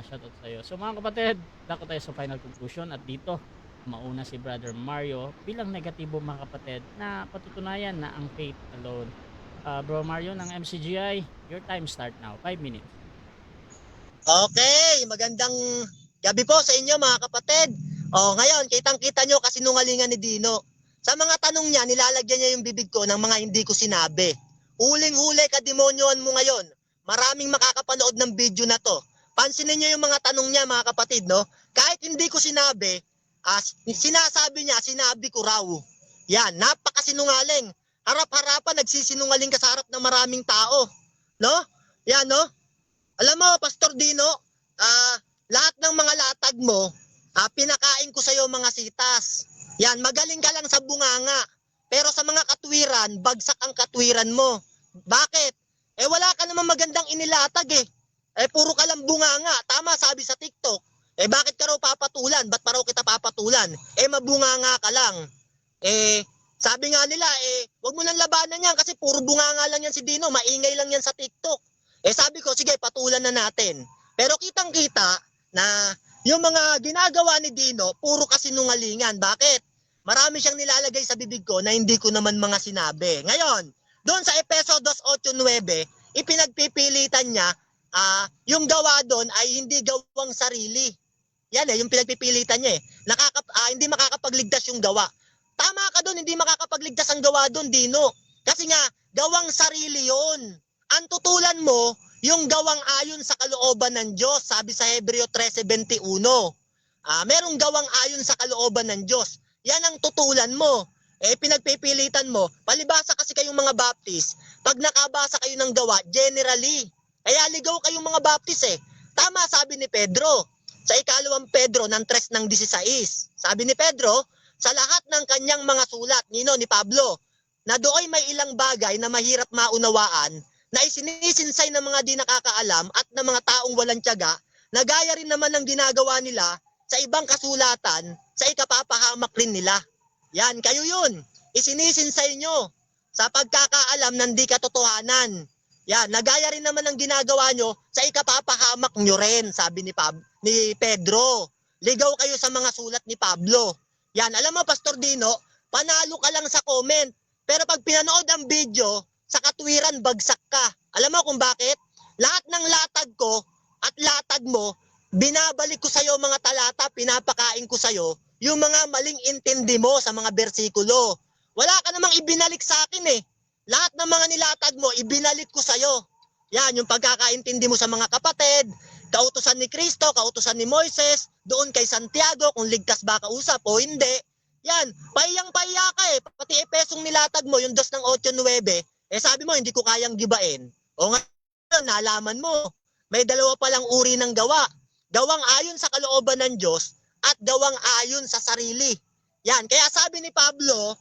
shoutout sa iyo. So mga kapatid, dako tayo sa final conclusion at dito mauna si Brother Mario bilang negatibo mga kapatid na patutunayan na ang faith alone. Bro Mario ng MCGI, your time start now. 5 minutes. Okay, magandang gabi po sa inyo mga kapatid. Ngayon, kitang-kita nyo kasinungalingan ni Dino. Sa mga tanong niya, nilalagyan niya yung bibig ko ng mga hindi ko sinabi. Huling-huli ka demonyoan mo ngayon. Maraming makakapanood ng video na to. Pansinin niyo yung mga tanong niya mga kapatid, no? Kahit hindi ko sinabi, sinasabi niya, sinabi ko raw. Yan, napakasinungaling. Harap-harapan, nagsisinungaling ka sa harap ng maraming tao. No? Yan, no? Alam mo, Pastor Dino, lahat ng mga latag mo, pinakain ko sa'yo mga sitas. Yan, magaling ka lang sa bunganga. Pero sa mga katwiran, bagsak ang katwiran mo. Bakit? Wala ka namang magandang inilatag puro ka lang bunganga. Tama, sabi sa TikTok. Bakit ka raw papatulan? Ba't pa raw kita papatulan? Mabunganga ka lang. Sabi nga nila, wag mo nang labanan yan kasi puro bunganga lang yan si Dino, maingay lang yan sa TikTok. Sabi ko, sige, patulan na natin. Pero kitang-kita na yung mga ginagawa ni Dino, puro kasinungalingan. Bakit? Marami siyang nilalagay sa bibig ko na hindi ko naman mga sinabi. Ngayon, doon sa Efeso 2:8-9, ipinagpipilitan niya, yung gawa doon ay hindi gawang sarili. Yan yung pinagpipilitan niya hindi makakapagligtas yung gawa. Tama ka doon, hindi makakapagligtas ang gawa doon, Dino. Kasi nga, gawang sarili yon. Ang tutulan mo, yung gawang ayon sa kalooban ng Diyos, sabi sa Hebreo 13:21. Merong gawang ayon sa kalooban ng Diyos. Yan ang tutulan mo. Pinagpipilitan mo. Palibasa kasi kayong mga Baptist, pag nakabasa kayo ng gawa, generally. Kaya ligaw kayong mga Baptist Tama sabi ni Pedro, sa 2 Pedro ng 3:16. Sabi ni Pedro, sa lahat ng kanyang mga sulat, ni Pablo, na doon may ilang bagay na mahirap maunawaan, na isinisinsay ng mga di nakakaalam at ng mga taong walang tiyaga, na gaya rin naman ng ginagawa nila sa ibang kasulatan, sa ikapapahamak rin nila. Yan, kayo yun. Isinisinsay nyo sa pagkakaalam ng di katotohanan. Yan, nagaya rin naman ng ginagawa nyo sa ikapapahamak nyo rin, sabi ni Pedro. Ligaw kayo sa mga sulat ni Pablo. Yan, alam mo Pastor Dino, panalo ka lang sa comment. Pero pag pinanood ang video, sa katwiran bagsak ka. Alam mo kung bakit? Lahat ng latag ko at latag mo, binabalik ko sa'yo mga talata, pinapakain ko sa'yo yung mga maling intindi mo sa mga bersikulo. Wala ka namang ibinalik sa akin Lahat ng mga nilatag mo, ibinalik ko sa'yo. Yan, yung pagkakaintindi mo sa mga kapatid, kautusan ni Kristo, kautusan ni Moises, doon kay Santiago, kung ligtas ba kausap o hindi. Yan, pahiyang-pahiya ka Pati Efesong nilatag mo, yung 2:8-9, sabi mo, hindi ko kayang gibain. O ngayon, nalaman mo, may dalawa palang uri ng gawa. Gawang ayon sa kalooban ng Diyos at gawang ayon sa sarili. Yan, kaya sabi ni Pablo,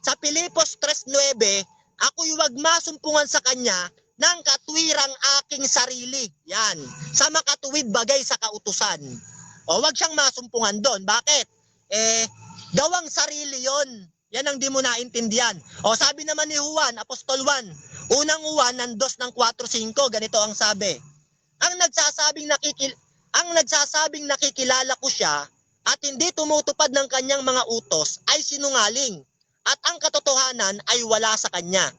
sa Pilipos 3:9, ako'y wag masumpungan sa kanya ng katwirang aking sarili. Yan, sa makatuwid bagay sa kautusan. O wag siyang masumpungan doon. Bakit? Gawang sarili yon. Yan ang di mo naintindihan. O sabi naman ni Juan, Apostol 1, unang Juan ng 2 ng 4-5, ganito ang sabi. Ang nagsasabing nakikilala ko siya at hindi tumutupad ng kanyang mga utos ay sinungaling at ang katotohanan ay wala sa kanya.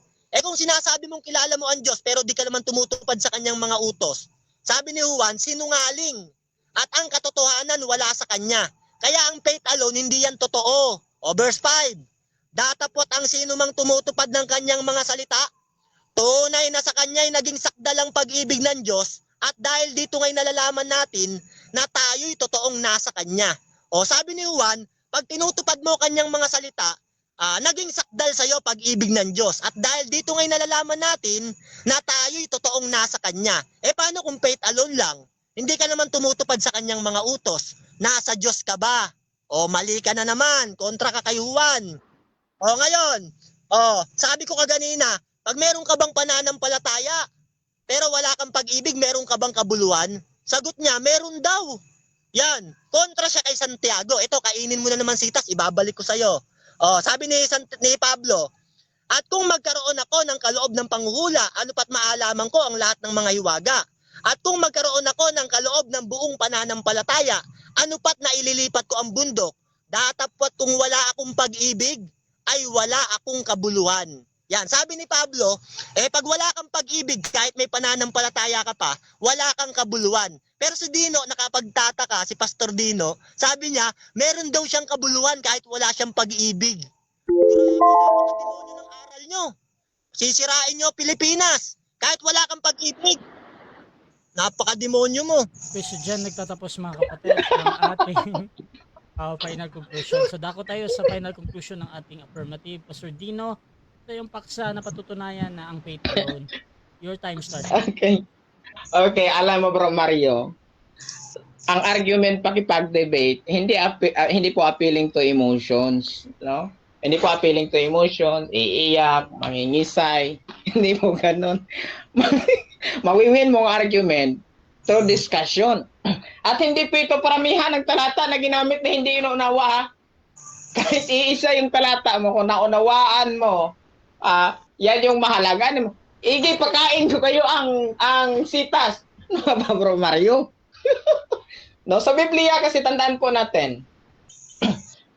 Kung sinasabi mong kilala mo ang Diyos pero di ka naman tumutupad sa kanyang mga utos, sabi ni Juan, sinungaling at ang katotohanan wala sa kanya. Kaya ang faith alone, hindi yan totoo. O verse 5, datapot ang sino mang tumutupad ng kanyang mga salita, tunay na sa kanya ay naging sakdalang pag-ibig ng Diyos at dahil dito ngay nalalaman natin na tayo'y totoong nasa kanya. O sabi ni Juan, pag tinutupad mo kanyang mga salita, naging sakdal sa'yo pag-ibig ng Diyos. At dahil dito ngay nalalaman natin na tayo'y totoong nasa kanya. Paano kung faith alone lang? Hindi ka naman tumutupad sa kanyang mga utos. Nasa Diyos ka ba? O mali ka na naman, kontra ka kay Juan. O ngayon, sabi ko kaganina, pag meron ka bang pananampalataya, pero wala kang pag-ibig, meron ka bang kabuluhan? Sagot niya, meron daw. Yan, kontra siya kay Santiago. Ito, kainin mo na naman sitas, ibabalik ko sa'yo. Sabi ni Pablo, at kung magkaroon ako ng kaloob ng panghuhula, ano pat maalaman ko ang lahat ng mga hiwaga. At kung magkaroon ako ng kaloob ng buong pananampalataya, ano pat na ililipat ko ang bundok, datapwat kung wala akong pag-ibig, ay wala akong kabuluhan. Yan, sabi ni Pablo, pag wala kang pag-ibig, kahit may pananampalataya ka pa, wala kang kabuluhan. Pero si Dino, nakapagtataka, si Pastor Dino, sabi niya, meron daw siyang kabuluhan kahit wala siyang pag-ibig. Napaka-demonyo ng aral nyo. Sisirain nyo Pilipinas, kahit wala kang pag-ibig. Napaka-demonyo mo. So dyan nagtatapos mga kapatid ang ating final conclusion. So dako tayo sa final conclusion ng ating affirmative. Pastor Dino, ito yung paksa na patutunayan na ang faith alone. Your time starts. Okay, alam mo bro Mario, ang argument pakipag-debate, hindi po appealing to emotions, no? Hindi po appealing to emotions, iiyak, mangingisay, hindi po ganun. Mawiwin mong argument through discussion. At hindi po ito paramihan ng talata na ginamit na hindi inuunawa, ha? Kahit iisa yung talata mo, kung naunawaan mo, yan yung mahalaga. Igi, pakain ko kayo ang sitas. Bro Mario. No, sa Biblia kasi tandaan po natin.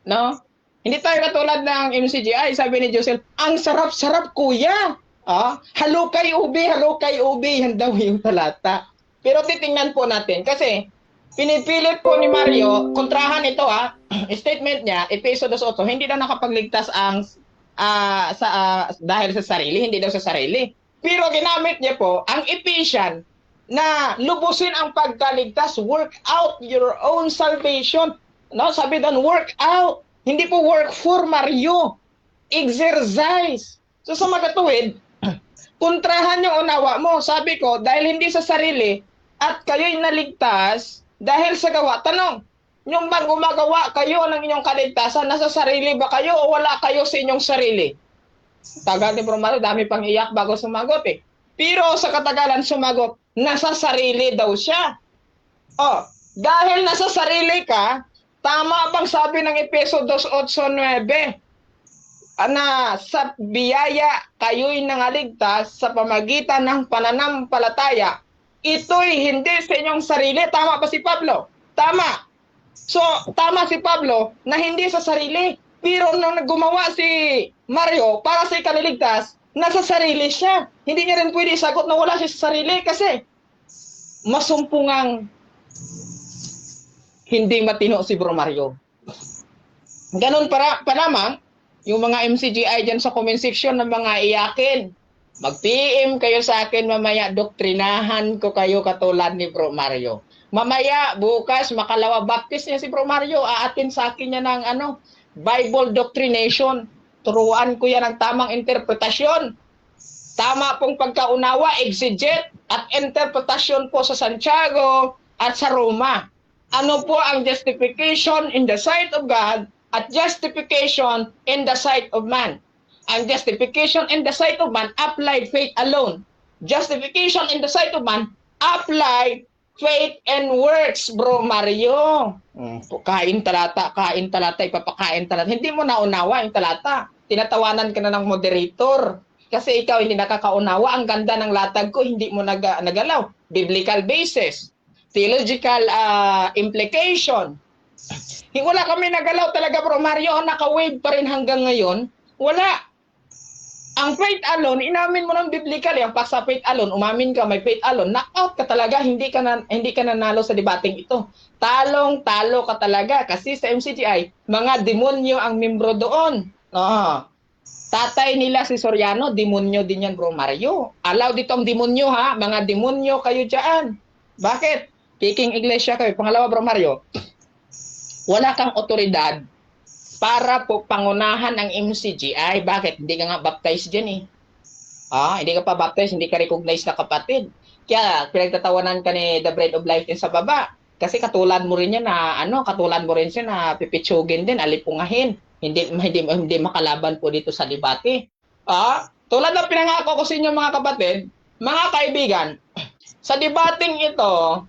No? Hindi tayo katulad ng MCGI, sabi ni Joseph, ang sarap-sarap kuya. Halukay ubi, yan daw yung talata. Pero titingnan po natin kasi pinipilit po ni Mario, kontrahan ito statement niya, Efeso 2:8, hindi daw nakapagligtas ang dahil sa sarili, hindi daw sa sarili. Pero ginamit niya po ang Ephesian na lubusin ang pagkaligtas, work out your own salvation. No, sabi doon, work out. Hindi po work for Mario. Exercise. So sa magkatuwid, kontrahan yung unawa mo. Sabi ko, dahil hindi sa sarili at kayo'y naligtas dahil sa gawa. Tanong, yung bang gumagawa kayo ng inyong kaligtasan, nasa sarili ba kayo o wala kayo sa inyong sarili? Tagal ni Bro Mario, dami pang iyak bago sumagot eh. Pero sa katagalan sumagot, nasa sarili daw siya. Dahil nasa sarili ka, tama bang sabi ng Efeso 2:8-9 na sa biyaya kayo'y nangaligtas sa pamagitan ng pananampalataya, ito'y hindi sa inyong sarili. Tama ba si Pablo? Tama. So, tama si Pablo na hindi sa sarili. Pero nung gumawa si Mario para sa ikaliligtas, nasa sarili siya. Hindi niya rin pwede sagot na wala siya sa sarili kasi masumpungang hindi matino si Bro Mario. Ganun pa naman, yung mga MCGI dyan sa comment section ng mga iyakin. Mag-PM kayo sa akin mamaya, doktrinahan ko kayo katulad ni Bro Mario. Mamaya, bukas, makalawa baptist niya si Bro Mario, aatin sa akin niya ng Bible doctrination. Turuan ko yan ng tamang interpretasyon. Tama pong pagkaunawa, exeget at interpretasyon po sa Santiago at sa Roma. Ano po ang justification in the sight of God at justification in the sight of man? Ang justification in the sight of man applied faith alone. Justification in the sight of man applied Faith and works, bro Mario. Kain talata, ipapakain talata. Hindi mo naunawa yung talata. Tinatawanan ka na ng moderator. Kasi ikaw hindi nakakaunawa. Ang ganda ng latag ko, hindi mo nagalaw. Biblical basis. Theological implication. Wala kami nagalaw talaga, bro Mario. Naka-wave pa rin hanggang ngayon. Wala. Ang faith alone, inamin mo ng biblical, yung sa faith alone, umamin ka, may faith alone, knockout ka talaga, hindi ka nanalo sa debating ito. Talo ka talaga kasi sa MCGI, mga demonyo ang membro doon. Tatay nila si Soriano, demonyo din yan, bro Mario. Allow dito ang demonyo, ha? Mga demonyo kayo dyan. Bakit? Kiking iglesia kayo. Pangalawa, bro Mario, wala kang otoridad para po pangunahan ang MCGI. Bakit? Hindi ka nga baptized dyan eh. Hindi ka pa baptized, hindi ka recognized na kapatid. Kaya pinagtatawanan ka ni The Bread of Life din sa baba. Kasi katulad mo rin yan na, katulad mo rin siya na pipitsugin din, alipungahin. Hindi makalaban po dito sa debate. Tulad ng pinangako ko sa inyo mga kapatid, mga kaibigan, sa debating ito,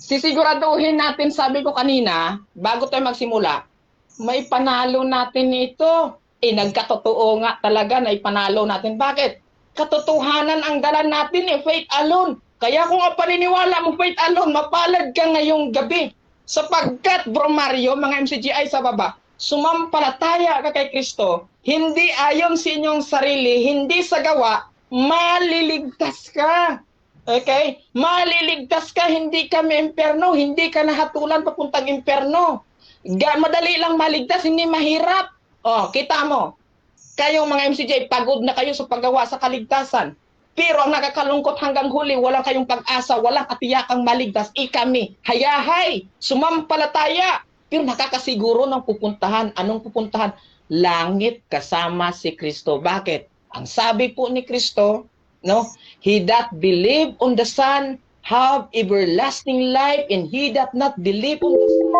sisiguraduhin natin, sabi ko kanina, bago tayo magsimula, may panalo natin ito. Nagkatotoo nga talaga na ipanalo natin. Bakit? Katotohanan ang dala natin, faith alone. Kaya kung paniniwala mo faith alone, mapalad ka ngayong gabi. Sapagkat, bro Mario, mga MCGI sa baba, sumampalataya ka kay Kristo, hindi ayon sa inyong sarili, hindi sa gawa, maliligtas ka. Okay? Maliligtas ka, hindi ka may imperno, hindi ka nahatulan papuntang imperno. Madali lang maligtas, hindi mahirap. Kita mo. Kayong mga MCJ, pagod na kayo sa paggawa sa kaligtasan. Pero ang nakakalungkot hanggang huli, walang kayong pag-asa, walang katiyakang maligtas. Kami, hayahay, sumampalataya. Pero nakakasiguro ng pupuntahan. Anong pupuntahan? Langit kasama si Kristo. Bakit? Ang sabi po ni Kristo, He that believe on the Son have everlasting life, and he that not believe on the Son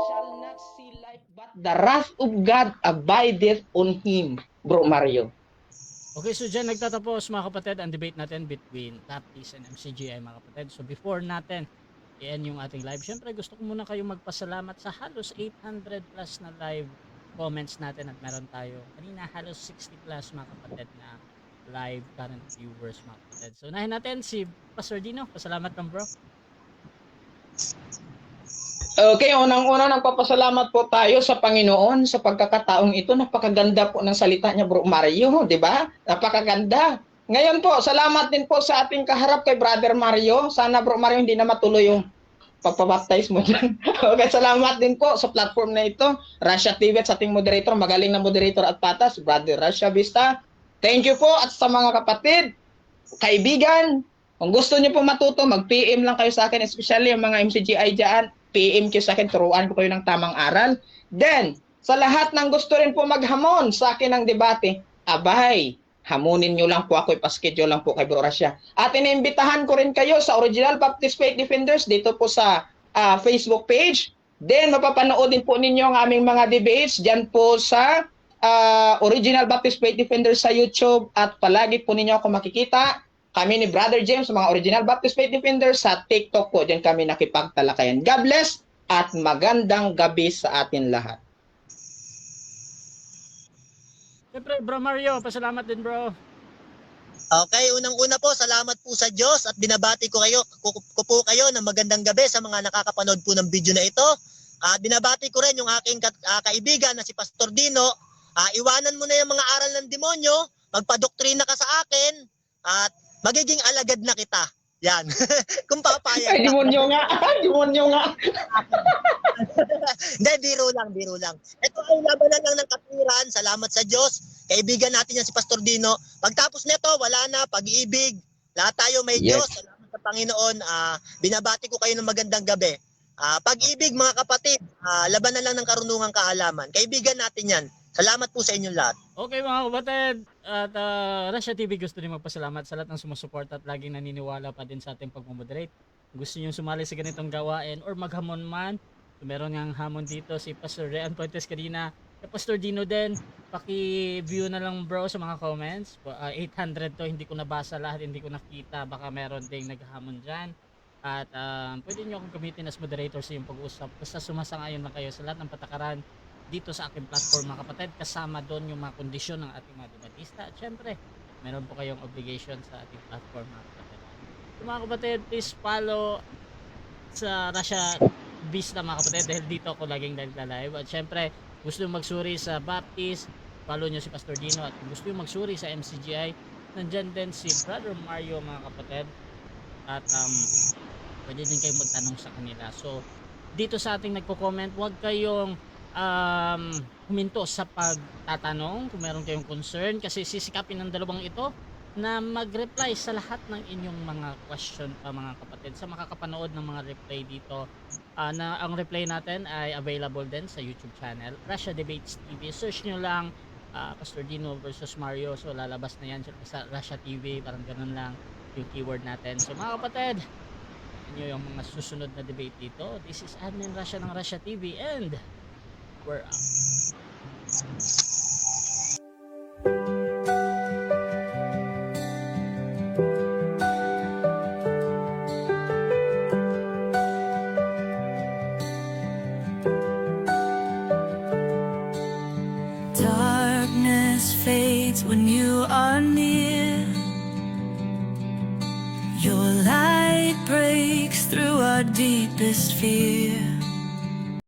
shall not see life, but the wrath of God abideth on him. Bro Mario. Okay, so dyan nagtatapos mga kapatid ang debate natin between Baptist and MCGI mga kapatid. So before natin i-end yung ating live, syempre gusto ko muna kayong magpasalamat sa halos 800 plus na live comments natin at meron tayo kanina halos 60 plus mga kapatid na live current viewers mga kapatid. So unahin natin si Pastor Dino. Pasalamat lang bro. Okay, unang-una nagpapasalamat po tayo sa Panginoon sa pagkakataong ito. Napakaganda po ng salita niya, Bro Mario, di ba? Napakaganda. Ngayon po, salamat din po sa ating kaharap kay Brother Mario. Sana, Bro Mario, hindi na matuloy yung pagpabaptize mo dyan. Okay, salamat din po sa platform na ito. Russia TV at sa ating moderator, magaling na moderator at patas, Brother Russia Vista. Thank you po. At sa mga kapatid, kaibigan, kung gusto niyo po matuto, mag-PM lang kayo sa akin, especially yung mga MCGI dyan. PM kayo sa akin, turuan ko kayo ng tamang aral. Then, sa lahat ng gusto rin po maghamon sa akin ng debate, abay, hamunin nyo lang po ako, ipaschedule lang po kay Bro Russia. At inimbitahan ko rin kayo sa Original Baptist Faith Defenders dito po sa Facebook page. Then, mapapanood din po ninyo ang aming mga debates dyan po sa Original Baptist Faith Defenders sa YouTube. At palagi po ninyo ako makikita. Kami ni Brother James, mga Original Baptist Faith Defenders sa TikTok po. Diyan kami nakipagtalakayan. God bless at magandang gabi sa atin lahat. Siyempre, Bro Mario, pasalamat din bro. Okay, unang-una po, salamat po sa Diyos at binabati ko po kayo ng magandang gabi sa mga nakakapanood po ng video na ito. Binabati ko rin yung aking kaibigan na si Pastor Dino. Iwanan mo na yung mga aral ng demonyo, magpadoktrina ka sa akin, at magiging alagad na kita. Yan. Kung papayag. Ay, demonyo nga. Demonyo nga. Hindi, biro lang. Ito ay labanan lang ng katwiran. Salamat sa Diyos. Kaibigan natin yan si Pastor Dino. Pagtapos nito, wala na, pag-ibig. Lahat tayo may Yes. Diyos. Salamat sa Panginoon. Binabati ko kayo ng magandang gabi. Pag-ibig mga kapatid, labanan lang ng karunungang kaalaman. Kaibigan natin yan. Salamat po sa inyong lahat. Okay mga kapatid, at Russia TV gusto din magpasalamat sa lahat ng sumusuporta at laging naniniwala pa din sa ating pagmamoderate. Gusto niyo sumali sa ganitong gawain or maghamon man, so meron ngang hamon dito si Pastor Rean Puentes kanina. Kay Pastor Dino din, paki-view na lang bro sa mga comments. 800 to, hindi ko nabasa lahat, hindi ko nakita. Baka meron ding naghamon dyan. At pwede nyo akong gamitin as moderator sa yung pag-uusap. Basta sumasang-ayon lang kayo sa lahat ng patakaran dito sa aking platform mga kapatid. Kasama doon yung mga kondisyon ng ating mga debatista. At syempre, meron po kayong obligation sa ating platform mga kapatid. So mga kapatid, please follow sa Russia Vista mga kapatid dahil dito ako laging nagla-live. At syempre, gusto nyo magsuri sa Baptist, follow nyo si Pastor Dino. At kung gusto nyo magsuri sa MCGI, nandyan din si Brother Mario mga kapatid. At pwede din kayong magtanong sa kanila. So, dito sa ating nagko-comment, huwag kayong huminto sa pagtatanong kung meron kayong concern kasi sisikapin ng dalawang ito na mag-reply sa lahat ng inyong mga question pa mga kapatid. Sa makakapanood ng mga reply dito, na ang reply natin ay available din sa YouTube channel, Russia Debates TV. Search nyo lang Pastor Dino versus Mario. So, lalabas na yan sa Russia TV. Parang ganun lang yung keyword natin. So mga kapatid, nyo yung mga susunod na debate dito. This is Admin Russia ng Russia TV and we're out. Darkness fades when you are near. Your light breaks through our deepest fear.